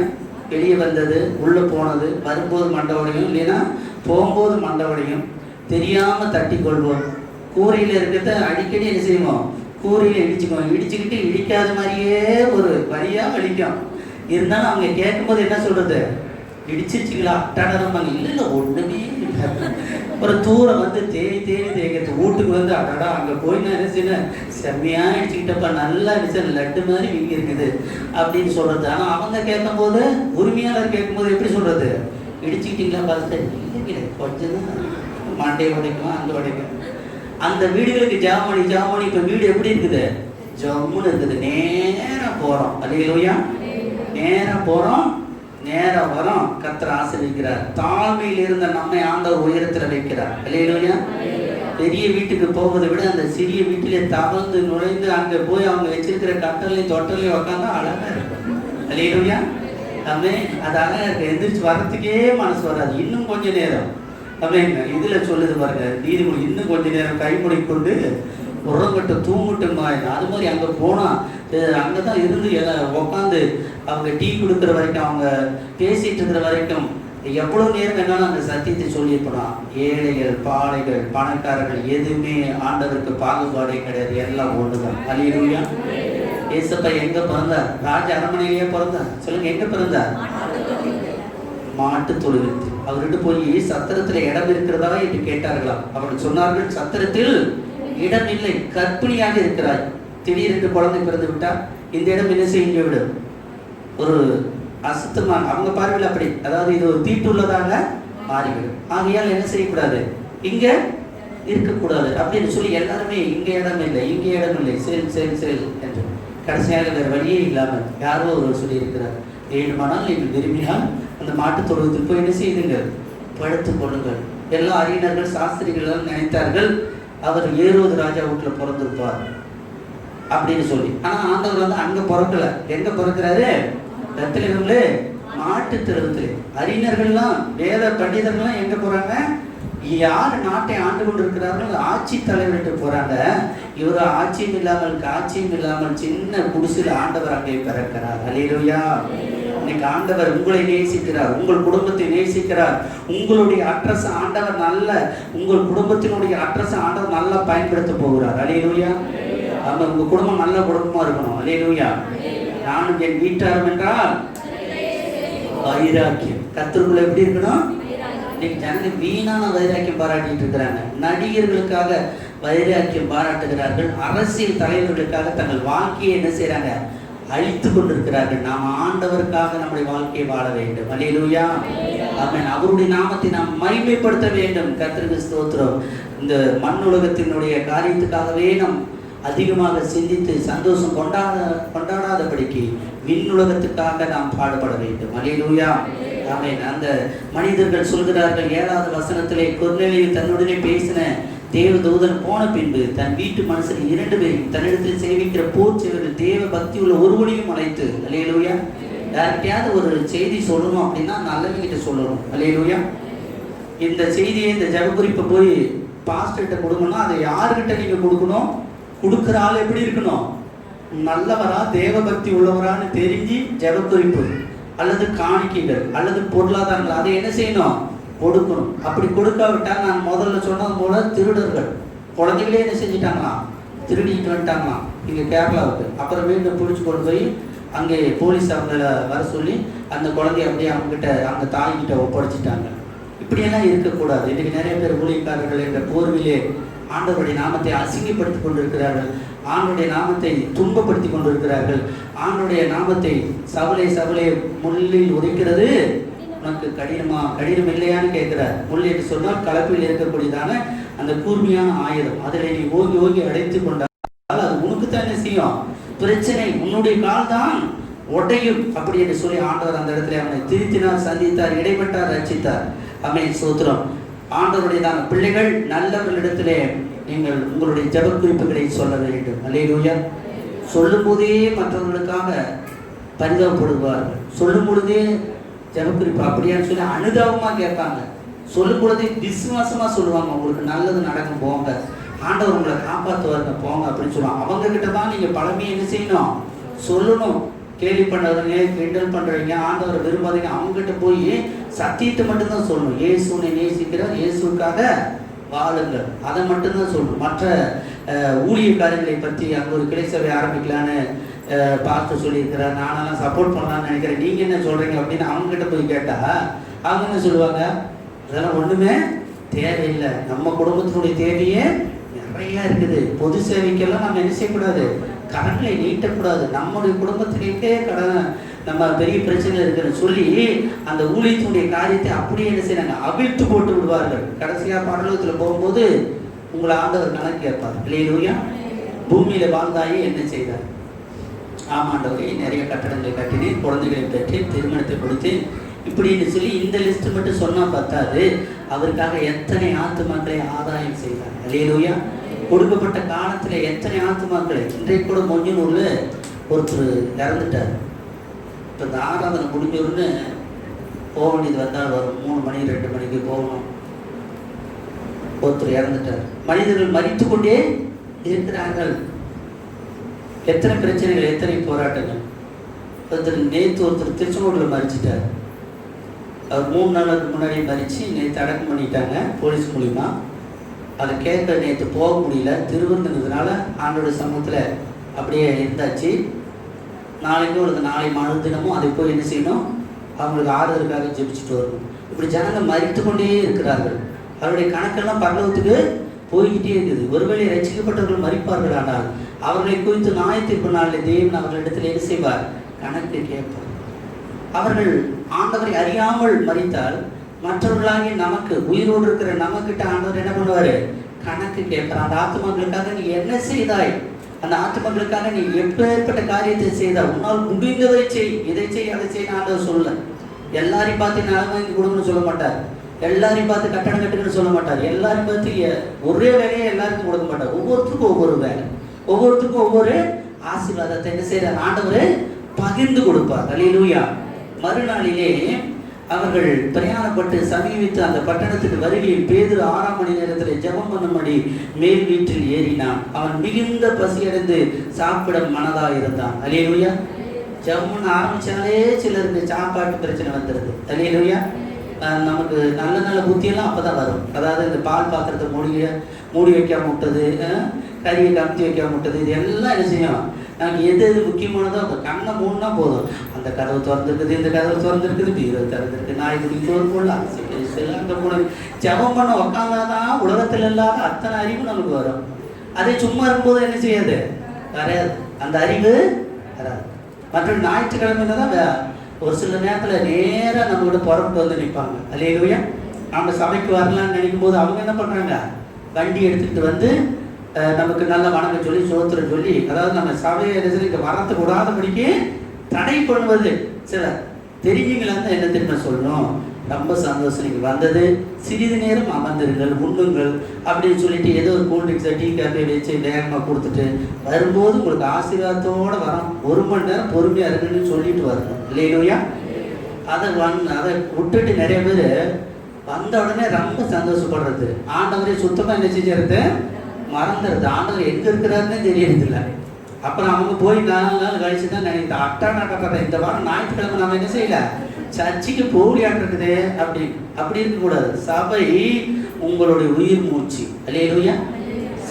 வெளியே வந்தது, உள்ளே போனது, வரும்போது மண்டை உடையும், இல்லைன்னா போகும்போது மண்டை உடையும். தெரியாமல் தட்டி கொள்வோம். கூரையில் இருக்கிறத அடிக்கடி என்ன செய்வோம்? கூரையில் இடிச்சுக்குவோம். இடிச்சுக்கிட்டு இடிக்காத மாதிரியே ஒரு வழியாக வலிக்கும். இருந்தாலும் அவங்க கேட்கும்போது என்ன சொல்கிறது? இடிச்சிருச்சிங்களா அட்டாடாங்க. இல்லை ஒன்றுமே இல்லை. ஒரு தூரம் வந்து தேடி தேய்க்கிறது. வீட்டுக்கு வந்து அடாடா அங்கே போய் நான் என்ன செய்யணும், செம்மையாக இடிச்சுக்கிட்டப்பா நல்லா இடிச்ச லட்டு மாதிரி வீங்கி இருக்குது அப்படின்னு சொல்கிறது. ஆனால் அவங்க கேட்கும்போது, உரிமையாளர் கேட்கும்போது எப்படி சொல்கிறது? இடிச்சுக்கிட்டீங்களா பார்த்து? இல்லை கொஞ்சம் தான் மண்டையை உடைக்கும், அங்கே உடைக்கும். அந்த வீடுகளுக்கு ஜாமணி இப்போ வீடு எப்படி இருக்குது? ஜம்முன்னு இருக்குது. நேராக போகிறோம். அல்லேலூயா. நேராக போகிறோம், நேராக வரோம். கர்த்தர் ஆசீர்வதிக்கிறார். தாழ்மையில் இருந்த நம்மை ஆண்டவர் உயரத்தில் வைக்கிறார். அல்லேலூயா. பெரிய வீட்டுக்கு போவதை விட அந்த சிறிய வீட்டிலே தவழ்ந்து நுழைந்து அங்கே போய் அவங்க வச்சிருக்கிற கட்டளையும் தொட்டலையும் உட்காந்தா அழகாக இருக்கும். அல்லேலூயா. ஆமே, அது அழகாக இருக்கு. எந்திரிச்சு வர்றதுக்கே மனசு வராது. இன்னும் கொஞ்ச நேரம் அப்படின்னு இதில் சொல்லுது பாருங்க, நீதிமொழி, இன்னும் கொஞ்ச நேரம் கைமொழி கொண்டு உரங்கட்டு தூங்கட்டுமா. அது மாதிரி அங்கே போனால் அங்கே தான் இருந்து உட்காந்து அவங்க டீ கொடுக்குற வரைக்கும், அவங்க பேசிகிட்டு இருக்கிற வரைக்கும் எவ்வளோ நேரம் வேணாலும் அந்த சத்தியத்தை சொல்லியிருப்பலாம். ஏழைகள், பாழைகள், பணக்காரர்கள் எதுவுமே ஆண்டவருக்கு பாகுபாடே கிடையாது. எல்லாம் ஒன்று தான். அல்லேலூயா. ஏசப்பா எங்கே பிறந்தார்? ராஜ அரண்மனையிலேயே பிறந்தார். சொல்லுங்க, எங்கே பிறந்தார்? மாட்டு தொழுவத்தில். அவர்கிட்ட போய் சத்திரத்தில் இடம் இருக்கிறதா என்று கேட்டார்களாம். அவர்கள் சொன்னார்கள், சத்திரத்தில் இடம் இல்லை, கர்ப்பிணியாக இருக்கிறாய், திடீரென்று குழந்தை பிறந்து விட்டால் இந்த இடம் என்ன செய்ய விடும், ஒரு அசுத்தமான, அவங்க பார்வையில் அப்படி, அதாவது இது ஒரு தீட்டுள்ளதாக மாறிவிடும். ஆகையால் என்ன செய்யக்கூடாது, இங்க இருக்கக்கூடாது அப்படின்னு சொல்லி எல்லாருமே இங்க இடம் இல்லை, இங்க இடம் இல்லை, செல் என்று. கடைசியாக வேறு வழியே இல்லாமல் யாரோ ஒருவர் சொல்லி இருக்கிறார், வேண்டுமானால் நீங்கள் விரும்பினால் அந்த மாட்டு தொழுவத்தில் போய் என்ன செய்யுங்கள், படுத்துக் கொள்ளுங்கள். எல்லா அறிஞர்கள் சாஸ்திரிகள் நினைத்தார்கள் அவர் ஏரோது ராஜா வீட்டில் பிறந்திருப்பார் அப்படின்னு சொல்லி. ஆனா ஆண்டவர் வந்து அங்க பிறக்கல. எங்க பிறக்கிறாரு, பெத்லகேம்ல மாட்டு தொழுவத்தில். அறிஞர்கள்லாம் வேத பண்டிதர்கள்லாம் எங்க போறாங்க, யார் நாட்டை ஆண்டு கொண்டிருக்கிறார்கள் ஆட்சி தலைவர்கிட்ட போறாங்க. இவர் ஆட்சியும் இல்லாமல் காட்சியும் இல்லாமல் சின்ன குடிசில் ஆண்டவர் அங்கே பிறக்கிறார். அல்லேலூயா. இன்னைக்கு ஆண்டவர் உங்களை நேசிக்கிறார், உங்கள் குடும்பத்தை நேசிக்கிறார். உங்களுடைய அட்ரஸ் ஆண்டவர் நல்ல, உங்கள் குடும்பத்தினுடைய அட்ரஸ் ஆண்டவர் நல்லா பயன்படுத்த போகிறார். அல்லேலூயா. ஆமா, உங்க குடும்பம் நல்ல குடும்பமா இருக்கணும். அல்லேலூயா. நானும் என் வீட்டாரும் என்றால் வைராக்கியம். கர்த்தருக்குள்ள எப்படி இருக்கணும். இன்னைக்கு ஜனங்க வீணான வைராக்கியம் பாராட்டிட்டு இருக்கிறாங்க. நடிகர்களுக்காக வைராக்கியம் பாராட்டுகிறார்கள். அரசியல் தலைவர்களுக்காக தங்கள் வாழ்க்கையை என்ன செய்யறாங்க, அழித்து கொண்டிருக்கிறார்கள். நாம் ஆண்டவருக்காக நம்முடைய வாழ்க்கையை வாழ வேண்டும். அல்லேலூயா. ஆமென். அவருடைய நாமத்தை நாம் மகிமைப்படுத்த வேண்டும். கர்த்தருக்கு ஸ்தோத்திரம். இந்த மண் உலகத்தினுடைய காரியத்துக்காகவே நாம் அதிகமாக சிந்தித்து சந்தோஷம் கொண்டாடாதபடிக்கு விண்ணுலகத்துக்காக நாம் பாடுபட வேண்டும். அல்லேலூயா. ஆமென். அந்த மனிதர்கள் சொல்கிறார்கள் 7வது வசனத்திலே, கொர்நேலியு தன்னுடனே பேசின தேவதூதன் போன பின்பு தன் வீட்டு மனுஷன் 2 பேரையும் தன்னிடத்தில் சேவிக்கிற போர் செய்வர்கள் தேவ பக்தி உள்ள ஒருவனையும் அழைத்து, அல்லேலூயா. யார்கிட்டயாவது ஒரு செய்தி சொல்லணும் அப்படின்னா நல்லவங்கிட்ட சொல்லணும். அல்லேலூயா. இந்த செய்தியை, இந்த ஜெபக்குறிப்பை போய் பாஸ்டர்கிட்ட கொடுக்கணும்னா அதை யாருக்கிட்ட நீங்க கொடுக்கணும், கொடுக்குற ஆள் எப்படி இருக்கணும், நல்லவரா தேவ பக்தி உள்ளவரான்னு தெரிஞ்சு ஜெபக்குறிப்பு அல்லது காணிக்கைகள் அல்லது பொருளாதாரங்கள் அதை என்ன செய்யணும், கொடுக்கணும். அப்படி கொடுக்காவிட்டால் நான் முதல்ல சொன்னது போல திருடர்கள் குழந்தைகளே என்ன செஞ்சிட்டாங்களாம், திருடிட்டு வந்துட்டாங்களாம் இங்கே கேரளாவுக்கு. அப்புறம் மீண்டும் பிடிச்சி கொண்டு போய் அங்கே போலீஸ் அவங்கள வர சொல்லி அந்த குழந்தைய அப்படியே அவங்ககிட்ட, அவங்க தாய்கிட்ட ஒப்படைச்சிட்டாங்க. இப்படியெல்லாம் இருக்கக்கூடாது. இன்றைக்கு நிறைய பேர் ஊழியக்காரர்கள் என்ற போர்விலே ஆண்டவருடைய நாமத்தை அசிங்கப்படுத்தி கொண்டிருக்கிறார்கள், ஆண்டவருடைய நாமத்தை துன்பப்படுத்தி கொண்டிருக்கிறார்கள். ஆண்டவருடைய நாமத்தை சவலை முள்ளில் உதைக்கிறது உனக்கு கடினம் இல்லையான்னு கேட்கிறார். முள் என்று சொன்னால் கலப்பில் இருக்கக்கூடியதான அந்த கூர்மையான ஆயுதம், அதில் நீ ஓங்கி அடைத்து கொண்டால் அது உனக்கு தானே செய்யும் பிரச்சனை, உன்னுடைய கால் தான் உடையும் அப்படி என்று சொல்லி ஆண்டவர் அந்த இடத்துல அவனை திருத்தினார், சந்தித்தார், இடைப்பட்டார், ரட்சித்தார். ஆமென். ஸ்தோத்திரம். ஆண்டவருடையதான பிள்ளைகள் நல்லவர்களிடத்திலே நீங்கள் உங்களுடைய ஜெப குறிப்புகளை சொல்ல வேண்டும். அல்லேலூயா. சொல்லும் போதே மற்றவர்களுக்காக பரிதாபப்படுவார்கள். சொல்லும் பொழுதே ஜெப குறிப்பு அப்படியான்னு சொல்லி அனுதாபமாக கேட்பாங்க. சொல்லும் பொழுதே விசுவாசமா சொல்லுவாங்க, உங்களுக்கு நல்லது நடக்கும் போங்க, ஆண்டவர் உங்களை காப்பாற்றுவாருங்க போங்க அப்படின்னு சொல்லுவாங்க. அவங்க கிட்ட தான் நீங்க பழமையை என்ன செய்யணும், சொல்லணும். கேலி பண்ணுறவங்க, கிண்டல் பண்ணுறவங்க, ஆண்டவரை விரும்பாதீங்க, அவங்ககிட்ட போய் சத்தியத்தை மட்டும்தான் சொல்லணும். இயேசுனை நேசிக்கிறார், இயேசுக்காக வாழுங்கள், அதை மட்டும்தான் சொல்லணும். மற்ற ஊழிய காரியங்களை பற்றி அங்கே ஒரு கிளை சபை ஆரம்பிக்கலான்னு பாஸ்டர் சொல்லியிருக்கிறார், நானெல்லாம் சப்போர்ட் பண்ணலான்னு நினைக்கிறேன், நீங்கள் என்ன சொல்கிறீங்க அப்படின்னு அவங்ககிட்ட போய் கேட்டால் அவங்க என்ன சொல்லுவாங்க, அதெல்லாம் ஒன்றுமே தேவையில்லை, நம்ம குடும்பத்தினுடைய தேவையே நிறையா இருக்குது, பொது சேவைக்கெல்லாம் நம்ம என்ன செய்யக்கூடாது, கடன்களை நீட்டக்கூடாது, நம்முடைய குடும்பத்திலேயே கடன் நம்ம பெரிய பிரச்சனை இருக்குன்னு சொல்லி அந்த ஊழியத்தினுடைய காரியத்தை அப்படியே என்ன செய்யறாங்க, அவிழ்த்து போட்டு விடுவார்கள். கடைசியாக பரலோகத்தில் போகும்போது உங்களை ஆண்டவர் கணக்கு கேட்பார். இல்லையா, பூமியில வாழ்ந்தாயே என்ன செய்தார், ஆமாண்டவரே நிறைய கட்டடங்களை கட்டினேன், குழந்தைகளை பெற்றேன், திருமணத்தை கொடுத்தேன் இப்படின்னு சொல்லி இந்த லிஸ்ட் மட்டும் சொன்னா பத்தாது, அவருக்காக எத்தனை ஆத்துமாக்களை ஆதாயம் செய்தார். இல்லையா, கொடுக்கப்பட்ட காலத்துல எத்தனை ஆத்துமாக்களை. இன்றைக்கு கூட மொஞ்சனூர்ல ஒருத்தர் இறந்துட்டார். இப்போ இந்த ஆராதனை முடிஞ்சோன்னு போக வேண்டியது வந்தால் வரும், 3 மணி 2 மணிக்கு போகணும். ஒருத்தர் இறந்துட்டார். மனிதர்கள் மரித்து கொண்டே இருக்கிறார்கள். எத்தனை பிரச்சனைகள், எத்தனை போராட்டங்கள். நேற்று ஒருத்தர் திருச்செங்கோட்டில் மறிச்சிட்டார். அவர் 3 நாளுக்கு முன்னாடி மறித்து நேற்று அடக்கம் பண்ணிட்டாங்க போலீஸ் மூலிமா. அதை கேட்க நேற்று போக முடியல, திருவிருந்ததுனால ஆண்டோட சமூகத்தில் அப்படியே இருந்தாச்சு. நாளைக்கு ஒரு நாளை மறு தினமும் அதை போய் என்ன செய்யணும், அவங்களுக்கு ஆறுதலுக்காக ஜெபிச்சுட்டு வரணும். இப்படி ஜனங்கள் மறித்து கொண்டே இருக்கிறார்கள். அவருடைய கணக்கெல்லாம் பரலோகத்துக்கு போய்கிட்டே இருக்குது. ஒருவேளை ரட்சிக்கப்பட்டவர்கள் மறிப்பார்கள், ஆனால் அவர்களை குறித்து நியாயத்தீர்ப்பு நாளில் தேவன் அவர்களிடத்தில் என்ன செய்வார்? கணக்கு கேட்பார். அவர்கள் ஆண்டவரை அறியாமல் மறித்தால் மற்றவர்களாகிய நமக்கு, உயிரோடு இருக்கிற நமக்கிட்ட ஆண்டவர் என்ன பண்ணுவார்? கணக்கு கேட்பார். அந்த ஆத்துமக்களுக்காக நீ என்ன செய்தாய், அந்த ஆத்துமக்களுக்காக நீ எப்பேற்பட்ட காரியத்தை செய்தாய், உன்னால் முடிந்ததை செய், இதை செய் அதை செய் ஆண்டவர் சொல்ல. எல்லாரையும் பார்த்து நலம் வாங்கி கொடுங்கன்னு சொல்ல மாட்டார். எல்லாரையும் பார்த்து கட்டணம் கட்டுங்கன்னு சொல்ல மாட்டார். எல்லாரையும் பார்த்து ஒரே வேலையை எல்லாருக்கும் கொடுக்க மாட்டார். ஒவ்வொருத்தருக்கும் ஒவ்வொரு வேலை, ஒவ்வொருத்தருக்கும் ஒவ்வொரு ஆசீர்வாதத்தை என்ன செய்யறார்? ஆண்டவர் பகிர்ந்து கொடுப்பார். அல்லேலூயா. மறுநாளிலே அவர்கள் பிரயாணப்பட்டு சமீபித்து அந்த பட்டணத்துக்கு வருகையில் பேதுரு 6ஆம் மணி நேரத்தில் ஜெபம் பண்ணும்படி மேல் வீட்டில் ஏறினான். அவன் மிகுந்த பசியடைந்து சாப்பிட மனதாக இருந்தான். அல்லேலூயா. ஜெபம் ஆரம்பிச்சாலே சிலருக்கு சாப்பாட்டு பிரச்சனை வந்துடுது. அல்லேலூயா. நமக்கு நல்ல நல்ல புத்தியெல்லாம் அப்போ தான் வரும். அதாவது இந்த பால் பாத்திரத்தை மூடி வைக்காம விட்டது, கறியை கமுத்தி வைக்காம விட்டது, இது எல்லாம் என்ன செய்யும்? நமக்கு எது எது முக்கியமானதோ அந்த கண்ணை மூணுனா போதும். அந்த கதவு திறந்துருக்குது, இந்த கதவு திறந்துருக்குது, பீரோ திறந்துருக்கு, நாய் குடி சோறு போடலாம், அங்கே போன ஜெபம் பண்ண உட்காந்தாதான் உலகத்தில் இல்லாத அத்தனை அறிவு நமக்கு வரும். அதே சும்மா இருக்கும்போது என்ன செய்யாது? வராது. அந்த அறிவு வராது. மற்ற ஞாயிற்றுக்கிழமையில தான் ஒரு சில நேரத்தில் நேராக நம்மகிட்ட புறப்பட்டு வந்து நிற்பாங்க. அல்லேலூயா. நம்ம சபைக்கு வரலான்னு நினைக்கும் போது அவங்க என்ன பண்ணுறாங்க? வண்டி எடுத்துக்கிட்டு வந்து நமக்கு நல்ல வணக்கம் சொல்லி சோத்திரம் சொல்லி, அதாவது நம்ம சபையை இங்கே வரத்துக்கு விடாதபடிக்கு தடை பண்ணுவது. சில தெரிஞ்சுங்களா தான் என்ன திரும்ப சொல்லணும், ரொம்ப சந்தோஷம் நீங்கள் வந்தது, சிறிது நேரம் அமர்ந்திருங்கள், உண்ணுங்கள் அப்படின்னு சொல்லிட்டு ஏதோ ஒரு கூல்ட்ரிங்க்ஸை டீ காஃபி வச்சு வேகமாக கொடுத்துட்டு வரும்போது உங்களுக்கு ஆசீர்வாதத்தோடு வரோம், 1 மணி நேரம் பொறுமையாக இருக்குன்னு சொல்லிட்டு வரணும். இல்லையா? அதை விட்டுட்டு நிறைய பேர் வந்த உடனே ரொம்ப சந்தோஷப்படுறது, ஆண்டவரை சுத்தமாக என்ன செஞ்சுறது? மறந்துடுது. ஆண்டவர் எங்கே இருக்கிறாருன்னே தெரியறதில்ல. அப்புறம் அவங்க போய் 4 நாள் கழிச்சு தான் நினைக்கிறேன், அட்டாடாட்ட இந்த வாரம் ஞாயிற்றுக்கிழமை நம்ம என்ன செய்யல, சர்ச்சைக்கு போலியாட்டிருக்குது. அப்படி இருக்கக்கூடாது. சபை உங்களுடைய உயிர் மூச்சு. அல்லேலூயா.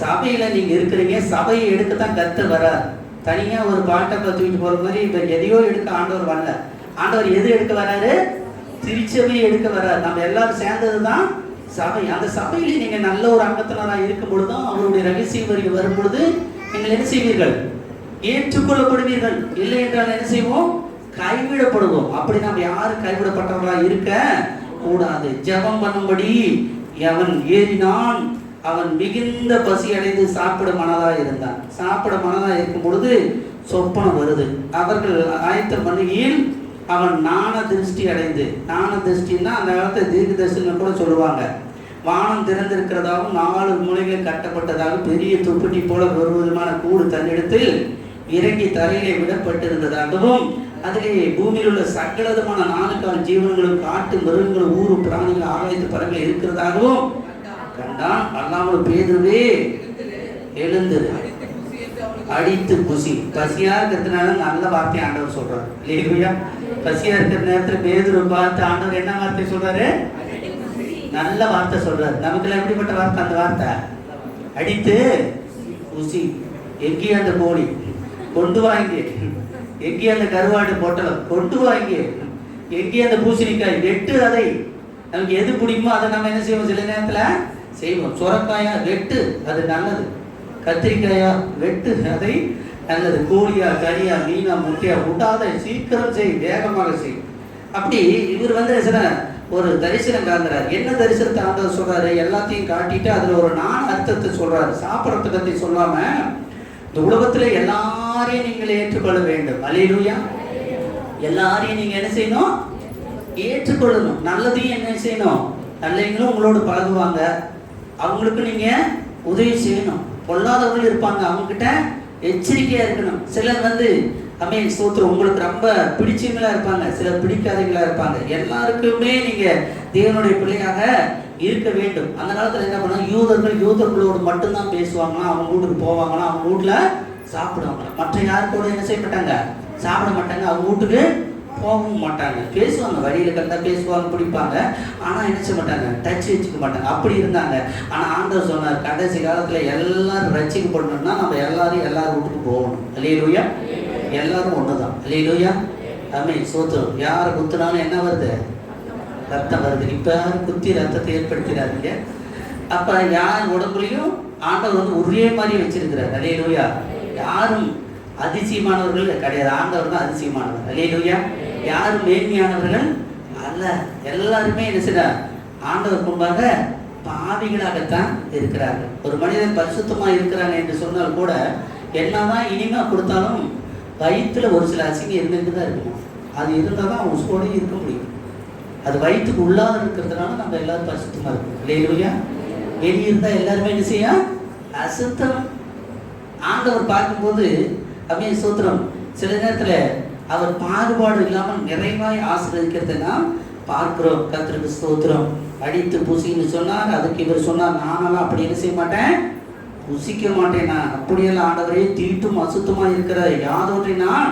சபையில் நீங்கள் இருக்கிறீங்க, சபையை எடுக்கத்தான் கர்த்தர் வரார். தனியாக ஒரு பாட்டை தூக்கிட்டு போகிற மாதிரி இப்போ எதையோ எடுக்க ஆண்டவர் வரல. ஆண்டவர் எது எடுக்க வராரு? திருச்சபையை எடுக்க வரார். நம்ம எல்லாரும் சேர்ந்தது தான் சபை. அந்த சபையிலே நீங்கள் நல்ல ஒரு அங்கத்தினராக இருக்கும் பொழுது தான் அவருடைய ரகசிய வரிகள் வரும் பொழுது நீங்கள் என்ன செய்வீர்கள்? ஏற்றுக்கொள்ளப்படுவீர்கள். இல்லை என்றால் என்ன செய்வோம்? கைவிடப்படுவோம். அப்படி நாம் யாரும் கைவிடப்பட்டவர்களாக இருக்க கூடாது. ஜெபம் பண்ணும்படி அவன் ஏறினான். அவன் மிகுந்த பசி அடைந்து சாப்பிட மனதாக இருந்தான். சாப்பிட மனதாக இருக்கும் பொழுது சொப்பனம் வருது. அவர்கள் ஆயத்த பண்ணுகையில் அவன் ஞான திருஷ்டி அடைந்து, ஞான திருஷ்டின்னா அந்த காலத்தை தீர்க்க தரிசனம் கூட சொல்லுவாங்க. வானம் திறந்திருக்கிறதாகவும் 4 மூலைகளில் கட்டப்பட்டதாகவும் பெரிய துப்பட்டி போல ஒரு விதமான கூடு தன்னிடத்தில் இறங்கி தரையிலே விடப்பட்டிருந்ததாகவும் அதிலே பூமியில் உள்ள சகலவிதமான 4 கால் ஜீவன்களும் காட்டு மிருகங்களும் ஊரு பிராணிகள் ஆகாயத்து பறவைகள் இருக்கிறதாகவும் கண்டான். அல்லாமல் பேதுருவே எழுந்தது, அடித்து புசி. பசியா இருக்கிறதுனால நல்ல வார்த்தை ஆண்டவர் சொல்றாரு. இல்லையா? பசியா இருக்கிற நேரத்தில் பேதுரு பார்த்து ஆண்டவர் என்ன வார்த்தை சொல்றாரு? நல்ல வார்த்தை சொல்றாரு. நமக்குலாம் எப்படிப்பட்ட வார்த்தை? அந்த வார்த்தை அடித்து புசி. எங்கேயும் அந்த கோழி கொண்டு வாங்கி, எங்கேயும் அந்த கருவாடு பொட்டலம் கொண்டு வாங்கி, எங்கேயும் அந்த பூசணிக்காய் வெட்டு. அதை நமக்கு எது பிடிக்குமோ அதை நம்ம என்ன செய்வோம்? சில நேரத்தில் செய்வோம். சுரக்காயா வெட்டு, அது நல்லது. கத்திரிக்காயா வெட்டு, அதை நல்லது. கோழியா, கறியா, மீனா, முட்டையா விட்டாத, சீக்கிரம் செய், வேகமாக செய். அப்படி இவர் வந்து ஒரு தரிசனம் காண்கிறார். என்ன தரிசனத்தை ஆண்டவர் சொல்றாரு? எல்லாத்தையும் காட்டிட்டு அதுல ஒரு அர்த்தத்தை சொல்றாரு. சாப்பிட்றத பத்தி சொல்லாம இந்த உலகத்துல எல்லாரையும் நீங்கள் ஏற்றுக்கொள்ள வேண்டும். அல்லேலூயா. எல்லாரையும் நீங்க என்ன செய்யணும்? ஏற்றுக்கொள்ளணும். நல்லதையும் என்ன செய்யணும்? நல்லவங்களும் உங்களோட பழகுவாங்க, அவங்களுக்கு நீங்க உதவி செய்யணும். பொல்லாதவர்கள் இருப்பாங்க, அவங்ககிட்ட எச்சரிக்கையா இருக்கணும். சிலர் வந்து ஸ்தோத்திரம் உங்களுக்கு ரொம்ப பிடிச்சவங்களா இருப்பாங்க, சிலர் பிடிக்காதவங்களா இருப்பாங்க. எல்லாருக்குமே நீங்க தேவனுடைய பிள்ளையாக இருக்க வேண்டும். அந்த காலத்துல என்ன பண்ணாங்க? யூதர்களோடு மட்டும்தான் பேசுவாங்கன்னா, அவங்க வீட்டுக்கு போவாங்கன்னா, அவங்க வீட்டுல சாப்பிடுவாங்க. மற்ற யாரு கூட என்ன செய்ய மாட்டாங்க? சாப்பிட மாட்டாங்க. அவங்க வீட்டுக்கு போகவும் மாட்டாங்க. பேசுவாங்க, வழியில கண்டா பேசுவாங்க, பிடிப்பாங்க. ஆனா என்ன செய்ய மாட்டாங்க? டச் வச்சுக்க மாட்டாங்க. அப்படி இருந்தாங்க. ஆனா ஆண்டவர் சொன்னார், கடைசி காலத்துல எல்லாரும் ரட்சிக்கப்படணும்னா நம்ம எல்லாரும் வீட்டுக்கு போகணும். அல்லேலூயா. எல்லாரும் ஒண்ணுதான். அல்லேலூயா. ஆமென் சோத்திரம். யாரை குத்துனாலும் என்ன வருது? ரத்தம் வருது. இப்ப யாரும் குத்தி ரத்தத்தை ஏற்படுத்திடாதீங்க. அப்ப யார் உடம்புலையும் ஆண்டவர் வந்து ஒரே மாதிரி வச்சிருக்கிறார். அல்லேலூயா. யாரும் அதிசயமானவர்கள் கிடையாது. ஆண்டவர் தான் அதிசயமானவர். அல்லேலூயா. யாரும் மேன்மையானவர்கள் அல்ல. எல்லாருமே என்ன செய்றார்? ஆண்டவர் முன்பாக பாவிகளாகத்தான் இருக்கிறார்கள். ஒரு மனிதன் பரிசுத்தமா இருக்கிறான் என்று சொன்னால் கூட என்னதான் இனிமை கொடுத்தாலும் வயிற்றுல ஒரு சில அசிங்கம் இருந்துட்டு தான் இருக்கணும். அது இருந்தால் தான் உசுவோடையும் இருக்க முடியும். அது வயிற்றுக்கு உள்ளாத இருக்கிறதுனால நம்ம எல்லாரும் பரிசுத்தமா இருக்கோம். இல்லையா? வெளியே இருந்தால் எல்லாருமே என்ன செய்ய அசுத்தம். ஆண்டவர் பார்க்கும்போது அப்படியே சூத்திரம் சில நேரத்தில் அவர் பாகுபாடு இல்லாமல் நிறைவாய் ஆசீர்வதிக்கிறதை நாம் பார்க்கிறோம். கர்த்தருக்கு ஸ்தோத்திரம். அடித்து புசின்னு சொன்னார். அதுக்கு இவர் சொன்னார், நானெல்லாம் அப்படி என்ன செய்ய மாட்டேன், புசிக்க மாட்டேன். நான் அப்படியெல்லாம் ஆண்டவரே தீட்டும் அசுத்தமா இருக்கிற யாதொன்றை நான்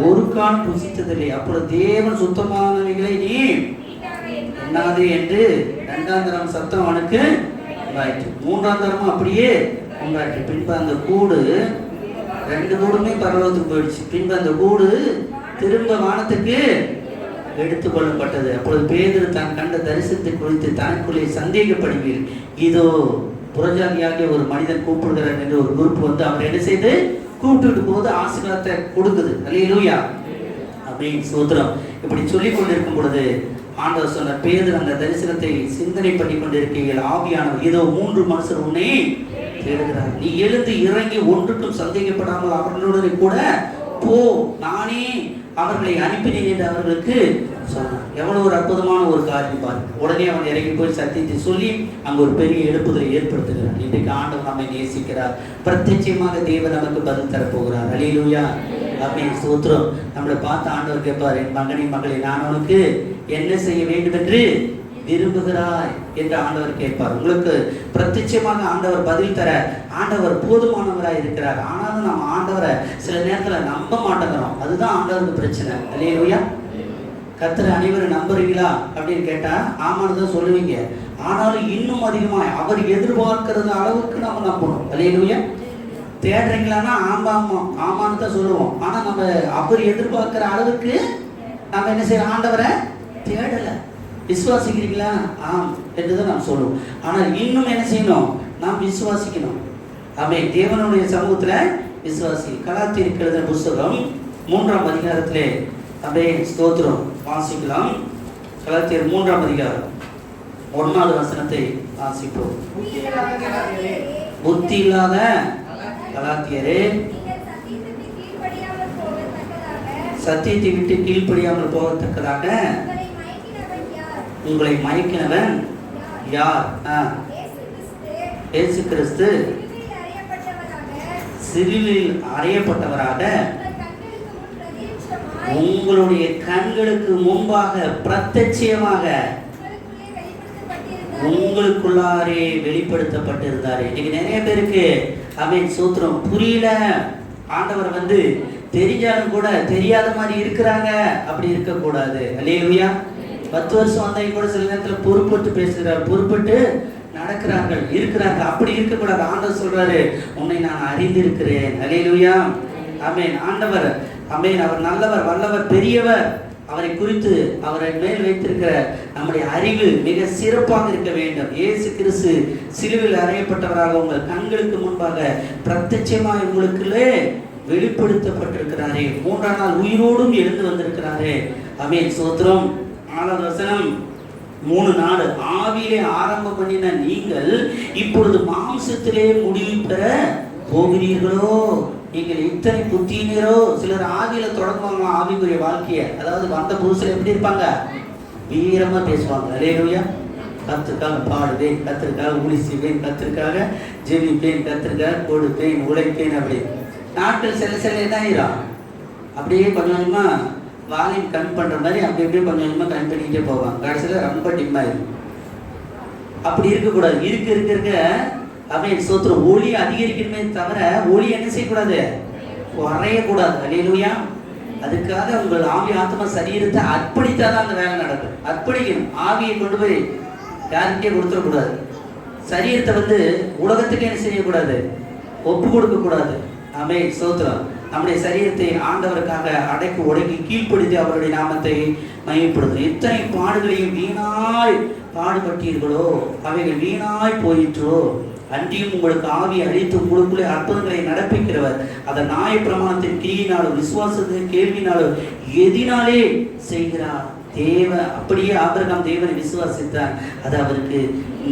ஒரு காலம் புசித்ததில்லை. அப்பொழுது தேவன் சுத்தமானவைகளை நீ எண்ணாதே என்று 2ஆம் தரம் சத்தம் அவனுக்கு உண்டாயிற்று. 3ஆம் தரமும் அப்படியே உண்டாயிற்று. பின்பு அந்த கூடு 2 கூடுமே பரலோகத்துக்கு போயிடுச்சு. பின்பு அந்த கூடு திரும்ப வானத்துக்கு எடுத்துக்கொள்ளப்பட்டது. அப்பொழுது பேதுரு தான் கண்ட தரிசனத்தை குறித்து தனக்குள்ளே சந்தேகப்படுவீர். இதோ புறஜாதியாகிய ஒரு மனிதன் கூப்பிடுகிறார் என்று ஒரு குரூப் வந்து அவர் என்ன செய்து கூப்பிட்டு போது ஆசீர்வாதத்தை கொடுக்குது. அல்லேலூயா. அப்படின்னு சோத்திரம். இப்படி சொல்லிக் கொண்டிருக்கும் பொழுது ஆண்டவர் சொன்ன பேதுரு அந்த தரிசனத்தை சிந்தனை பண்ணி கொண்டிருக்கீர்கள். ஆவியானவர் இதோ 3 மனுஷர் உன்னை தேடுகிறார். நீ எழுந்து இறங்கி ஒன்றுக்கும் சந்தேகப்படாமல் அவர்களுடன் கூட போ, நானே அவர்களை அனுப்பினேன் என்று அவர்களுக்கு சொன்னார். எவ்வளவு ஒரு அற்புதமான ஒரு காரியம் பாருங்க. உடனே அவன் இறங்கி போய் சத்தியத்தை சொல்லி அங்க ஒரு பெரிய எழுப்புதலை ஏற்படுத்துகிறார். இன்றைக்கு ஆண்டவர் நம்மை நேசிக்கிறார். பிரத்யட்சமாக தேவன் நமக்கு பதில் தரப்போகிறார். அல்லேலூயா. அப்படின்னு ஸ்தோத்திரம். நம்மளை பார்த்து ஆண்டவர் கேட்பார், என் மகனே மகளே, நான் உனக்கு என்ன செய்ய வேண்டும் என்று விரும்புகிறாய் என்று ஆண்டவர் கேட்பார். உங்களுக்கு பிரத்யட்சமாக ஆண்டவர் பதில் தர ஆண்டவர் போதுமானவராய் இருக்கிறார். ஆனாலும் நம்ம ஆண்டவரை சில நேரத்தில் நம்ப மாட்டேங்கிறோம். அதுதான் ஆண்டவருக்கு பிரச்சனை. அல்லேலூயா. கர்த்தரை அனைவரும் நம்புறீங்களா அப்படின்னு கேட்டா ஆமான்னு தான் சொல்லுவீங்க. ஆனாலும் இன்னும் அதிகமாக அவர் எதிர்பார்க்கிறது அளவுக்கு நம்ம நம்பணும். அல்லேலூயா. தேடுறீங்களான்னா ஆமான்னு தான் சொல்லுவோம். ஆனா நம்ம அவர் எதிர்பார்க்கிற அளவுக்கு நம்ம என்ன செய்யறோம்? ஆண்டவரை தேடலை. விசுவாசிக்கிறீங்களா? ஆம் என்றுதான் நாம் சொல்லுவோம். ஆனால் இன்னும் என்ன செய்யணும்? நாம் விசுவாசிக்கணும். ஆமென். தேவனுடைய சமூகத்துல விசுவாசி. கலாத்தியருக்கு எழுதின புஸ்தகம் 3ஆம் அதிகாரத்திலே அப்படியே ஸ்தோத்திரம் வாசிக்கலாம். கலாத்தியர் 3ஆம் அதிகாரம் 1வது வசனத்தை வாசிப்போம். புத்தி இல்லாத கலாத்தியரே, சத்தியத்தை விட்டு கீழ்ப்படியாமல் போகத்தக்கதாக உங்களை மயக்கினவன் யார்? இயேசு கிறிஸ்து சிலுவையில் அறையப்பட்டவராக உங்களுடைய கண்களுக்கு முன்பாக பிரத்யட்சமாக உங்களுக்குள்ளாரே வெளிப்படுத்தப்பட்டிருந்தாரு. இன்னைக்கு நிறைய பேருக்கு அவன் சூத்திரம் புரியல. ஆண்டவர் வந்து தெரிஞ்சாலும் கூட தெரியாத மாதிரி இருக்கிறாங்க. அப்படி இருக்கக்கூடாது. அல்லேலூயா. 10 வருஷம் வந்தவங்க கூட சில நேரத்தில் பொறுப்பட்டு பேசுகிறார், பொறுப்பட்டு நடக்கிறார்கள், இருக்கிறாங்க. அப்படி இருக்கக்கூடாது. ஆண்டவர் சொல்றாரு, உன்னை நான் அறிந்திருக்கிறேன். அல்லேலூயா. ஆமென். ஆண்டவர் ஆமென். அவர் நல்லவர், வல்லவர், பெரியவர். அவரை குறித்து அவரை மேல் வைத்திருக்கிற நம்முடைய அறிவு மிக சிறப்பாக இருக்க வேண்டும். இயேசு கிறிஸ்து சிலுவையில் அறையப்பட்டவராக உங்கள் கண்களுக்கு முன்பாக பிரத்யட்சமாக உங்களுக்குள்ளே வெளிப்படுத்தப்பட்டிருக்கிறாரே. 3ஆம் நாள் உயிரோடும் எழுந்து வந்திருக்கிறாரே. ஆமென். ஸ்தோத்திரம். 4வது வசனம் 3 நாள் ஆவியிலே ஆரம்பம் பண்ணின நீங்கள் இப்பொழுது மாம்சத்திலே முடிவு பெற போகிறீர்களோ? நீங்கள் இத்தனை புத்தியினரோ? சிலர் ஆவியில தொடங்குவாங்க ஆவிக்குரிய வாழ்க்கையை. அதாவது வந்த புதுசுல எப்படி இருப்பாங்க? வீரமா பேசுவாங்க. அல்லேலூயா. கர்த்தருக்காக பாடுவேன், கர்த்தருக்காக ஊழி செய்வேன், கர்த்தருக்காக ஜெபிப்பேன், கர்த்தருக்காக கொடுப்பேன், உழைப்பேன். அப்படி நாட்கள் சில என்ன ஆயிரும்? அப்படியே கொஞ்சம் கொஞ்சமா வால்யூம் கம்மி பண்ற மாதிரி அப்படி அப்படியே கொஞ்சம் கொஞ்சமா கம்மி பண்ணிக்கிட்டே போவாங்க. கடைசியில் ரொம்ப டிம் ஆயிரும். அப்படி இருக்கக்கூடாது. இருக்க அப்படின்னு சோத்திரம் ஒளி அதிகரிக்கணுமே தவிர ஒளி என்ன செய்யக்கூடாது? குறையக்கூடாது. அல்லேலூயா. அதுக்காக உங்கள் ஆவி ஆத்மா சரீரத்தை அர்ப்பணித்தாதான் அந்த வேலை நடக்கும். அர்ப்பணிக்கணும். ஆவியை கொண்டு போய் யாருக்கே கொடுத்துடக்கூடாது. சரீரத்தை வந்து உலகத்துக்கு என்ன செய்யக்கூடாது? ஒப்பு கொடுக்க கூடாது. ஆமென். சோத்திரம். நம்முடைய சரீரத்தை ஆண்டவருக்காக அடக்கி ஒடுக்கி கீழ்ப்படுத்தி அவருடைய நாமத்தை மையப்படுத்தணும். எத்தனை பாடுகளையும் வீணாய் பாடுபட்டீர்களோ அவைகள் வீணாய் போயிற்றோ. அன்றியும் உங்களுக்கு ஆவி அழித்து உங்களுக்குள்ளே அற்புதங்களை நடப்பிக்கிறவர் அதை நியாய பிரமாணத்தின் கிரியினாலும் விசுவாசத்தின் கேள்வினாலும் எதினாலே செய்கிறார். அப்படியே ஆபிரகாம் தேவனை விசுவாசித்தார், அது அவருக்கு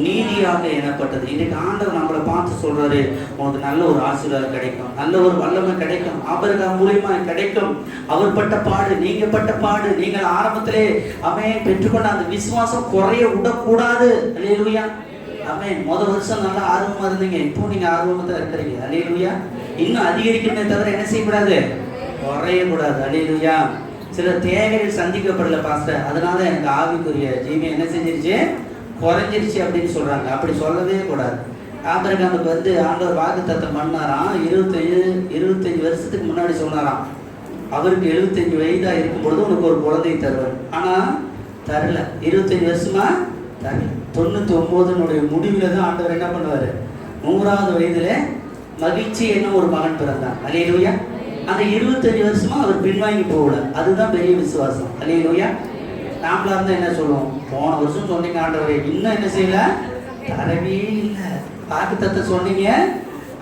நீதியாக எண்ணப்பட்டது. இன்றைக்கு ஆண்டவர் நம்மளை பார்த்து சொல்றாரு, உனக்கு நல்ல ஒரு ஆசீர்வாதம் கிடைக்கும், நல்ல ஒரு வல்லமை கிடைக்கும், ஆபிரகாம் மூலியமா கிடைக்கும். அவர் பட்ட பாடு, நீங்க பட்ட பாடு, நீங்கள் ஆரம்பத்திலே அவன் பெற்றுக்கொண்ட அந்த விசுவாசம் குறைய விடக்கூடாது. அல்லேலூயா, ஆமென். முதல் வருஷம் நல்லா ஆர்வமா இருந்தீங்க, இப்போ நீங்க ஆர்வமா தான் இருக்கிறீங்க. அல்லேலூயா, இன்னும் அதிகரிக்கணுமே தவிர என்ன செய்யக்கூடாது, குறையக்கூடாது. அல்லேலூயா. சில தேவைகள் சந்திக்கப்படல பாஸ்டர், அதனால எனக்கு ஆவிக்குரிய ஜீவியம் என்ன செஞ்சிருச்சு, குறைஞ்சிருச்சு அப்படின்னு சொல்றாங்க. அப்படி சொல்லவே கூடாது. ஆபிரகாமுக்கு ஆண்டவர் வாக்குத்தத்தம் பண்ணாராம். 25 வருஷத்துக்கு முன்னாடி சொன்னாராம், அவருக்கு 75 வயதா இருக்கும் பொழுது உனக்கு ஒரு குழந்தை தருவார். ஆனா தரல. 25 வருஷமா தரல. 99 முடிவில் தான் ஆண்டவர் என்ன பண்ணுவாரு, 100வது வயதுல மகிழ்ச்சி என்ன ஒரு மகன் பிறந்தான். அல்லேலூயா. அந்த 25 வருஷமா அவர் பின்வாங்கி போகல. அதுதான் பெரிய விசுவாசம். அல்லேலூயா. நாமளா இருந்தா என்ன சொல்லுவோம், போன வருஷம் சொன்னீங்க ஆண்டவரே, இன்னும் என்ன செய்யல, தரவே இல்லை. வாக்குத்தத்தத்தை சொன்னீங்க,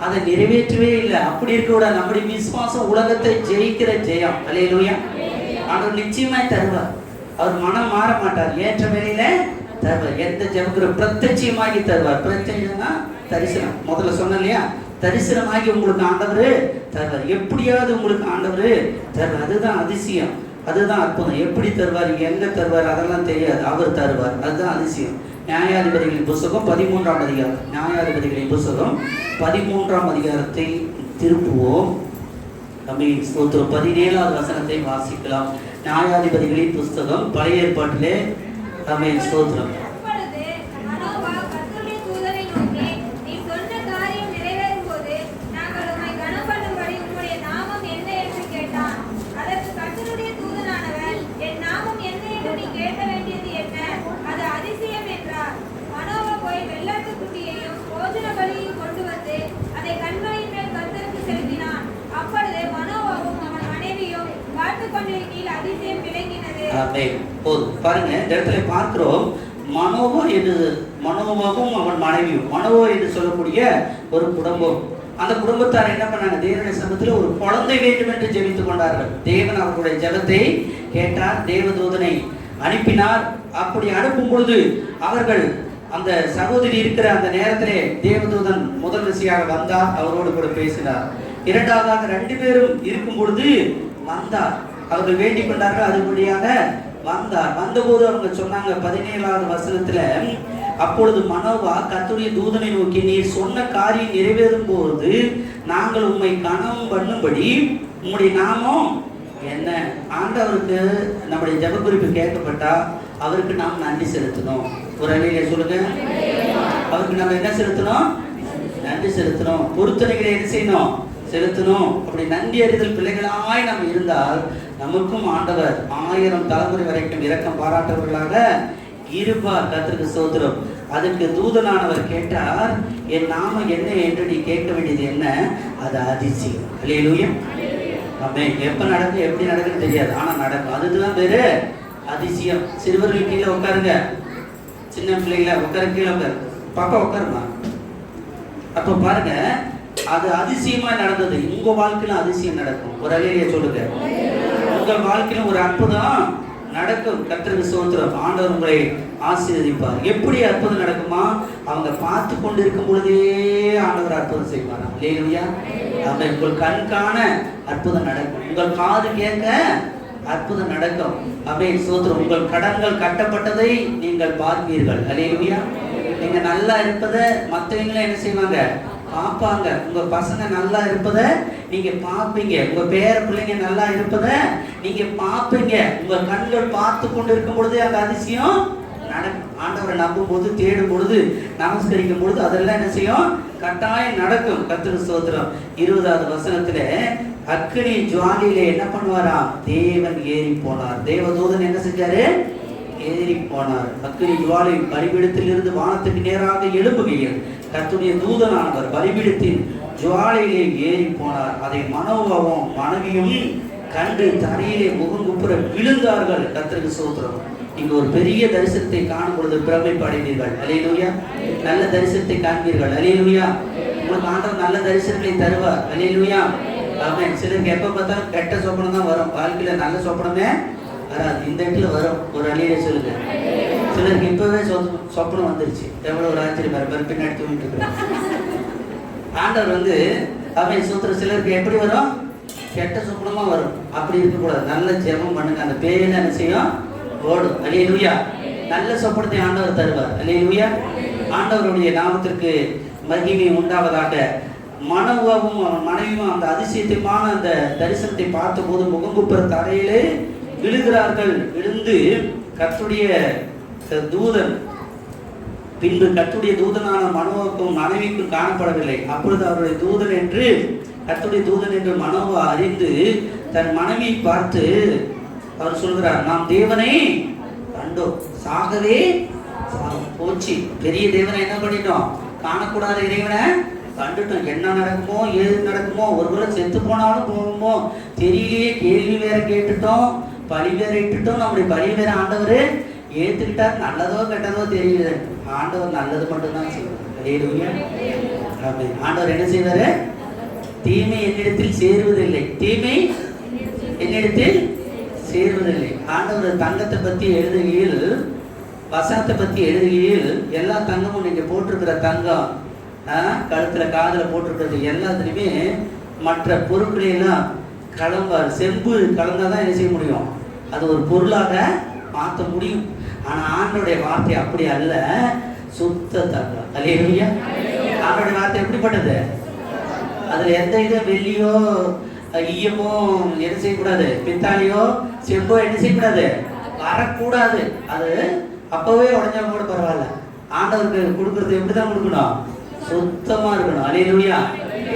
அதை நிறைவேற்றவே இல்லை. அப்படி இருக்க கூட நம்முடைய விசுவாசம் உலகத்தை ஜெயிக்கிற ஜெயம். அல்லேலூயா. ஆண்டவர் நிச்சயமாய் தருவார். அவர் மனம் மாற மாட்டார். ஏற்ற வேலையில தருவார். எந்த ஜெபக்கிற பிரத்யட்சமாகி தருவார். பிரத்யட்சம்னா தரிசனம். முதல்ல சொன்ன இல்லையா, தரிசனமாகி உங்களுக்கு ஆண்டவர் தருவார். எப்படியாவது உங்களுக்கு ஆண்டவர் தருவார். அதுதான் அதிசயம், அதுதான் அற்புதம். எப்படி தருவார், எங்க தருவார் அதெல்லாம் தெரியாது, அவர் தருவார். அதுதான் அதிசயம். நியாயாதிபதிகளின் புஸ்தகம் 13ஆம் அதிகாரம், நியாயாதிபதிகளின் புஸ்தகம் 13ஆம் அதிகாரத்தை திருப்புவோம். 17வது வசனத்தை வாசிக்கலாம். நியாயாதிபதிகளின் புஸ்தகம் பழைய ஏற்பாட்டிலே ஸ்தோத்திரம். அப்பொழுது மனோவா கர்த்தருடைய தூதனை நோக்கி, நீ சொன்ன காரியம் நிறைவேறும் போது நாங்கள் உம்மை கனம் பண்ணும்படி உம்முடைய நாமம் என்ன என்று கேட்டான். அதற்கு கர்த்தருடைய தூதனானவர், என் நாமம் என்ன என்று நீ கேட்க வேண்டியது என்ன, அது அதிசயம் என்றார். மனோவா போய் வெள்ளாட்டுக்குட்டியையும் போஜன பலியையும் கொண்டு வந்து அதை கண்மலையின் மேல் கர்த்தருக்கு செலுத்தினான். அப்பொழுது மனோவாவும் அவன் மனைவியும் பார்த்துக் கொண்டிருக்கையில் அதிசயம் விளங்கினது. பாருங்க, இந்த இடத்துல பார்க்கிறோம், மனோவாவும் அவன் மனைவியும். மனோவா என்று சொல்லக்கூடிய ஒரு குடும்பம். அந்த குடும்பத்தார் என்ன பண்ணாங்க, தேவனுடைய சமூகத்தில் ஒரு குழந்தை வேண்டும் என்று ஜெபித்துக் கொண்டார்கள். தேவன் அவர்களுடைய ஜெபத்தை கேட்டார், தேவதூதனை அனுப்பினார். அப்படி அனுப்பும் பொழுது அவர்கள் அந்த சகோதரி இருக்கிற அந்த நேரத்திலே தேவதூதன் முதல் விஷயாக வந்தார், அவரோடு கூட பேசினார். இரண்டாவதாக 2 பேரும் இருக்கும் பொழுது வந்தார், அவர்கள் வேண்டிக் கொண்டார்கள், அதுபடியாக வந்தார். வந்தபோது அவங்க சொன்னாங்க 17வது வசனத்துல, அப்பொழுது மனோவா கர்த்தருடைய தூதனை நோக்கி, நீர் சொன்ன காரியம் நிறைவேறும் போது நாங்கள் உம்மை கனம் பண்ணும்படி உம்முடைய நாமம் என்ன. ஆண்டவருக்கு நம்முடைய ஜெப குறிப்பு கேட்கப்பட்டா அவருக்கு நாம் நன்றி செலுத்தணும். ஒரு அலையில சொல்லுங்க, அவருக்கு நம்ம என்ன செலுத்தணும், நன்றி செலுத்தணும். பொருத்தனைகளை என்ன செய்யணும், செலுத்தணும். அப்படி நன்றி அறிதல் பிள்ளைகளாய் நாம் இருந்தால் நமக்கும் ஆண்டவர் 1000 தலைமுறை வரைக்கும் இரக்கம் பாராட்டவர்களாக இருப்பார். கர்த்தருக்கு ஸ்தோத்திரம். அதுக்கு தூதனானவர் கேட்டார், என் நாமம் என்ன என்று நீ கேட்க வேண்டியது என்ன, அது அதிசயம். அல்லேலூயா. ஆமென். எப்ப நடக்கும் எப்படி நடக்குன்னு தெரியாது, ஆனா நடக்கும். அதுதான் பேரு அதிசயம். சிறுவர்கள் கீழே உட்காருங்க, சின்ன பிள்ளைங்கள உட்கார, கீழே உட்காரு, பாப்பா உட்காருமா. அப்ப பாருங்க, அது அதிசயமா நடந்தது. உங்க வாழ்க்கையில அதிசயம் நடக்கும். ஒரு அலையிலேயே சொல்லுங்க, உங்கள் வாழ்க்கையில ஒரு அற்புதம் நடக்கும். கர்த்தருக்கு ஸ்தோத்திரம். ஆண்டவர் உங்களை ஆசீர்வதிப்பார். எப்படி அற்புதம் நடக்குமா, அவங்க பார்த்து கொண்டு இருக்கும் பொழுதே ஆண்டவர் அற்புதம் செய்வார். அல்லேலூயா. ஆமென். உங்கள் கண் காண அற்புதம் நடக்கும், உங்கள் காது கேட்க அற்புதம் நடக்கும். ஆமென். ஸ்தோத்திரம். உங்கள் கடன்கள் கட்டப்பட்டதை நீங்கள் பார்ப்பீர்கள். அல்லேலூயா. நீங்க நல்லா இருப்பதை மற்றவங்களும் என்ன செய்வாங்க, பார்ப்பாங்க. உங்க பசங்க நல்லா இருப்பதை நீங்க பார்ப்பீங்க. உங்க பேர பிள்ளைங்க நல்லா இருப்பதை நீங்க பார்ப்பீங்க. உங்க கண்கள் பார்த்து கொண்டு இருக்கும் பொழுது அந்த அதிசயம் நடக்கும். ஆண்டவரை நம்பும் போது, தேடும் பொழுது, நமஸ்கரிக்கும் பொழுது அதெல்லாம் என்ன செய்யும், கட்டாயம் நடக்கும். கர்த்தருக்கு ஸ்தோத்திரம். 20வது வசனத்துல, அக்கினி ஜுவாலியிலே என்ன பண்ணுவாராம், தேவன் ஏறி போனார். தேவதூதன் என்ன செஞ்சாரு, ஏறி போனார். அக்கினி ஜுவாலை பலிபீடத்திலிருந்து வானத்துக்கு நேராக எழும்புகையில் கர்த்தருடைய தூதனானவர் பலிபீடத்தின் ஜுவாலையிலே ஏறி போனார். அதை மனோவாவும் மனைவியும் கண்டு தரையிலே முகங்குப்புற விழுந்தார்கள். கர்த்தருக்கு ஸ்தோத்திரம். நீங்க ஒரு பெரிய தரிசனத்தை காணும் பொழுது பிரமிப்பு அடைவீர்கள். அல்லேலூயா. நல்ல தரிசனத்தை காண்பீர்கள். அல்லேலூயா. உங்களுக்கு ஆண்டவர் நல்ல தரிசனத்தை தருவார். அல்லேலூயா. ஆமென். சிலருக்கு எப்ப பார்த்தாலும் கெட்ட சொப்பனம் தான் வரும், வாழ்க்கையில நல்ல சொப்பனமே வராது. இந்த இடத்துல வரும். ஒரு அழியில சொல்லுங்க. சிலருக்கு இப்பவே சொப்பனம் வந்துருச்சு. எவ்வளவு ஒரு ஆச்சரியம். பின்னாடி தூங்கிட்டு இருக்கிறேன். ஆண்டவர் அவன் சூத்திர சிலருக்கு எப்படி வரும்? கெட்ட சொப்பனமா வரும். அப்படி இருக்கக்கூடாது. நல்ல ஜெபம் பண்ணுங்க. அந்த பேர் என்ன செய்யும்? ஓடும். அல்லேலூயா. நல்ல சொப்பனத்தை ஆண்டவர் தருவார். அல்லேலூயா. ஆண்டவருடைய நாமத்திற்கு மகிமை உண்டாவதாக. மனோவாவும் அவன் மனைவியும் அந்த அதிசயமான அந்த தரிசனத்தை பார்த்த போது முகங்குப்புற தரையிலே விழுகிறார்கள். விழுந்து கர்த்தருடைய தூதன் பின்பு கர்த்தருடைய தூதனான மனோவுக்கும் மனைவிக்கும் காணப்படவில்லை. அப்பொழுது அவருடைய தூதன் என்று கர்த்தருடைய தூதன் என்று மனோவா அறிந்து தன் மனைவியை பார்த்து அவர் சொல்கிறார், நாம் தேவனை கண்டோம், சாகவே போச்சு. பெரிய தேவனை என்ன பண்ணிட்டோம்? காணக்கூடாத இறைவனை கண்டுட்டோம். என்ன நடக்குமோ ஏது நடக்குமோ, ஒருவேளை செத்து போனாலும் போகுமோ தெரியலையே. கேள்வி வேற கேட்டுட்டோம், பழி வேற இட்டுட்டோம். நம்முடைய பழி வேற ஆண்டவர் ஏத்துக்கிட்டார். நல்லதோ கெட்டதோ தெரியல, ஆண்டவர் நல்லது மட்டும்தான் செய்வார். அல்லேலூயா. ஆமென். ஆண்டவர் என்ன செய்வாரு? தீமை என்னிடத்தில் சேருவதில்லை, தீமை என்னிடத்தில் சேருவதில்லை. ஆண்டவர் தங்கத்தை பத்தி எழுதுகையில், வசனத்தை பத்தி எழுதுகையில், எல்லா தங்கமும் நீங்க போட்டிருக்கிற தங்கம், கழுத்துல காதுல போட்டிருக்கிறது எல்லாத்துலயுமே மற்ற பொருட்களை எல்லாம் கலந்தார். செம்பு கலந்தாதான் என்ன செய்ய முடியும்? அது ஒரு பொருளாக மாற்ற முடியும். ஆனா ஆண்டோடைய வார்த்தை அப்படி அல்ல, சுத்த தங்கம். அல்லேலூயா. ஆண்டோடைய வார்த்தை எப்படிப்பட்டது? அதுல எந்த வெள்ளியோ ஈயமோ என்ன செய்யக்கூடாது, பித்தாளியோ செம்போ என்ன செய்யக்கூடாது, வரக்கூடாது. அது அப்பவே உடஞ்சா கூட பரவாயில்ல. ஆண்டவருக்கு கொடுக்கறது எப்படிதான் கொடுக்கணும்? சுத்தமா இருக்கணும். அல்லேலூயா.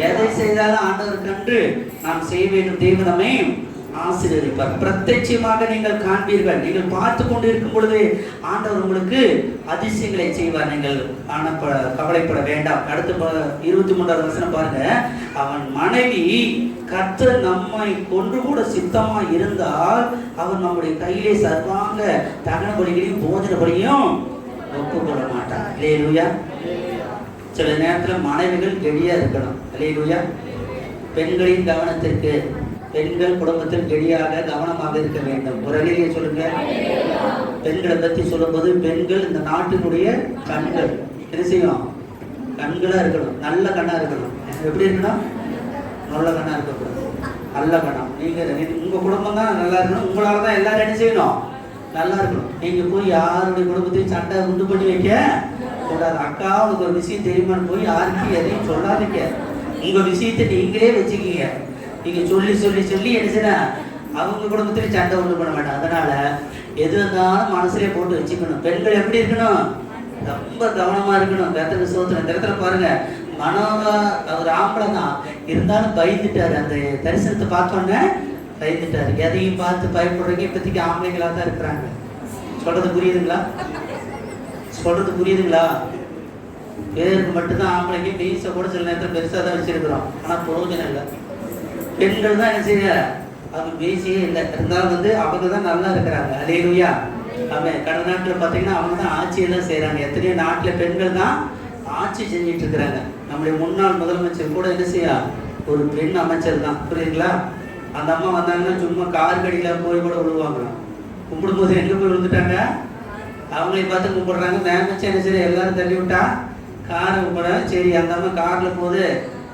எதை செய்தாலும் ஆண்டவர் கண்டு நாம் செய்ய வேண்டும். தேவன் நம்மை ஆசீர்வதிப்பார். பிரத்யட்சமாக நீங்கள் காண்பீர்கள். நீங்கள் பார்த்து கொண்டு இருக்கும் பொழுது ஆண்டவர் உங்களுக்கு அதிசயங்களை செய்வார். நீங்கள் கவலைப்பட வேண்டாம். அடுத்து 23வது வசனம் பாருங்க. அவன் மனைவி கர்த்தர் நம்மை கொன்று கூட சித்தமா இருந்தால் அவர் நம்முடைய கையிலே சர்வாங்க தகன பலிகளையும் போஜன பலியும் ஒப்புக்கொள்ள மாட்டார். அல்லேலூயா. சில நேரத்தில் மனைவிகள் கெடியா இருக்கணும். அல்லேலூயா. பெண்களின் கவனத்திற்கு, பெண்கள் குடும்பத்தில் கெடியாக கவனமாக இருக்க வேண்டும். ஒரு அழியை சொல்லுங்க. பெண்களை பற்றி சொல்லும்போது, பெண்கள் இந்த நாட்டினுடைய கண்கள். என்ன செய்யும்? கண்களா இருக்கணும். நல்ல கண்ணா இருக்கணும். எப்படி இருக்கணும்? நல்ல கண்ணா இருக்கக்கூடாது, நல்ல கண்ணா. நீங்க உங்க குடும்பம் தான் நல்லா இருக்கணும். உங்களால தான் எல்லாரும் என்ன செய்யணும்? நல்லா இருக்கணும். நீங்க போய் யாருடைய குடும்பத்தையும் சண்டை உண்டு பண்ணி வைக்க கூடாது. அக்கா உங்களுக்கு ஒரு விஷயம் தெரியுமான்னு போய் யாருக்கும் எதையும் சொல்லாதீங்க. உங்க விஷயத்தை நீங்களே வச்சுக்கீங்க. நீங்க சொல்லி சொல்லி சொல்லி என்ன செய்யணும்? அவங்க குடும்பத்திலே சண்டை உண்டு பண்ண மாட்டாங்க. அதனால எது இருந்தாலும் மனசுலேயே போட்டு வச்சுக்கணும். பெண்கள் எப்படி இருக்கணும்? ரொம்ப கவனமா இருக்கணும். கர்த்தருக்கு ஸ்தோத்திரம். இந்த இடத்துல பாருங்க, மனோவா அவர் ஆம்பளை தான் இருந்தாலும் பயந்துட்டாரு. அந்த தரிசனத்தை பார்த்தோன்னே பயந்துட்டாரு. எதையும் பார்த்து பயப்படுறீங்க. இப்போதைக்கு ஆம்பளைங்களா தான் இருக்கிறாங்க. சொல்றது புரியுதுங்களா? சொல்றது புரியுதுங்களா? பேருக்கு மட்டும்தான் ஆம்பளைங்க. மீசை கூட சில நேரத்தில் பெருசாக தான் வச்சிருக்கிறோம். ஆனால் பிரயோஜனம் இல்லை. பெண்கள் தான் என்ன செய்ய, அவங்க மீசையே இல்லை. இருந்தாலும் அவங்க தான் நல்லா இருக்கிறாங்க. அல்லேலூயா. ஆமென். கடந்த நாட்டில் பார்த்தீங்கன்னா அவங்க தான் ஆட்சியெல்லாம் செய்கிறாங்க. எத்தனையோ நாட்டில் பெண்கள் தான் ஆட்சி செஞ்சுட்டு இருக்கிறாங்க. நம்முடைய முன்னாள் முதலமைச்சர் கூட என்ன செய்ய, ஒரு பெண் அமைச்சர் தான். புரியுதுங்களா? அந்த அம்மா வந்தாங்கன்னா சும்மா கார் கடியில் போய் கூட விழுவாங்களாம். கும்பிடும்போது எங்கே போய் விழுந்துட்டாங்க? அவங்களே பார்த்து கும்பிடுறாங்க. மேமச்சு என்ன செய்ய, எல்லாரும் தள்ளி விட்டா காரை கும்பிட. சரி, அந்த அம்மா காரில் போகுது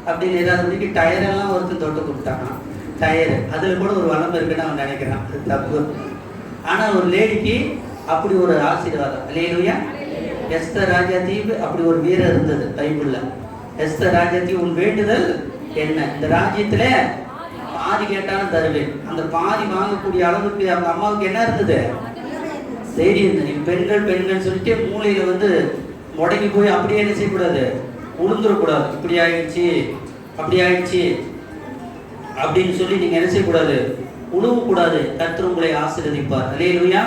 அப்படின்னு ஏதாவது மணிக்கு டயரெல்லாம் ஒருத்தர் தொட்டு கொடுத்தாங்க. டயரு அதில் கூட ஒரு வளம் இருக்குன்னு அவன் நினைக்கிறான். அது தப்பு. ஆனால் ஒரு லேடிக்கு அப்படி ஒரு ஆசீர்வாதம். அல்லேலூயா. எஸ்தர் ராஜாத்தி அப்படி ஒரு வீரர் இருந்தது பைபிள்ல. எஸ்தர் ராஜாத்தி, உன் வேண்டுதல் என்ன? இந்த ராஜ்யத்துல பாதி கேட்டாலும் தருவேன். அந்த பாதி வாங்கக்கூடிய அளவுக்கு அவங்க அம்மாவுக்கு என்ன இருந்தது? தைரியம் இருந்தது. நீங்க பெண்கள் பெண்கள் சொல்லிட்டு மூளையில முடங்கி போய் அப்படியே என்ன செய்யக்கூடாது, உளுந்துடக்கூடாது. இப்படி ஆயிடுச்சு அப்படி ஆயிடுச்சு அப்படின்னு சொல்லி நீங்க என்ன செய்யக்கூடாது, உழுவக்கூடாது. கர்த்தர் உங்களை ஆசீர்வதிப்பார். அல்லேலூயா.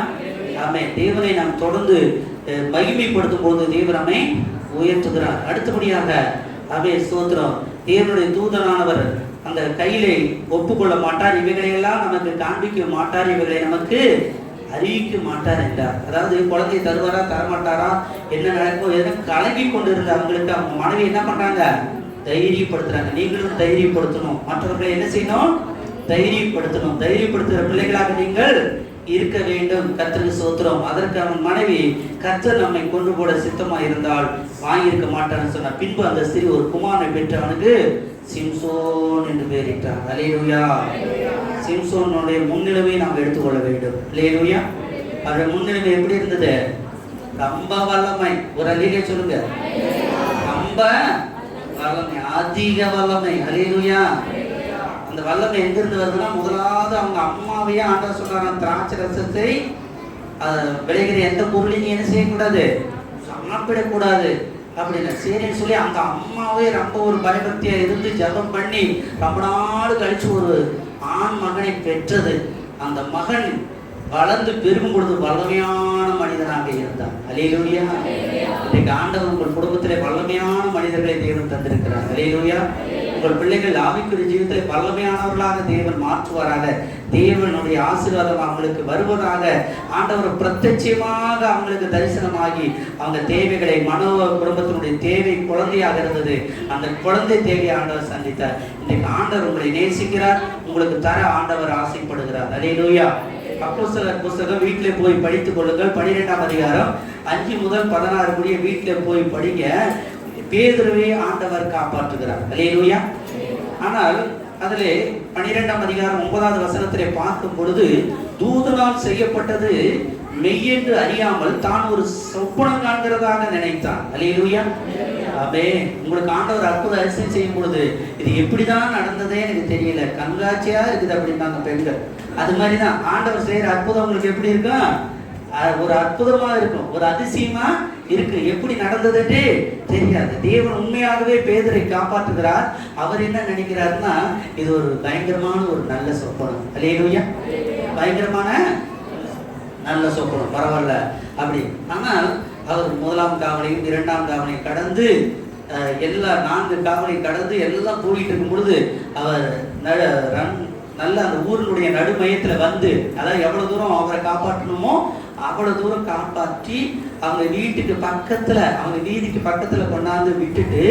ஆமே. தேவனை நாம் தொடர்ந்து மகிமைப்படுத்தும் போது தேவன் நம்மை உயர்த்துகிறார். அடுத்தபடியாக ஆமே ஸ்தோத்திரம், தேவனுடைய தூதனானவர் அந்த கையிலே ஒப்புக்கொள்ள மாட்டார், இவைகளையெல்லாம் நமக்கு காண்பிக்க மாட்டார், இவைகளை நமக்கு அறிவிக்க மாட்டார் என்றார். அதாவது குழந்தை தருவாரா தரமாட்டாரா, என்ன நடக்கும் என கலங்கி கொண்டிருந்த அவங்களுக்கு அவங்க மனைவி என்ன பண்றாங்க, தைரியப்படுத்துறாங்க. நீங்களும் தைரியப்படுத்தணும், மற்றவர்களை என்ன செய்யணும், தைரியப்படுத்தணும். தைரியப்படுத்துகிற பிள்ளைகளாக நீங்கள் இருக்க வேண்டும். கர்த்தருக்கு ஸ்தோத்திரம். அதற்கு அவன் மனைவி, கர்த்தர் நம்மை கொண்டு போட சித்தமா இருந்தால் வாங்கியிருக்க மாட்டான்னு சொன்ன. பின்பு அந்த ஸ்திரீ ஒரு குமாரனை பெற்று அவனுக்கு சிம்சோன் என்று பெயரிட்டார். அல்லேலூயா. சிம்சோனுடைய முன்னிலைமை நாம் எடுத்துக்கொள்ள வேண்டும். அல்லேலூயா. அவருடைய முன்னிலைமை எப்படி இருந்தது? ரொம்ப வல்லமை. ஒரு அல்லேலூயா சொல்லுங்க. ரொம்ப வல்லமை, அதிக வல்லமை. அல்லேலூயா. அந்த வல்லமை எங்கிருந்து வருதுன்னா, முதலாவது அவங்க அம்மாவையே ஆண்டவர் சொல்றாங்க, திராட்சை ரசத்தை விளைகிற எந்த பொருளையும் என்ன செய்யக்கூடாது, சாப்பிடக்கூடாது அப்படின்னு. சரின்னு சொல்லி அந்த அம்மாவே ரொம்ப ஒரு பயபக்தியா இருந்து ஜெபம் பண்ணி ரொம்ப நாள் கழிச்சு ஒரு ஆண் மகனை பெற்றது. அந்த மகன் வளர்ந்து பெருகும் பொழுது வல்லமையான மனிதனாக இருந்தான். அல்லேலூயா. இன்றைக்கு ஆண்டவர் உங்கள் குடும்பத்திலே வல்லமையான மனிதர்களை தேவன் தந்திருக்கிறார். அல்லேலூயா. உங்கள் பிள்ளைகள் ஆவிக்குரிய ஜீவிதத்தை வல்லமையானவர்களாக தேவன் மாற்றுவாராக. தேவனுடைய ஆசீர்வாதம் அவங்களுக்கு வருவதாக. ஆண்டவர் பிரத்யட்சமாக அவங்களுக்கு தரிசனமாகி அவங்க தேவைகளை, மனோ குடும்பத்தினுடைய தேவை குழந்தையாக இருந்தது, அந்த குழந்தை தேவையை ஆண்டவர் சந்தித்தார். இன்றைக்கு ஆண்டவர் உங்களை நேசிக்கிறார், உங்களுக்கு தர ஆண்டவர் ஆசைப்படுகிறார். அல்லேலூயா. அப்போஸ்தலர் புத்தகம் வீட்டிலே போய் படித்துக் கொள்ளுங்கள். 12ஆம் அதிகாரம் 5 முதல் 16 முடிய வீட்டிலே போய் படிங்க. பேதுருவை ஆண்டவர் காப்பாற்றுகிறார். அல்லேலூயா. ஆனால் அதிலே 12ஆம் அதிகாரம் 9வது வசனத்திலே பார்க்கும் பொழுது, தூதனால் செய்யப்பட்டது மெய்யென்று அறியாமல் தான் ஒரு சொப்பனம் காண்கிறதாக நினைத்தான். அல்லேலூயா. ஆமே. உங்களுக்கு ஆண்டவர் அற்புத அதிசயம் செய்யும் பொழுது இது எப்படிதான் நடந்ததே எனக்கு தெரியல, கண்காட்சியா இருக்குது அப்படின்னாங்க பெண்கள். அது மாதிரிதான் ஆண்டவர் செய்யற அற்புதம் உங்களுக்கு எப்படி இருக்கும், ஒரு அற்புதமா இருக்கும், ஒரு அதிசயமா இருக்கு. எப்படி நடந்ததுன்னு தெரியாது. தேவன் உண்மையாகவே பேதுரை காப்பாற்றுகிறார். அவர் என்ன நினைக்கிறாருன்னா, இது ஒரு பயங்கரமான ஒரு நல்ல சொப்பனம். அல்லேலூயா. பயங்கரமான நல்ல சொப்பனம், பரவாயில்ல அப்படி. ஆனால் அவர் 1ஆம் காவலையும் 2ஆம் காவலையும் கடந்து எல்லா 4 காவலையும் கடந்து எல்லாம் போயிட்டு இருக்கும் பொழுது அவர் நல்ல அந்த ஊரினுடைய நடுமையத்துல வந்து, அதாவது எவ்வளவு தூரம் அவரை காப்பாற்றணுமோ அவ்வளவு தூரம் காப்பாற்றி அவங்க வீட்டுக்கு பக்கத்துல, அவங்க வீதிக்கு பக்கத்துல கொண்டாந்து விட்டுட்டு,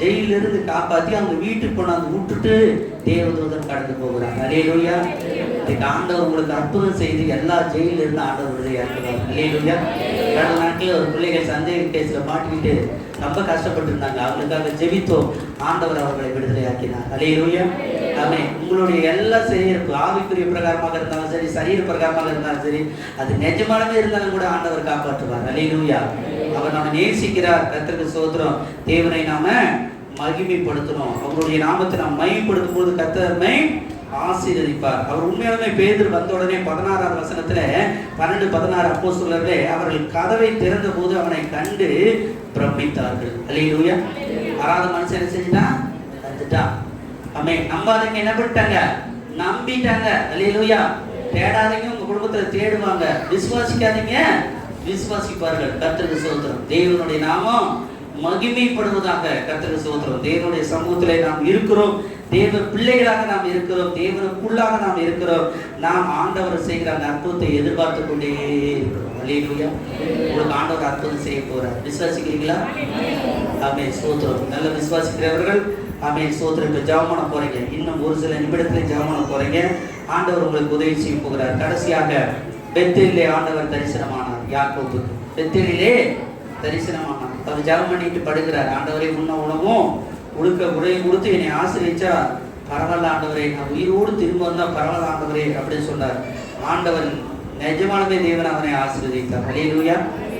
ஜெயில இருந்து காப்பாற்றி அவங்க வீட்டுக்கு கொண்டாந்து விட்டுட்டு தேவதூதன் கடந்து போகிறாங்க. அல்லேலூயா. இன்னைக்கு ஆண்டவர் உங்களுக்கு அற்புதம் செய்து எல்லா ஜெயில இருந்து ஆண்டவர் விடுதலை ஆக்குவார். அல்லேலூயா. கடந்த நாட்டில் ஒரு பிள்ளைகள் சந்தேக கேஸ்ல மாட்டிக்கிட்டு ரொம்ப கஷ்டப்பட்டு இருந்தாங்க. அவங்களுக்காக ஜெபித்தோம், ஆண்டவர் அவர்களை விடுதலை ஆக்கினார். அல்லேலூயா. ஆமே. உங்களுடைய எல்லா செய்யறப்பு ஆவிக்குரிய பிரகாரமாக இருந்தாலும் சரி, சரீர பிரகாரமாக இருந்தாலும் சரி, அது நிஜமானவே இருந்தாலும் கூட ஆண்டவர் காப்பாற்றுவார். அல்லேலூயா. அவர் நாம நேசிக்கிறார். கர்த்தருக்கு ஸ்தோத்திரம். தேவனை நாம மகிமைப்படுத்தணும். அவருடைய நாமத்தை நாம் மகிமைப்படுத்தும் போது கர்த்தரை ஆசீர்வதிப்பார். அவர் உண்மையாலுமே பேதுரு வந்த உடனே 16ஆம் வசனத்துல 12-16 அப்போஸ்தலர்களே அவர்கள் கதவை திறந்த போது அவனை கண்டு பிரமித்தார்கள். அல்லேலூயா. ஆறாத மனுஷன் என்ன செஞ்சுட்டான், வந்துட்டான். ஆமே. நம்பாதவங்க என்ன பண்ணிட்டாங்க, நம்பிட்டாங்க. அல்லேலூயா. தேடாதீங்க, உங்க குடும்பத்துல தேடுவாங்க. விசுவாசிக்காதீங்க, விசுவாசிப்பார்கள். கர்த்தருக்கு ஸ்தோத்திரம். தேவனுடைய நாமம் மகிமைப்படுவதாக. கர்த்தருக்கு ஸ்தோத்திரம். தேவனுடைய சமூகத்திலே நாம் இருக்கிறோம், தேவ பிள்ளைகளாக நாம் இருக்கிறோம், தேவனுக்குள்ளாக நாம் இருக்கிறோம். நாம் ஆண்டவர் செய்கிற அந்த அற்புதத்தை எதிர்பார்த்து கொண்டே இருக்கிறோம். அல்லேலூயா. உங்களுக்கு ஆண்டவர் அற்புதம் செய்ய போறார். விசுவாசிக்கிறீங்களா? ஆமே. ஸ்தோத்திரம். நல்ல விசுவாசிக்கிறவர்கள் ஆமே. ஸ்தோத்திரம். இப்ப ஜெபம் பண்ண போறீங்க. இன்னும் ஒரு சில நிமிடத்துல ஜெபம் பண்ண போறீங்க. ஆண்டவர் உங்களுக்கு உதவி செய்ய போகிறார். கடைசியாக பெத்தேலிலே ஆண்டவர் தரிசனமானார் யாக்கோபுக்கு. பெத்தேலிலே தரிசனமானார். அவர் ஜெபம் பண்ணிட்டு படுகிறார். ஆண்டவரை உண்ண உணவும் உடுக்க உடையும் கொடுத்து என்னை ஆசீர்வதிச்சா பரவாயில்ல ஆண்டவரே, நான் உயிரோடு திரும்ப வந்தா பரவாயில்ல ஆண்டவரே அப்படின்னு சொன்னார். ஆண்டவர் நிஜமானவே தேவன் அவனை ஆசீர்வதித்தார். அல்லேலூயா.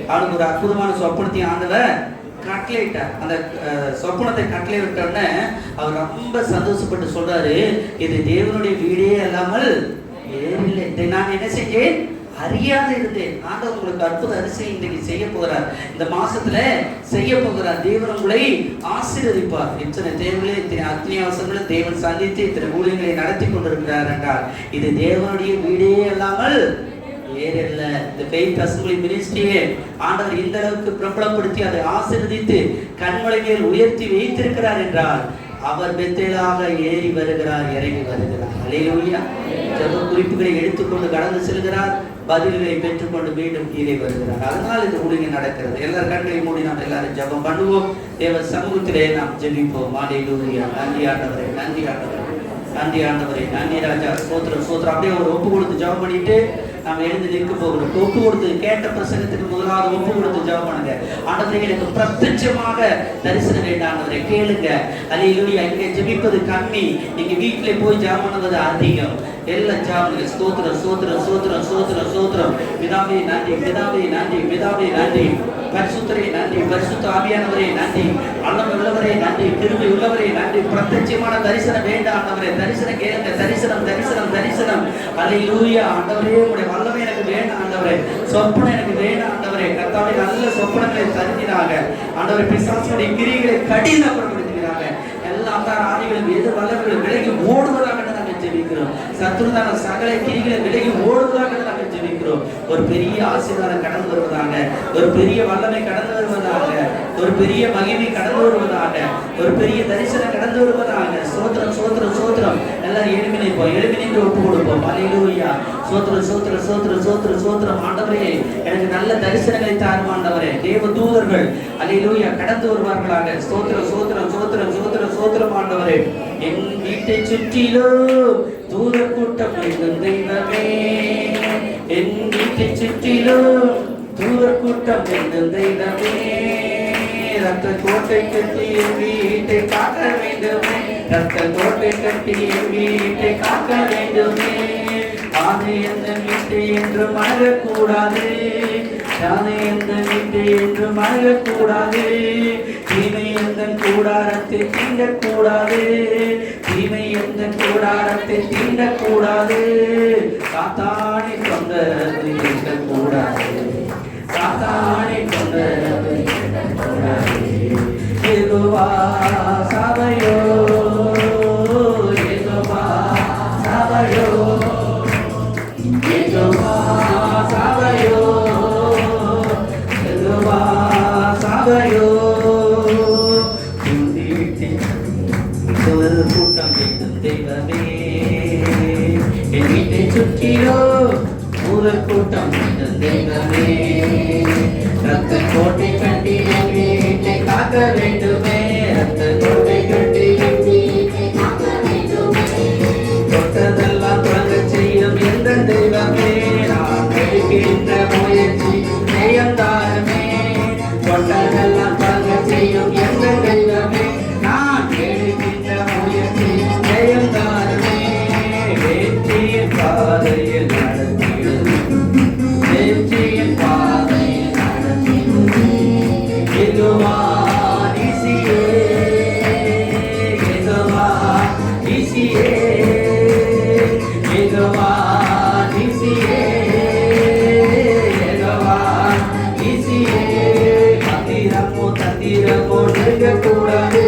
அவனுக்கு ஒரு அற்புதமான சொப்பனத்தையும் ஆண்டவர் கட்டளையிட்டார். அந்த சொப்பனத்தை கட்டளை விட்டோடனே அவர் ரொம்ப சந்தோஷப்பட்டு சொல்றாரு, இது தேவனுடைய வீடே அல்லாமல் வேறில்லை. இதை நான் என்ன செஞ்சேன், அறியாது இருந்தேன். ஆண்டவர் உங்களுக்கு அற்புத அதிசயம் இன்றைக்கு செய்ய போகிறார். இந்த மாசத்துல செய்ய போகிறார். தேவன் உங்களை ஆசீர்வதிப்பார். இத்தனை தேவைகளை, இத்தனை அத்தியாவசங்களை தேவன் சந்தித்து இத்தனை ஊழியர்களை நடத்தி கொண்டிருக்கிறார் என்றால் இது தேவனுடைய வீடே அல்லாமல் வேற இல்ல. இந்த ஃபெய்த் அசெம்பிளி மினிஸ்ட்ரியே ஆண்டவர் இந்த அளவுக்கு பிரபலப்படுத்தி அதை ஆசீர்வதித்து கண்மலை மேல் உயர்த்தி வைத்திருக்கிறார் என்றால் அவர் பெத்தேலாக ஏறி வருகிறார், இறங்கி வருகிறார். அல்லேலூயா. ஜெப குறிப்புகளை எடுத்துக்கொண்டு கடந்து செல்கிறார், பதில்களை பெற்றுக்கொண்டு மீண்டும் கீழே வருகிறார். அதனால் இது ஊழியம் நடக்கிறது. எல்லாரும் கண்களை மூடி நாம் எல்லாரும் ஜெபம் பண்ணுவோம். தேவ சமூகத்திலே நாம் ஜெபிப்போம். அல்லேலூயா. நன்றி ஆண்டவரே, நன்றி ஆண்டவரே, நன்றி ஆண்டவரே, நன்றி ராஜா. ஸ்தோத்திரம், ஸ்தோத்திரம். அப்படியே ஒரு ஒப்பு கொடுத்து ஜெபம் பண்ணிட்டு நாம் எழுந்து நிற்க போகிறோம். ஒப்பு கொடுத்து கேட்ட பிரசங்கத்துக்கு முதலாவது ஒப்பு கொடுத்து ஜெபம் பண்ணுங்க. ஆண்டவரே, எனக்கு பிரத்யட்சமாக தரிசனம் வேண்டாம் ஆண்டவரே, கேளுங்க. அல்லேலூயா. இங்கே ஜெபிப்பது கம்மி, நீங்க வீட்டிலே போய் ஜெபம் பண்ணுவது அதிகம். எல்லாம் ஜெபம். ஸ்தோத்திரம், ஸ்தோத்திரம், ஸ்தோத்திரம், ஸ்தோத்திரம், ஸ்தோத்திரம். பிதாவே நன்றி, பிதாவே நன்றி, பிதாவே நன்றி. பரிசுத்தரே நன்றி, பரிசுத்த ஆவியானவரே நன்றி, வல்லமை உள்ளவரே நன்றி, கிருபை உள்ளவரே நன்றி. பிரத்யட்சமான தரிசனம் வேண்டாம் ஆண்டவரே, தரிசனம் கேளுங்க. தரிசனம், தரிசனம், தரிசனம். அல்லேலூயா. ஆண்டவரே, உம்முடைய வல்லமை எனக்கு வேண்டாம் ஆண்டவரே, சொப்பனம் எனக்கு வேண்டாம் ஆண்டவரே. கர்த்தாவே, நல்ல சொப்பனங்களை தருகிறாங்க ஆண்டவரே. பிசாசுடைய கிரியைகளை கடினப்படுத்துகிறாங்க. எல்லாம் தான் ஆதிகளும் எது வல்லமைகளும் விலகி ஓடுவதாக ஜெபிக்கிறோம். சத்துருதான சகல கிரிகளை விலகி ஓடுவதாக நாங்கள் ஜெபிக்கிறோம். ஒரு பெரிய ஆசீர்வாதம் கடந்து வருவதாக, ஒரு பெரிய வல்லமை கடந்து வருவதாக, ஒரு பெரிய மகிமை கடந்து வருவதாக, ஒரு பெரிய தரிசனம் கடந்து வருவதாக. சோத்திரம், சோத்திரம், சோத்திரம். எல்லாரும் எழுப்பி நிற்போம், எழுப்பி நின்று ஒப்பு கொடுப்போம். அல்லேலூயா. சோத்திரம், சோத்திரம், சோத்திரம், சோத்திரம், சோத்திரம். ஆண்டவரே, எனக்கு நல்ல தரிசனங்களை தாரும் ஆண்டவரே. தேவ தூதர்கள் அல்லேலூயா கடந்து வருவார்களாக. ஸ்தோத்திரம், ஸ்தோத்திரம், ஸ்தோத்திரம், ஸ்தோத்திரம், ஸ்தோத்திரம். ஆண்டவரே, என் வீட்டை சுற்றிலும் தூதர் கூட்டம் வேண்டும் தெய்வமே, என் வீட்டை சுற்றிலும் தூதர் கூட்டம் வேண்டும் தெய்வமே. ரத்த கோட்டை கட்டி என் வீட்டை காக்க வேண்டுமே, ரத்த கோட்டை கட்டி என் வீட்டை காக்க வேண்டுமே. ஆனை எந்த வீட்டை என்று மறக்கக்கூடாது, யானை எந்த வீட்டை என்று மறக்கக்கூடாது. தீமை எந்த கூடாரத்தை தீண்டக்கூடாது, தீமை எந்த கூடாரத்தை தீண்டக்கூடாது. சாத்தானை கொண்டது இருக்கக்கூடாது, சாத்தானை கொண்டது இருக்கக்கூடாது. யெகோவா சபையோ, யெகோவா சபையோ, யெகோவா சபையோ, யெகோவா சபையோ. கூட்டம் வேண்டும் தெய்வமே, என் வீட்டை சுற்றியோ முதல் கூட்டம் வேண்டும் தெய்வமே. ரத்த கோட்டை கட்டி என் வீட்டை காக்க வேண்டுமே, ரத்த கோட்டை கட்டி என் வீட்டை காக்க வேண்டுமே. தொட்டதெல்லாம் தொடங்க செய்யும் எந்த தெய்வமே, நான் எடுக்கின்ற முயற்சி நேயந்தாருமே. தொட்டதெல்லாம் தொடங்க செய்யும் எந்த தெய்வமே, நான் எடுக்கின்ற முயற்சி நேயந்தாருமே. வெற்றியின் பாதையில் நடத்திடும், வெற்றியின் பாதையில் நடத்திடும். யெகோவா நீசியே, யெகோவா நீசியே, யெகோவா நீசியே, யெகோவா நீசியே. தந்திரமோ தந்திரமோ நெருங்கக்கூடாது,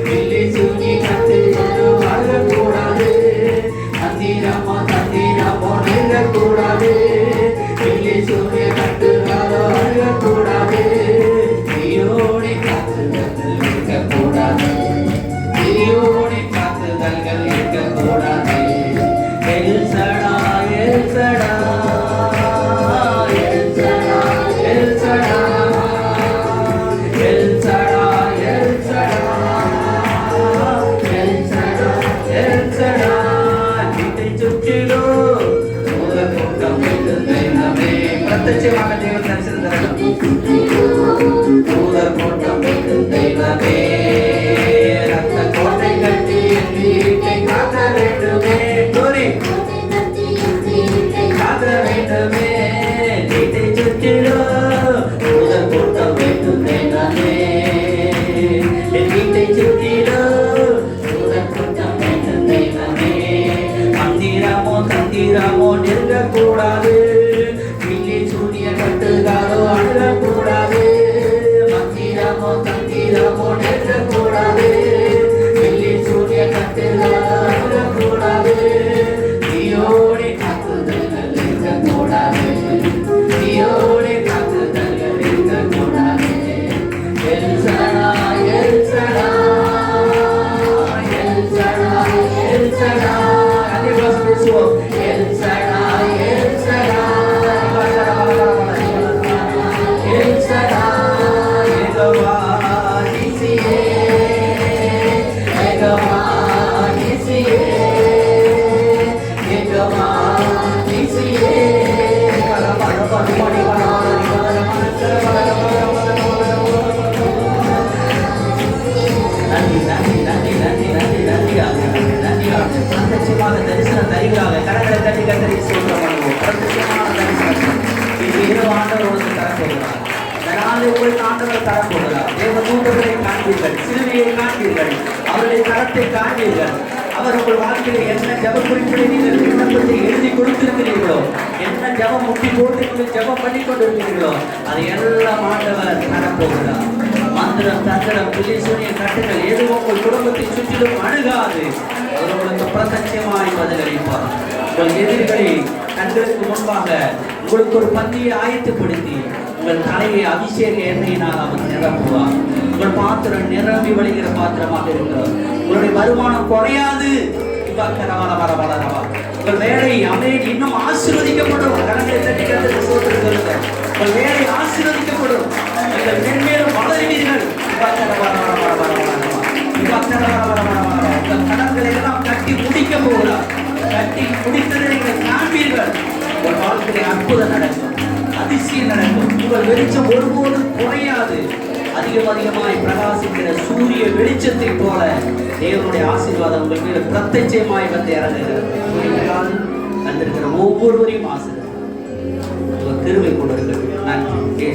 வில்லி சூனி கத்து வாழக்கூடாது. தந்திரமோ தந்திரமோ நெருங்கக்கூடாது, வில்லி சூனி கட்டு வாழக்கூடாது. தீயோடி காத்துதல்கள் இருக்கக்கூடாது, தீயோடி காத்துதல்கள் இருக்கக்கூடாது. எல்சடா, எல்சடா, எல்சடா, எல்சடா, எல்சடா, எல்சடா, எல்சடா. வீட்டை சுற்றிலோ முதல் கூட்டம் வேண்டும் தெய்வமே. பிரத்யட்சமாக தேவன் தரிசனம் தரணும். முதல் கூட்டம் வேண்டும் தெய்வமே, ரத்த கோட்டைகள் அதை உங்களுக்கு ஆண்டவர் தரப்போகிறார். தேவ தூதர்களை காண்பீர்கள், சிலுவையை காண்பீர்கள், அவருடைய கரத்தை காண்பீர்கள். அவர் உங்கள் வாழ்க்கையில் என்ன ஜெப குறிப்பிட நீங்கள் விண்ணப்பத்தை எழுதி கொடுத்திருக்கிறீர்களோ, என்ன ஜெபம் முட்டி போட்டு நீங்கள் ஜெபம் பண்ணி கொண்டிருக்கிறீர்களோ, அதை எல்லாம் ஆண்டவர் தரப்போகிறார். மந்திரம், தந்திரம், பில்லிசூனிய கட்டுகள் எதுவும் உங்கள் குடும்பத்தை சுற்றிலும் அணுகாது. அவர் உங்களுக்கு பிரத்யட்சமாய் பதிலளிப்பார். உங்கள் எதிரிகளை கண்களுக்கு முன்பாக உங்களுக்கு ஒரு பந்தியை ஆயத்தப்படுத்தி உங்கள் தலையை அபிஷேக எண்ணெயினால் அவர் நிரப்புவார். உங்கள் பாத்திரம் நிரம்பி வழிகிற பாத்திரமாக இருக்கிறார். உங்களுடைய வருமானம் குறையாது. உங்கள் வேலை அமேன் இன்னும் ஆசீர்வதிக்கப்படும். கடனை தட்டிக்கிறது சொல்லுங்க. உங்கள் வேலை ஆசீர்வதிக்கப்படும். நீங்கள் மென்மேலும் வளருவீர்கள். உங்கள் கடன்களை எல்லாம் கட்டி முடிக்க போகிறார். கட்டி முடித்ததை நீங்கள் காண்பீர்கள். உங்கள் வாழ்க்கையில் அற்புதம் நடக்கும், அதிசயம் நடக்கும். உங்கள் வெளிச்சம் ஒருபோதும் குறையாது. அதிகமாய் பிரகாசிக்கிற சூரிய வெளிச்சத்தை போல தேவனுடைய ஆசீர்வாதம் உங்கள் மீது பிரத்யட்சமாய் வந்து இறங்குகிறது. வந்திருக்கிற ஒவ்வொருவரையும் ஆசீர்வாதம் உங்கள் கிருபை கொண்டு இருக்கிறது. நன்றி.